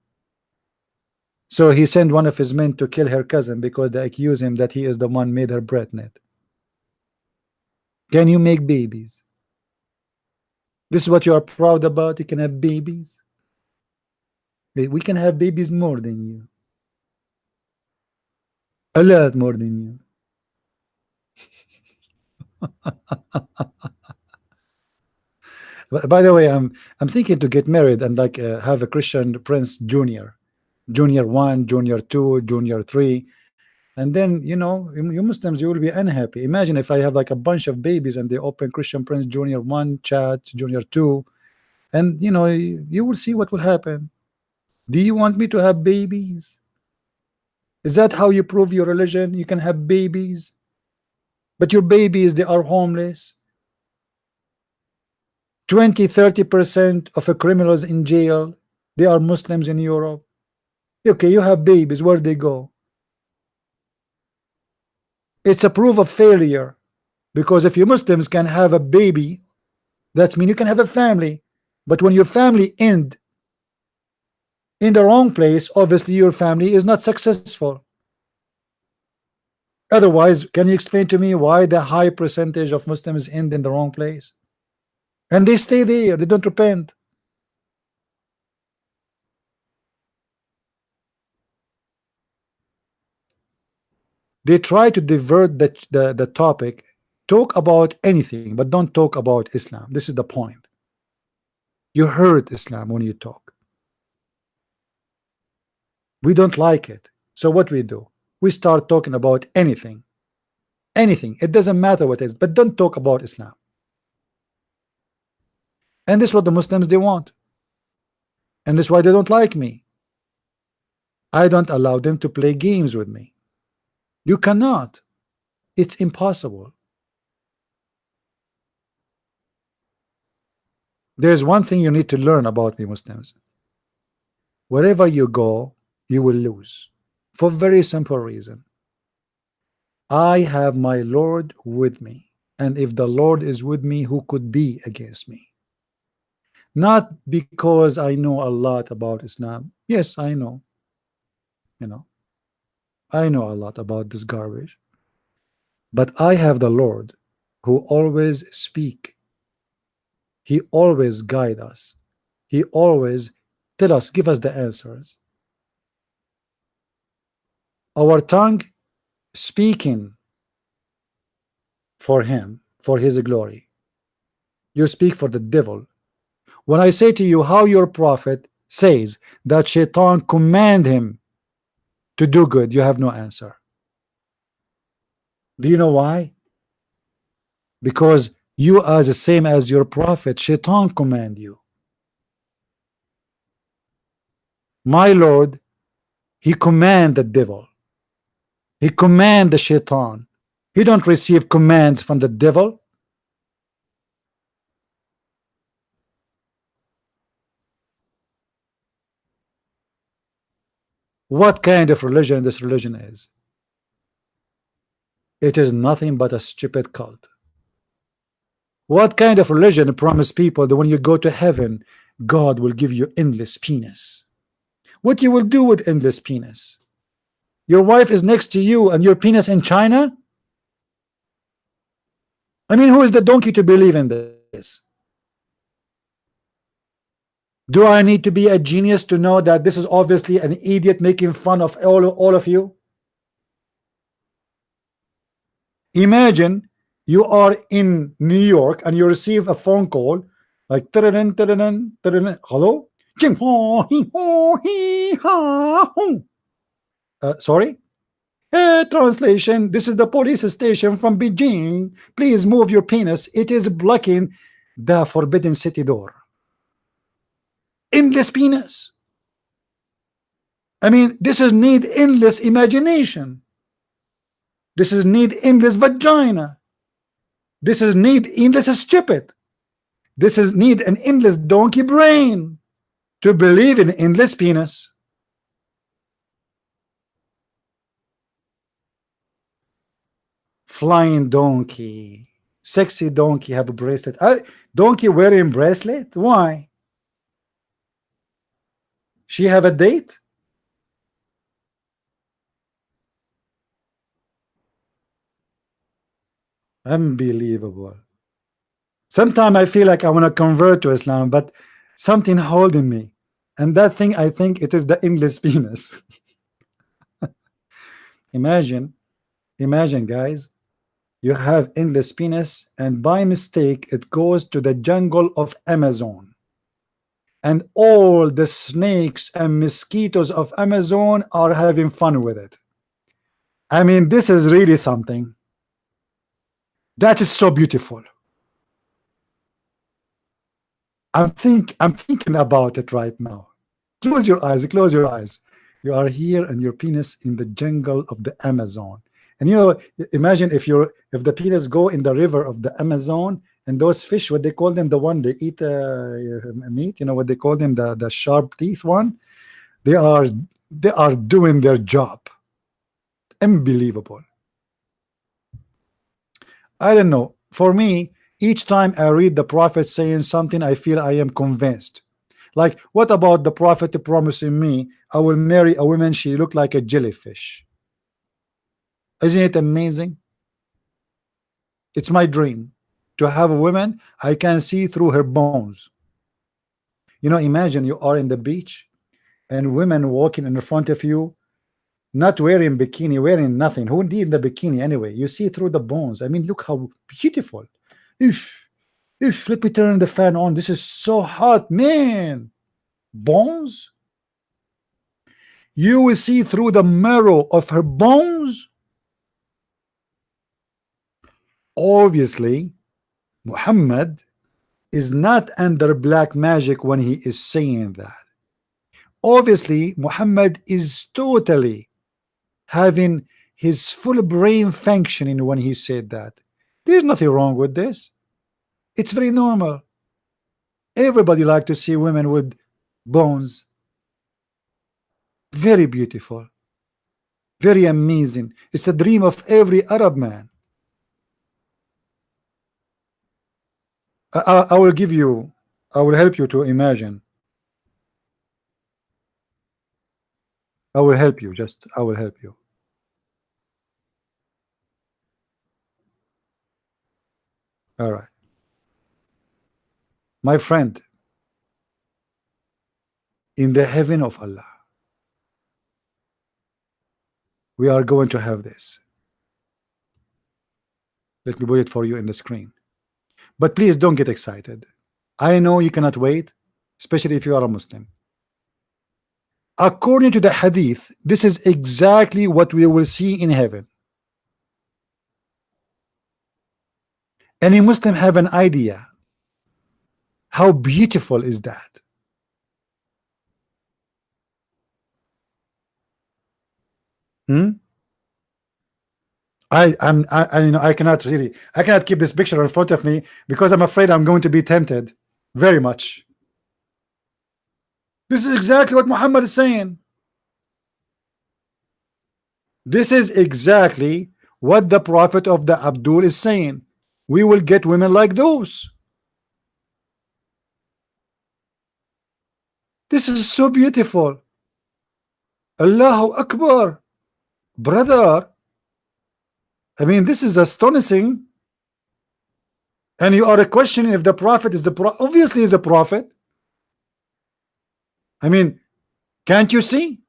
So he sent one of his men to kill her cousin because they accuse him that he is the one made her pregnant. Can you make babies? This is what you are proud about? You can have babies? We can have babies more than you. A lot more than you. By the way, I'm thinking to get married and like have a Christian Prince Junior 1, Junior 2, Junior 3, and then you know, you Muslims, you will be unhappy. Imagine if I have like a bunch of babies and they open Christian Prince Junior 1 chat, Junior 2, and you know, you will see what will happen. Do you want me to have babies? Is that how you prove your religion? You can have babies, but your babies, they are homeless. 20–30% of the criminals in jail, they are Muslims in Europe. Okay, you have babies, where they go? It's a proof of failure, because if you Muslims can have a baby, that means you can have a family. But when your family end in the wrong place, obviously your family is not successful. Otherwise, can you explain to me why the high percentage of Muslims end in the wrong place? And they stay there, they don't repent. They try to divert the topic. Talk about anything, but don't talk about Islam. This is the point. You hurt Islam when you talk. We don't like it. So what we do? We start talking about anything. Anything. It doesn't matter what it is, but don't talk about Islam. And this is what the Muslims, they want. And this is why they don't like me. I don't allow them to play games with me. You cannot. It's impossible. There's one thing you need to learn about me, Muslims. Wherever you go, you will lose. For a very simple reason. I have my Lord with me. And if the Lord is with me, who could be against me? Not because I know a lot about Islam. Yes, I know. You know, I know a lot about this garbage. But I have the Lord who always speak. He always guide us. He always tell us, give us the answers. Our tongue speaking for him, for his glory. You speak for the devil. When I say to you how your prophet says that Shaitan command him to do good, you have no answer. Do you know why? Because you are the same as your prophet. Shaitan command you. My Lord, he command the devil. He command the shaitan. He don't receive commands from the devil. What kind of religion this religion is? It is nothing but a stupid cult. What kind of religion promise people that when you go to heaven, God will give you endless penis? What you will do with endless penis? Your wife is next to you and your penis in China? I mean, who is the donkey to believe in this? Do I need to be a genius to know that this is obviously an idiot making fun of all of you? Imagine you are in New York and you receive a phone call like hello? Sorry? Translation, this is the police station from Beijing. Please move your penis. It is blocking the forbidden city door. Endless penis. I mean, this is need endless imagination. This is need endless vagina. This is need endless stupid. This is need an endless donkey brain to believe in endless penis. Flying donkey, sexy donkey have a bracelet. Donkey wearing bracelet? Why? She have a date? Unbelievable. Sometimes I feel like I want to convert to Islam, but something holding me, and that thing, I think it is the endless penis. Imagine guys, you have endless penis and by mistake it goes to the jungle of Amazon, and all the snakes and mosquitoes of Amazon are having fun with it. I mean, this is really something that is so beautiful. I'm thinking about it right now. Close your eyes, close your eyes. You are here and your penis in the jungle of the Amazon. And you know, imagine if the penis go in the river of the Amazon, and those fish, what they call them, the one they eat meat, you know what they call them, the sharp teeth one, they are doing their job. Unbelievable. I don't know. For me, each time I read the prophet saying something, I feel I am convinced. Like, what about the prophet promising me I will marry a woman, she looked like a jellyfish? Isn't it amazing? It's my dream to have a woman I can see through her bones. You know, imagine you are in the beach and women walking in front of you, not wearing bikini, wearing nothing. Who need the bikini anyway? You see through the bones. I mean, look how beautiful. Let me turn the fan on. This is so hot, man. Bones? You will see through the marrow of her bones. Obviously, Muhammad is not under black magic when he is saying that. Obviously, Muhammad is totally having his full brain functioning when he said that. There's nothing wrong with this. It's very normal. Everybody like to see women with bones. Very beautiful. Very amazing. It's a dream of every Arab man. I will help you to imagine. I will help you. I will help you. All right. My friend, in the heaven of Allah, we are going to have this. Let me put it for you in the screen. But please don't get excited. I know you cannot wait, especially if you are a Muslim. According to the hadith, this is exactly what we will see in heaven. Any Muslim have an idea how beautiful is that? I cannot really, I cannot keep this picture in front of me because I'm afraid I'm going to be tempted very much. This is exactly what Muhammad is saying. This is exactly what the prophet of the Abdul is saying. We will get women like those. This is so beautiful. Allahu Akbar. Brother, I mean, this is astonishing. And you are questioning if the prophet is the prophet. Obviously is the prophet. I mean, can't you see?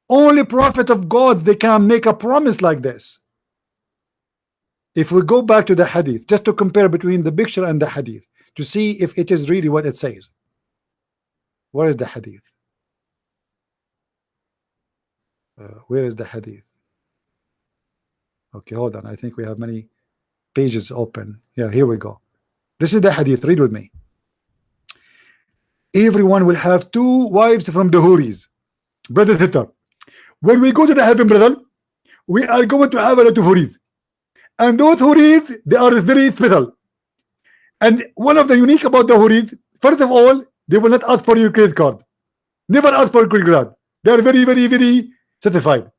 Only prophet of gods, they can make a promise like this. If we go back to the hadith, just to compare between the picture and the hadith, to see if it is really what it says. Where is the hadith? Where is the hadith? Okay, hold on. I think we have many pages open. Yeah, here we go. This is the hadith. Read with me. Everyone will have 2 wives from the Huris. Brother Thitter, when we go to the heaven, brother, we are going to have a lot of Huris. And those Huris, they are very special. And one of the unique about the Huris, first of all, they will not ask for your credit card. Never ask for credit card. They are very, very, very satisfied.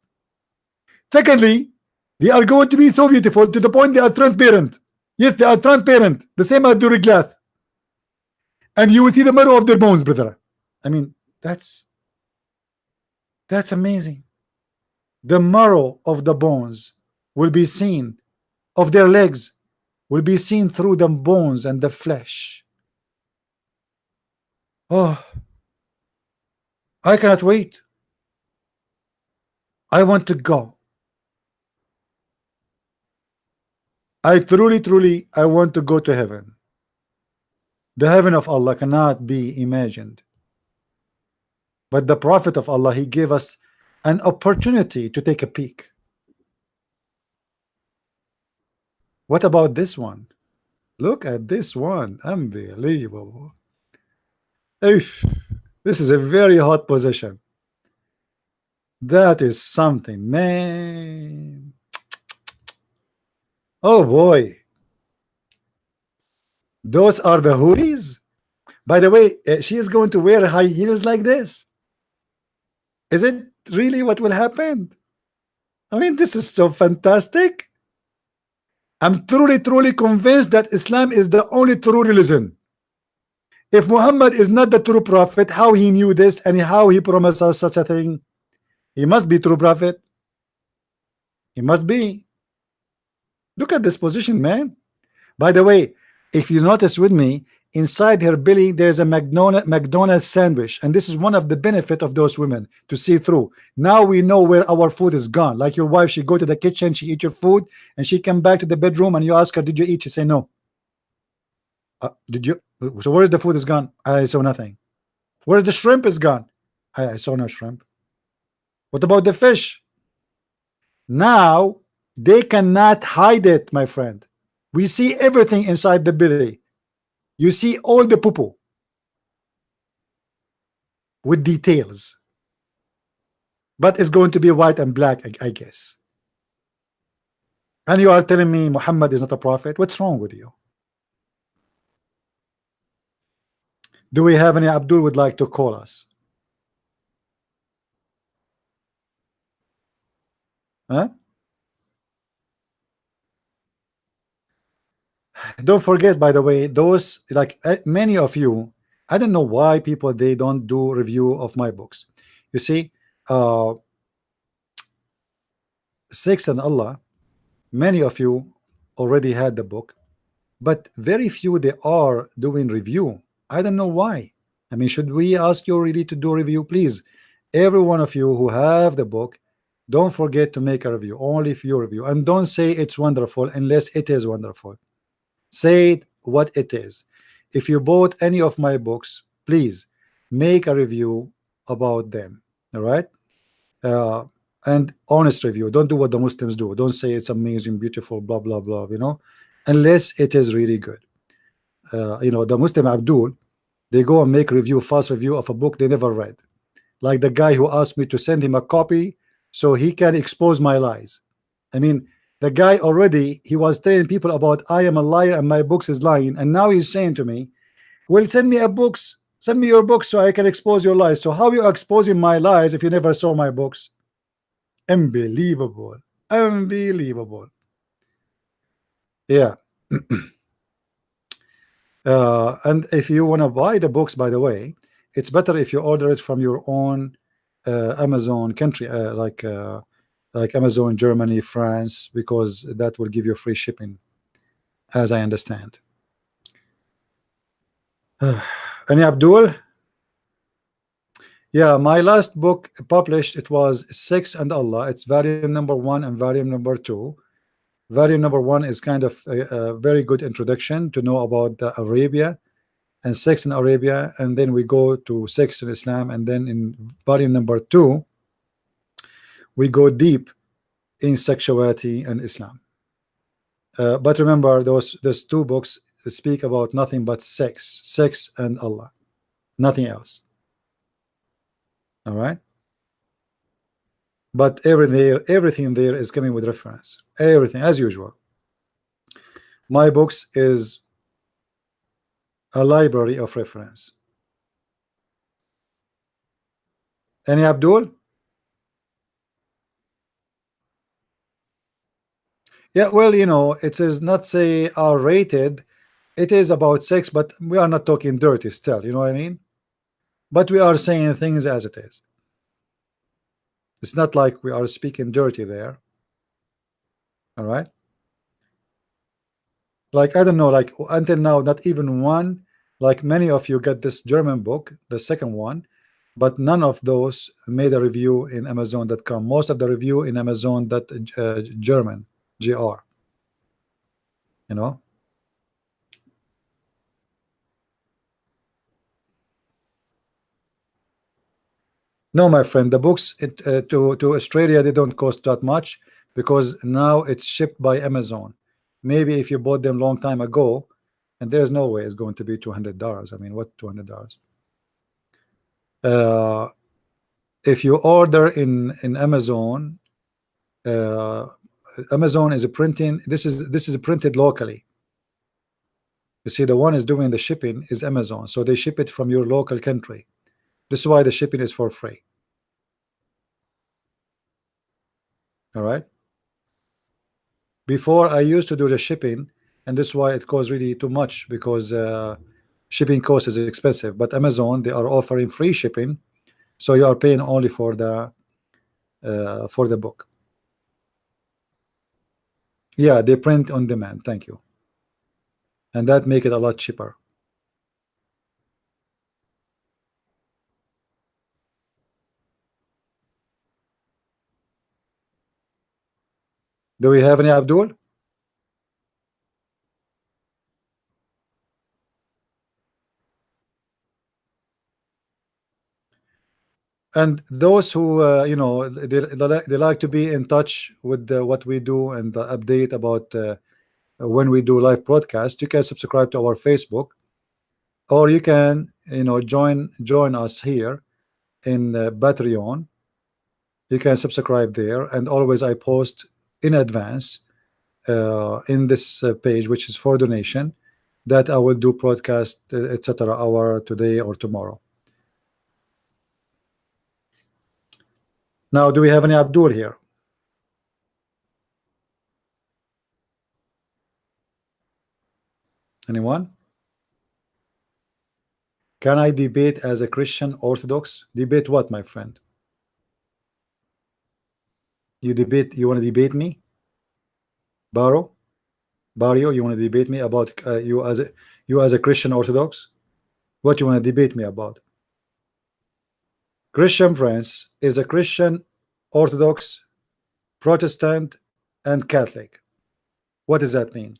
Secondly, they are going to be so beautiful to the point they are transparent. Yes, they are transparent, the same as during glass. And you will see the marrow of their bones, brother. I mean, that's amazing. The marrow of the bones will be seen, of their legs will be seen through the bones and the flesh. Oh, I cannot wait. I want to go. I truly, I want to go to heaven. The heaven of Allah cannot be imagined. But the Prophet of Allah, he gave us an opportunity to take a peek. What about this one? Look at this one. Unbelievable. This is a very hot position. That is something, man. Oh boy. Those are the Huris. By the way, she is going to wear high heels like this. Is it really what will happen? I mean, this is so fantastic. I'm truly convinced that Islam is the only true religion. If Muhammad is not the true prophet, how he knew this and how he promised us such a thing? He must be true prophet. He must be. Look at this position, man. By the way, if you notice with me, inside her belly there's a McDonald's sandwich, and this is one of the benefit of those women, to see through. Now we know where our food is gone. Like your wife, she go to the kitchen, she eat your food, and she come back to the bedroom and you ask her, did you eat? She say no. Did you? So where is the food is gone? I saw nothing. Where's the shrimp is gone? I saw no shrimp. What about the fish? Now they cannot hide it, my friend. We see everything inside the belly. You see all the poo-poo with details, but it's going to be white and black, I guess. And you are telling me Muhammad is not a prophet? What's wrong with you? Do we have any Abdul would like to call us? Huh? Don't forget, by the way, those, like many of you, I don't know why people, they don't do review of my books. You see, Six and Allah, many of you already had the book, but very few they are doing review. I don't know why. I mean, should we ask you really to do review? Please, every one of you who have the book, don't forget to make a review. Only if you review, and don't say it's wonderful unless it is wonderful. Say it what it is. If you bought any of my books, please make a review about them. All right. and honest review. Don't do what the Muslims do. Don't say it's amazing, beautiful, blah blah blah, you know, unless it is really good. You know, the Muslim Abdul, they go and make false review of a book they never read, like the guy who asked me to send him a copy so he can expose my lies. I mean, the guy already, he was telling people about I am a liar and my books is lying, and now he's saying to me, well, send me your books so I can expose your lies. So how are you exposing my lies if you never saw my books? Unbelievable. Unbelievable. Yeah. And if you want to buy the books, by the way, it's better if you order it from your own Amazon country, like Amazon Germany, France, because that will give you free shipping, as I understand. Any Abdul? Yeah, my last book published, it was Sex and Allah. It's volume number 1 and volume number 2. Volume number 1 is kind of a very good introduction to know about the Arabia and sex in Arabia, and then we go to sex in Islam, and then in volume number 2 we go deep in sexuality and Islam. But remember, those 2 books speak about nothing but sex and Allah, nothing else. All right, but everything there is coming with reference, everything as usual. My books is a library of reference. Any Abdul? Yeah, well, you know, it is not say R-rated. It is about sex, but we are not talking dirty still, you know what I mean? But we are saying things as it is. It's not like we are speaking dirty there. All right, like I don't know, like until now not even one, like many of you get this German book, the second one, but none of those made a review in Amazon.com. Most of the review in Amazon German GR, you know. No, my friend, the books to Australia, they don't cost that much because now it's shipped by Amazon. Maybe if you bought them long time ago, and there's no way it's going to be $200. I mean, what $200? If you order in Amazon, Amazon is a printing. This is printed locally. You see, the one is doing the shipping is Amazon, so they ship it from your local country. This is why the shipping is for free. All right. Before I used to do the shipping, and this is why it costs really too much, because shipping cost is expensive. But Amazon, they are offering free shipping, so you are paying only for the book. Yeah, they print on demand. Thank you, and that make it a lot cheaper. Do we have any Abdul? And those who you know, they like to be in touch with what we do and the update about when we do live broadcast, you can subscribe to our Facebook, or you can, you know, join us here in Patreon. You can subscribe there, and always I post in advance in this page, which is for donation, that I will do broadcast, etc., hour today or tomorrow. Now, do we have any Abdul here? Anyone? Can I debate as a Christian Orthodox? Debate what, my friend? You debate? You want to debate me? Barrio, you want to debate me about you as a Christian Orthodox? What you want to debate me about? Christian Prince is a Christian Orthodox, Protestant, and Catholic. What does that mean?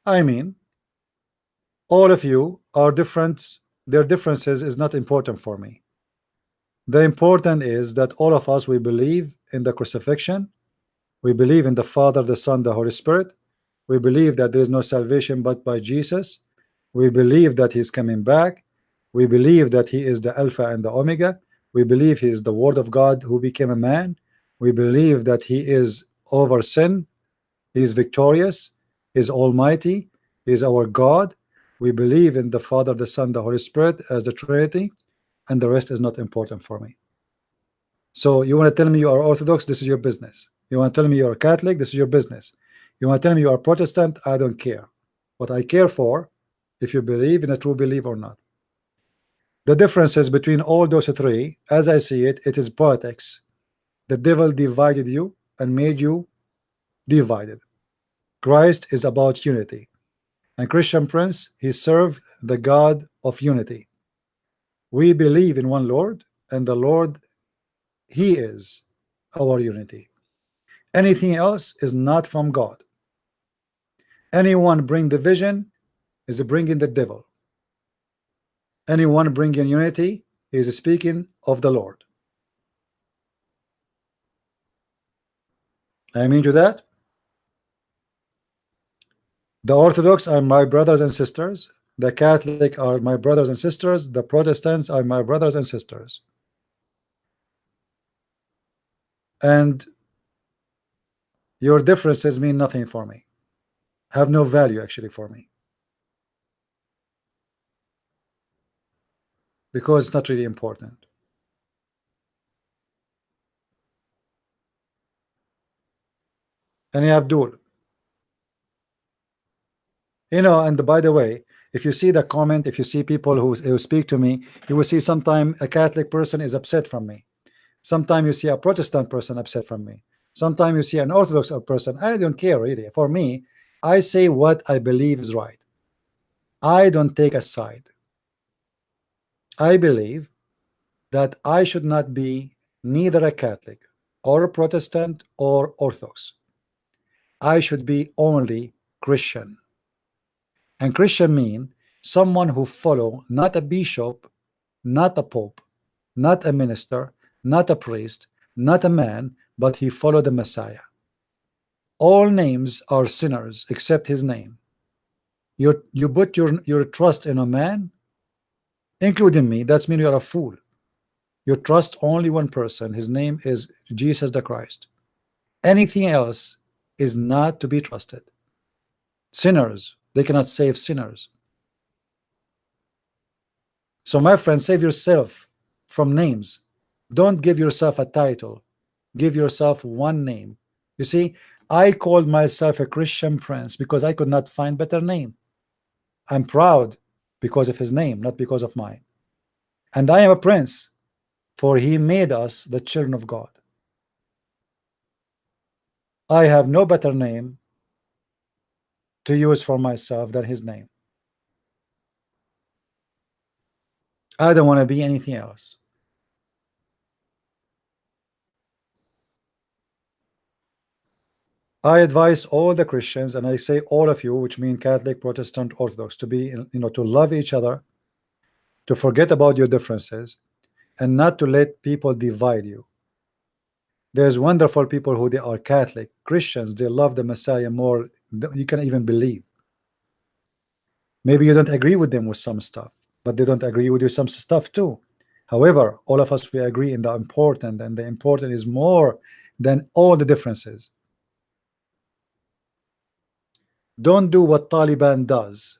I mean, all of you are different. Their differences is not important for me. The important is that all of us, we believe in the crucifixion, we believe in the Father, the Son, the Holy Spirit, we believe that there is no salvation but by Jesus, we believe that he's coming back, we believe that he is the Alpha and the Omega, we believe he is the Word of God who became a man, we believe that he is over sin, he is victorious, he is almighty, he is our God. We believe in the Father, the Son, the Holy Spirit as the Trinity, and the rest is not important for me. So you want to tell me you are Orthodox? This is your business. You want to tell me you are Catholic? This is your business. You want to tell me you are Protestant? I don't care. What I care for, if you believe in a true belief or not. The differences between all those three, as I see it, it is politics. The devil divided you and made you divided. Christ is about unity. And Christian Prince, he served the God of unity. We believe in one Lord, and the Lord, he is our unity. Anything else is not from God. Anyone bring division is bringing the devil. Anyone bringing unity is speaking of the Lord. I mean to that. The Orthodox are my brothers and sisters. The Catholic are my brothers and sisters. The Protestants are my brothers and sisters. And your differences mean nothing for me. Have no value actually for me. Because it's not really important. And Abdul, you know, and by the way, if you see the comment, if you see people who speak to me, you will see sometime a Catholic person is upset from me. Sometimes you see a Protestant person upset from me. Sometimes you see an Orthodox person. I don't care really. For me, I say what I believe is right. I don't take a side. I believe that I should not be neither a Catholic or a Protestant or Orthodox. I should be only Christian. And Christian mean someone who follow not a bishop, not a pope, not a minister, not a priest, not a man, but he followed the Messiah. All names are sinners except his name. You put your trust in a man, including me, that's mean you're a fool. You trust only one person. His name is Jesus the Christ. Anything else is not to be trusted. Sinners, they cannot save sinners. So my friend, save yourself from names. Don't give yourself a title. Give yourself one name. You see, I called myself a Christian Prince because I could not find better name. I'm proud because of his name, not because of mine. And I am a prince, for he made us the children of God. I have no better name to use for myself than his name. I don't want to be anything else. I advise all the Christians, and I say all of you, which mean Catholic, Protestant, Orthodox, to be, to love each other, to forget about your differences, and not to let people divide you. There's wonderful people who they are Catholic, Christians, they love the Messiah more than you can even believe. Maybe you don't agree with them with some stuff, but they don't agree with you some stuff too. However, all of us, we agree in the important, and the important is more than all the differences. Don't do what Taliban does.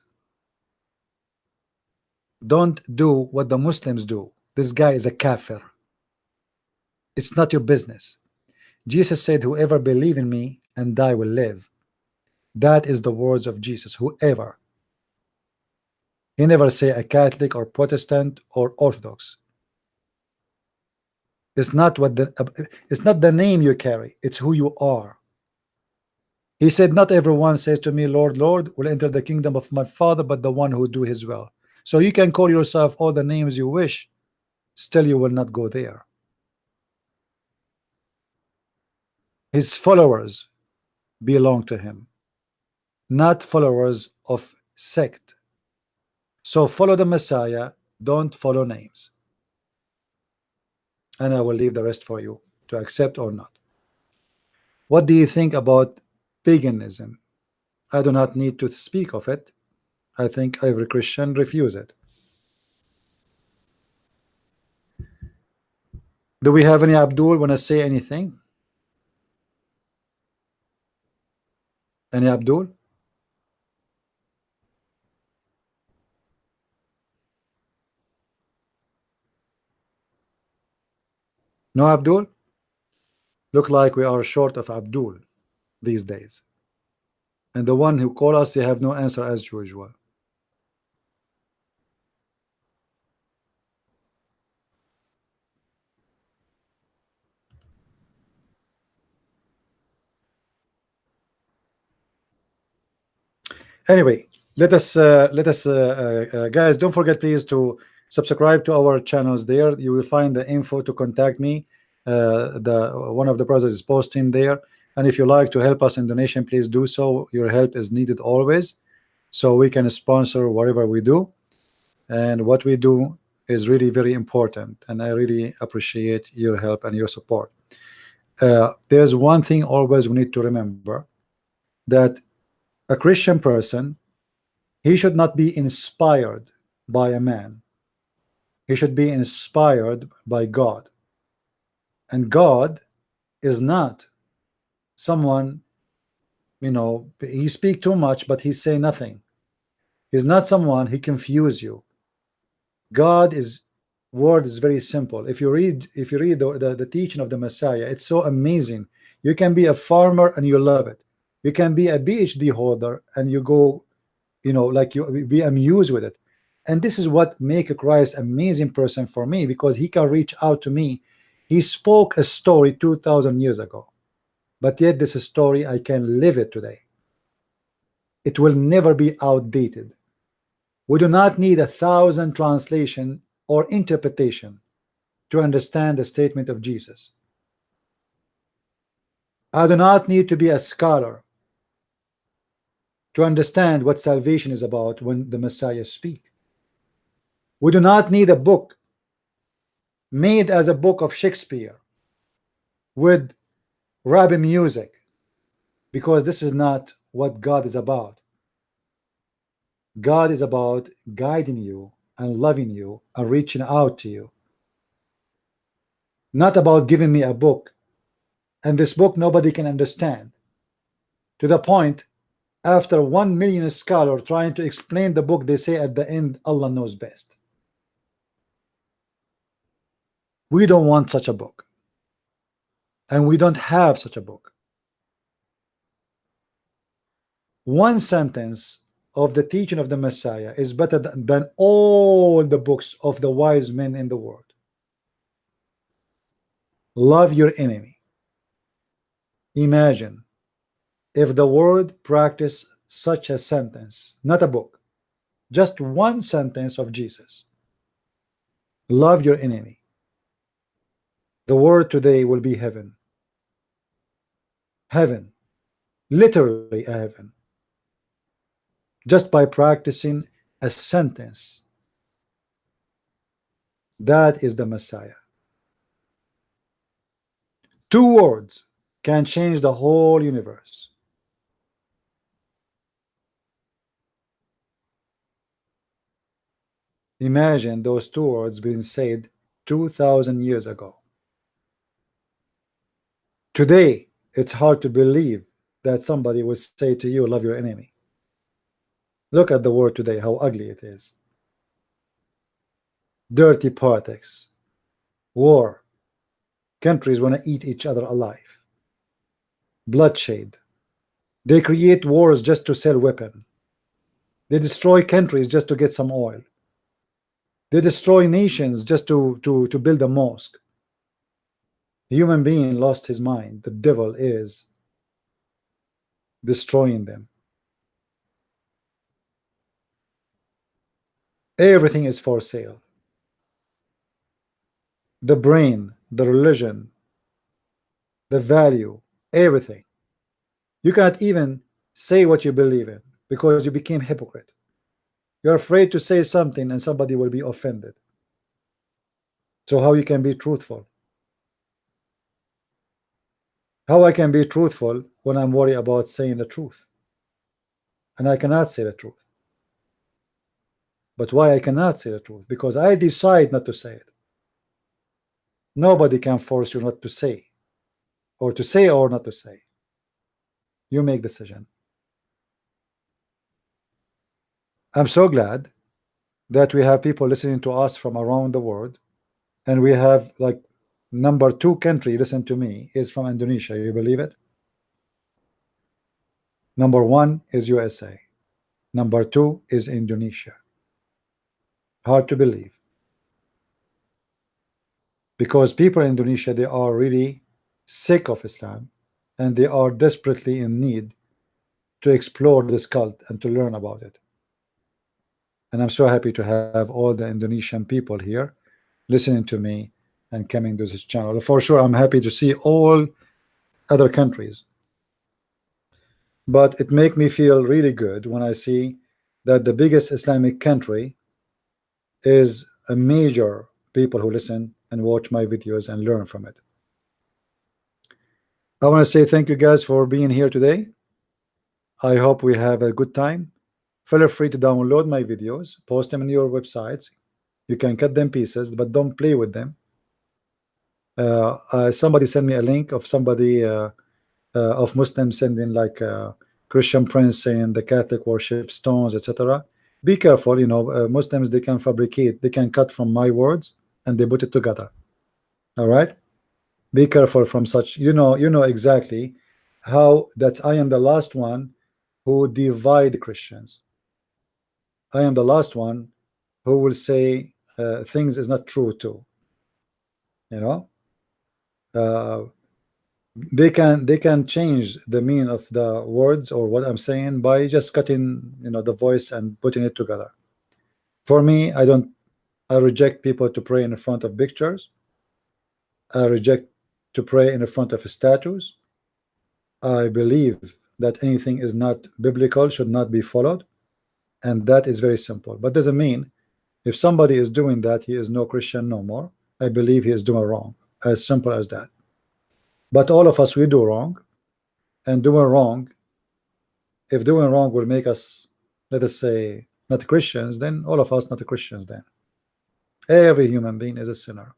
Don't do what the Muslims do. This guy is a kafir. It's not your business. Jesus said, whoever believe in me and die will live. That is the words of Jesus, whoever. He never say a Catholic or Protestant or Orthodox. It's not the name you carry, it's who you are. He said, not everyone says to me, Lord, Lord, will enter the kingdom of my Father, but the one who do his will. So you can call yourself all the names you wish, still you will not go there. His followers belong to him, not followers of sect. So follow the Messiah, don't follow names. and I will leave the rest for you to accept or not. What do you think about paganism? I do not need to speak of it. I think every Christian refuse it. Do we have any Abdul want to say anything? Any Abdul? No Abdul? Look like we are short of Abdul these days. And the one who call us, they have no answer as usual. Anyway, let us guys, don't forget please to subscribe to our channels. There you will find the info to contact me. One of the brothers is posting there, and if you like to help us in donation, please do so. Your help is needed always, so we can sponsor whatever we do, and what we do is really very important, and I really appreciate your help and your support. There's one thing always we need to remember, that a Christian person, he should not be inspired by a man. He should be inspired by God. And God is not someone, you know, he speak too much, but he say nothing. He's not someone, he confuse you. God is, word is very simple. If you read the teaching of the Messiah, it's so amazing. You can be a farmer and you love it. You can be a PhD holder and you go, you know, like you be amused with it. And this is what make Christ amazing person for me, because he can reach out to me. He spoke a story 2,000 years ago, but yet this story I can live it today. It will never be outdated. We do not need 1,000 translation or interpretation to understand the statement of Jesus. I do not need to be a scholar to understand what salvation is about when the Messiah speaks. We do not need a book made as a book of Shakespeare with rabbi music, because this is not what God is about. God is about guiding you and loving you and reaching out to you, not about giving me a book, and this book nobody can understand, to the point after 1 million scholars trying to explain the book, they say at the end, Allah knows best. We don't want such a book, and we don't have such a book. One sentence of the teaching of the Messiah is better than all the books of the wise men in the world. Love your enemy. Imagine if the world practiced such a sentence, not a book, just one sentence of Jesus. Love your enemy. The word today will be heaven. Heaven, literally a heaven, just by practicing a sentence. That is the Messiah. 2 words can change the whole universe. Imagine those 2 words being said 2,000 years ago. Today, it's hard to believe that somebody would say to you, love your enemy. Look at the world today, how ugly it is. Dirty politics, war, countries want to eat each other alive, bloodshed. They create wars just to sell weapons. They destroy countries just to get some oil. They destroy nations just to build a mosque. A human being lost his mind. The devil is destroying them. Everything is for sale. The brain, the religion, the value, everything. You cannot even say what you believe in because you became hypocrite. You're afraid to say something and somebody will be offended. So how you can be truthful? How I can be truthful when I'm worried about saying the truth? And I cannot say the truth. But why I cannot say the truth? Because I decide not to say it. Nobody can force you not to say, or to say or not to say. You make decision. I'm so glad that we have people listening to us from around the world, and we have like #2 country listen to me is from Indonesia. You believe it? #1 is USA. #2 is Indonesia. Hard to believe, because people in Indonesia, they are really sick of Islam, and they are desperately in need to explore this cult and to learn about it. And I'm so happy to have all the Indonesian people here listening to me and coming to this channel. For sure, I'm happy to see all other countries, but it makes me feel really good when I see that the biggest Islamic country is a major people who listen and watch my videos and learn from it. I want to say thank you guys for being here today. I hope we have a good time. Feel free to download my videos, post them in your websites. You can cut them pieces, but don't play with them. Somebody sent me a link of somebody of Muslims sending like Christian Prince saying the Catholic worship stones, etc. Be careful, you know, Muslims, they can fabricate, they can cut from my words and they put it together. All right, be careful from such. You know exactly how that I am the last one who divide Christians. I am the last one who will say things is not true too. You know, they can change the meaning of the words or what I'm saying by just cutting, you know, the voice and putting it together. For me, I reject people to pray in front of pictures. I reject to pray in front of statues. I believe that anything is not biblical should not be followed, and that is very simple. But doesn't mean if somebody is doing that, he is no Christian no more. I believe he is doing wrong. As simple as that. But all of us, we do wrong, and doing wrong, if doing wrong will make us, let us say, not Christians, then all of us not Christians then. Every human being is a sinner.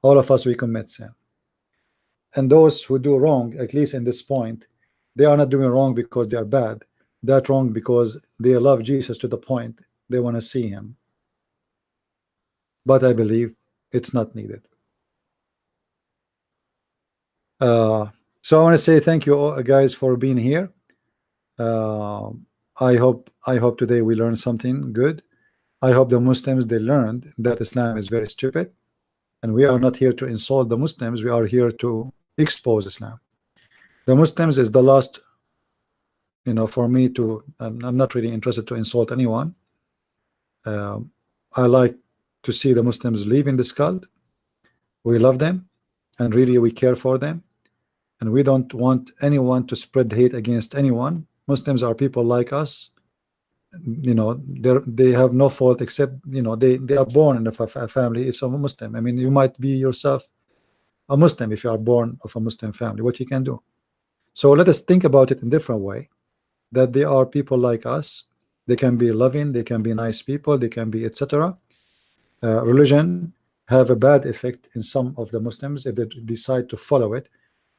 All of us, we commit sin. And those who do wrong, at least in this point, they are not doing wrong because they are bad. They're wrong because they love Jesus to the point they want to see him. But I believe it's not needed. So I want to say thank you all, guys, for being here. I hope today we learned something good. I hope the Muslims, they learned that Islam is very stupid, and we are not here to insult the Muslims. We are here to expose Islam. The Muslims is the last, you know, for me to, I'm not really interested to insult anyone. I like to see the Muslims leaving this cult. We love them, and really we care for them, and we don't want anyone to spread hate against anyone. Muslims are people like us. You know, they have no fault except, you know, they are born in a family. It's a Muslim. I mean, you might be yourself a Muslim if you are born of a Muslim family. What you can do? So let us think about it in a different way, that they are people like us. They can be loving, they can be nice people, they can be etc. Religion have a bad effect in some of the Muslims if they decide to follow it,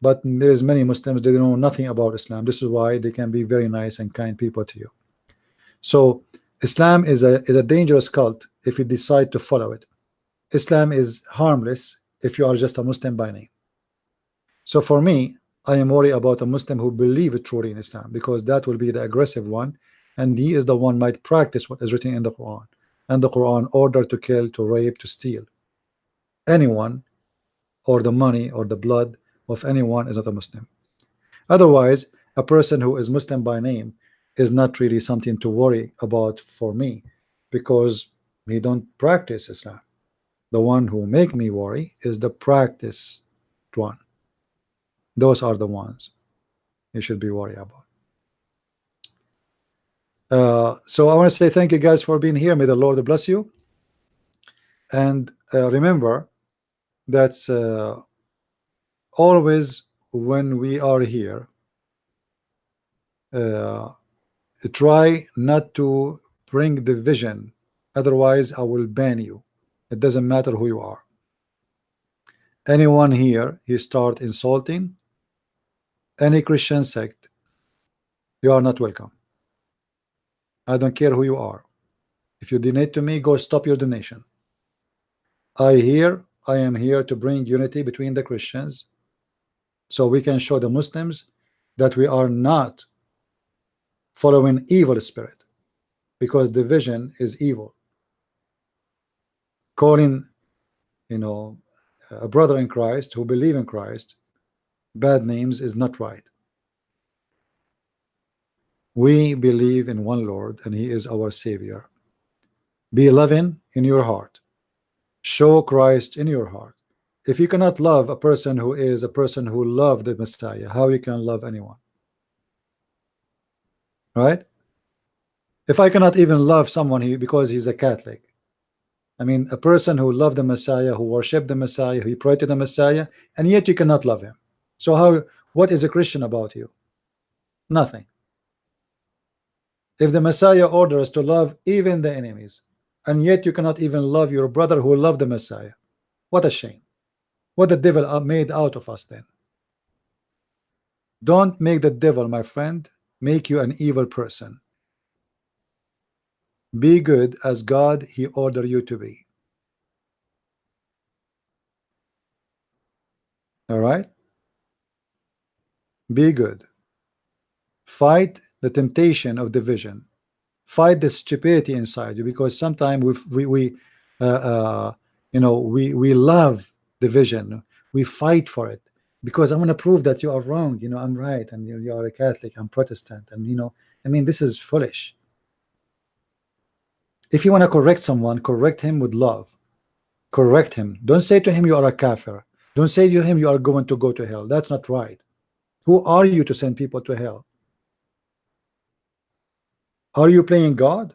but there's many Muslims, they know nothing about Islam. This is why they can be very nice and kind people to you. So Islam is a dangerous cult if you decide to follow it. Islam is harmless if you are just a Muslim by name. So for me, I am worried about a Muslim who believes truly in Islam, because that will be the aggressive one, and he is the one might practice what is written in the Quran. And the Quran order to kill, to rape, to steal. Anyone, or the money or the blood of anyone is not a Muslim. Otherwise, a person who is Muslim by name is not really something to worry about for me, because he don't practice Islam. The one who make me worry is the practiced one. Those are the ones you should be worried about. So I want to say thank you guys for being here. May the Lord bless you. And remember, that's always when we are here, try not to bring division, otherwise I will ban you. It doesn't matter who you are. Anyone here, you start insulting any Christian sect, you are not welcome. I don't care who you are. If you donate to me, go stop your donation. I am here to bring unity between the Christians, so we can show the Muslims that we are not following evil spirit, because division is evil. Calling, a brother in Christ who believe in Christ bad names is not right. We believe in one Lord, and He is our Savior. Be loving in your heart. Show Christ in your heart. If you cannot love a person who is a person who loved the Messiah, how you can love anyone? Right? If I cannot even love someone because he's a Catholic, I mean, a person who loved the Messiah, who worshiped the Messiah, who prayed to the Messiah, and yet you cannot love him. So what is a Christian about you? Nothing. If the Messiah orders us to love even the enemies, and yet you cannot even love your brother who loved the Messiah, what a shame. What the devil made out of us then. Don't make the devil, my friend, make you an evil person. Be good as God He ordered you to be. All right? Be good. Fight the temptation of division. Fight the stupidity inside you, because sometimes we love division. We fight for it because I want to prove that you are wrong. I'm right, and you are a Catholic, I'm Protestant, and I mean, this is foolish. If you want to correct someone, correct him with love. Correct him. Don't say to him you are a kafir. Don't say to him you are going to go to hell. That's not right. Who are you to send people to hell? Are you playing God?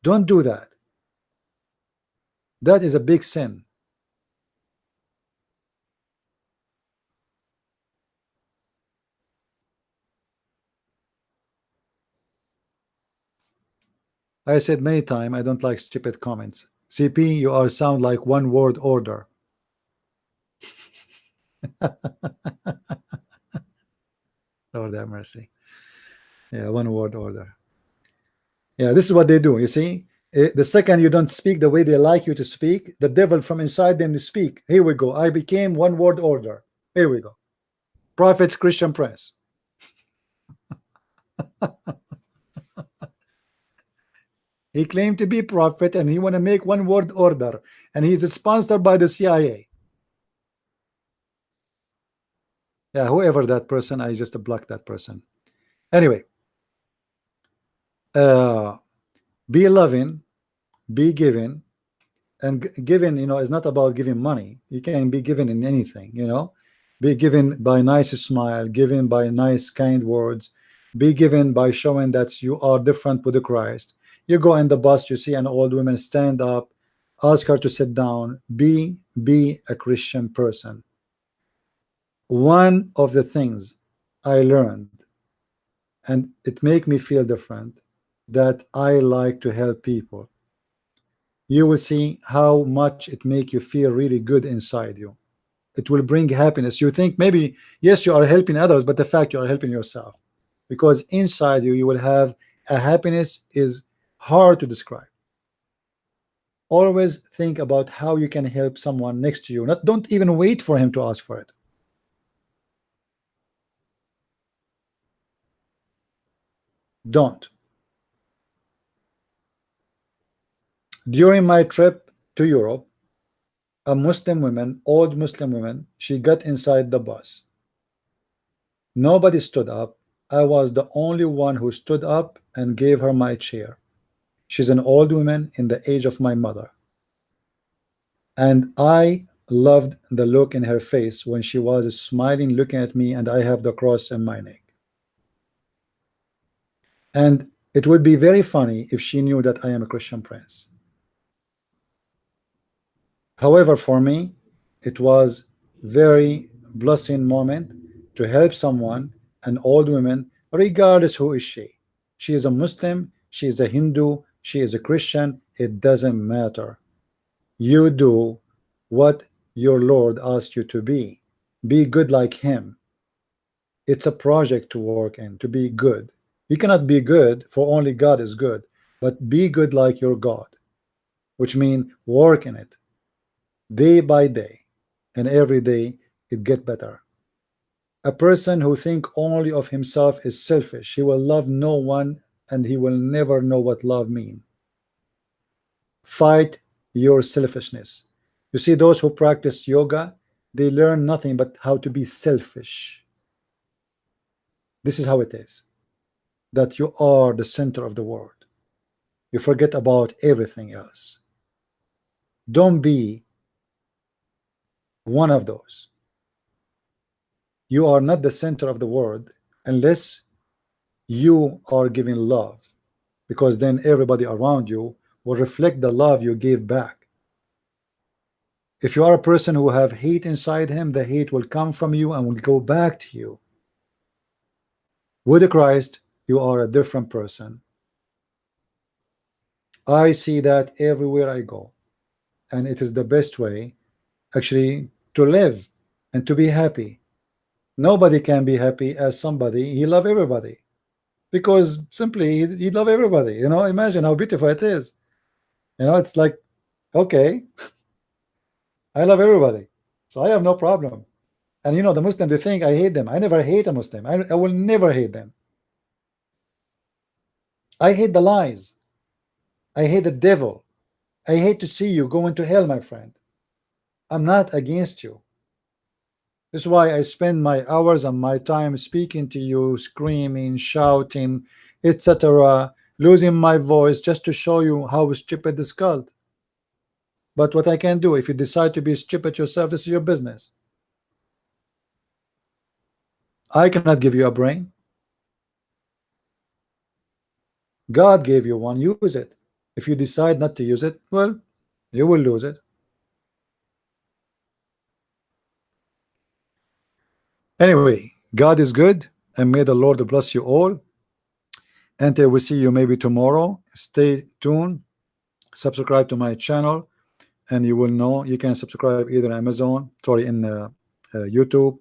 Don't do that. That is a big sin. I said many times, I don't like stupid comments. CP, you sound like one word order. Lord have mercy. Yeah, one word order. Yeah, this is what they do. You see, the second you don't speak the way they like you to speak, the devil from inside them to speak. Here we go. I became one word order. Here we go. Prophet's Christian Prince. He claimed to be prophet, and he want to make one word order, and he's sponsored by the CIA. Yeah, whoever that person, I just blocked that person. Anyway, be loving, be giving, and giving, is not about giving money. You can be given in anything, be given by nice smile, given by nice kind words, be given by showing that you are different with the Christ. You go in the bus, you see an old woman, stand up, ask her to sit down. Be a Christian person. One of the things I learned, and it make me feel different, that I like to help people. You will see how much it make you feel really good inside you. It will bring happiness. You think maybe, yes, you are helping others, but the fact you are helping yourself, because inside you, you will have a happiness is hard to describe. Always think about how you can help someone next to you. Don't even wait for him to ask for it. Don't. During my trip to Europe, a Muslim woman, old Muslim woman, she got inside the bus. Nobody stood up. I was the only one who stood up and gave her my chair. She's an old woman in the age of my mother. And I loved the look in her face when she was smiling, looking at me, and I have the cross in my neck. And it would be very funny if she knew that I am a Christian Prince. However, for me, it was very blessing moment to help someone, an old woman, regardless who is she. She is a Muslim, she is a Hindu, she is a Christian, it doesn't matter. You do what your Lord asks you to be. Be good like him. It's a project to work in, to be good. You cannot be good, for only God is good, but be good like your God, which means work in it day by day, and every day it get better. A person who think only of himself is selfish. He will love no one, and he will never know what love means. Fight your selfishness. You see, those who practice yoga, they learn nothing but how to be selfish. This is how it is, that you are the center of the world. You forget about everything else. Don't be one of those. You are not the center of the world unless you are giving love, because then everybody around you will reflect the love you gave back. If you are a person who have hate inside him, the hate will come from you and will go back to you. With Christ, you are a different person. I see that everywhere I go, and it is the best way actually to live and to be happy. Nobody can be happy as somebody he love everybody, because simply he love everybody. You know, imagine how beautiful it is. You know, it's like, okay, I love everybody, so I have no problem. And you know, the Muslim, they think I hate them. I never hate a Muslim. I will never hate them. I hate the lies. I hate the devil. I hate to see you go into hell, my friend. I'm not against you. This is why I spend my hours and my time speaking to you, screaming, shouting, etc., losing my voice just to show you how stupid this cult. But what I can do, if you decide to be stupid yourself, this is your business. I cannot give you a brain. God gave you one, use it. If you decide not to use it, well, you will lose it. Anyway, God is good, and may the Lord bless you all. Until we see you maybe tomorrow, stay tuned, subscribe to my channel, and you will know you can subscribe either Amazon, sorry, in YouTube,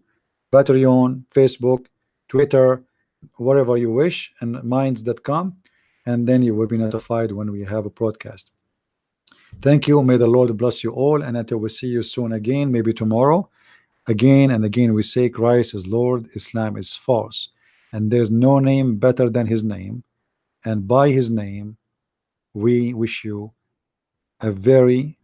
Patreon, Facebook, Twitter, whatever you wish, and minds.com, and then you will be notified when we have a broadcast. Thank you. May the Lord bless you all, and until we see you soon again, maybe tomorrow. Again and again we say Christ is Lord, Islam is false, and there's no name better than his name, and by his name we wish you a very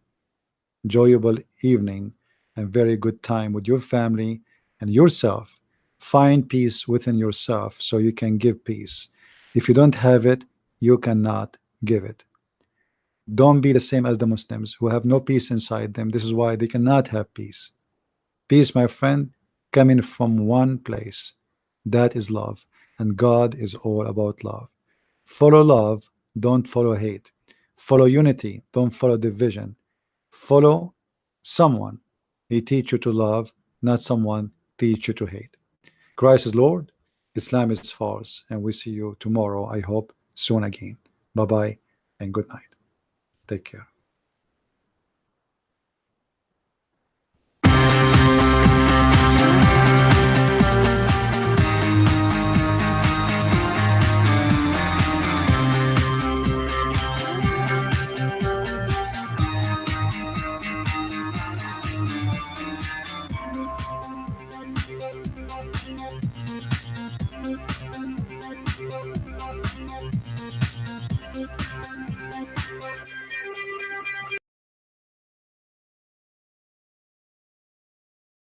enjoyable evening and very good time with your family and yourself. Find peace within yourself so you can give peace. If you don't have it, you cannot give it. Don't be the same as the Muslims who have no peace inside them. This is why they cannot have peace. Peace, my friend, coming from one place, that is love, and God is all about love. Follow love, don't follow hate. Follow unity, don't follow division. Follow someone, he teach you to love, not someone teach you to hate. Christ is Lord, Islam is false, and we see you tomorrow, I hope soon again. Bye bye and good night. Take care.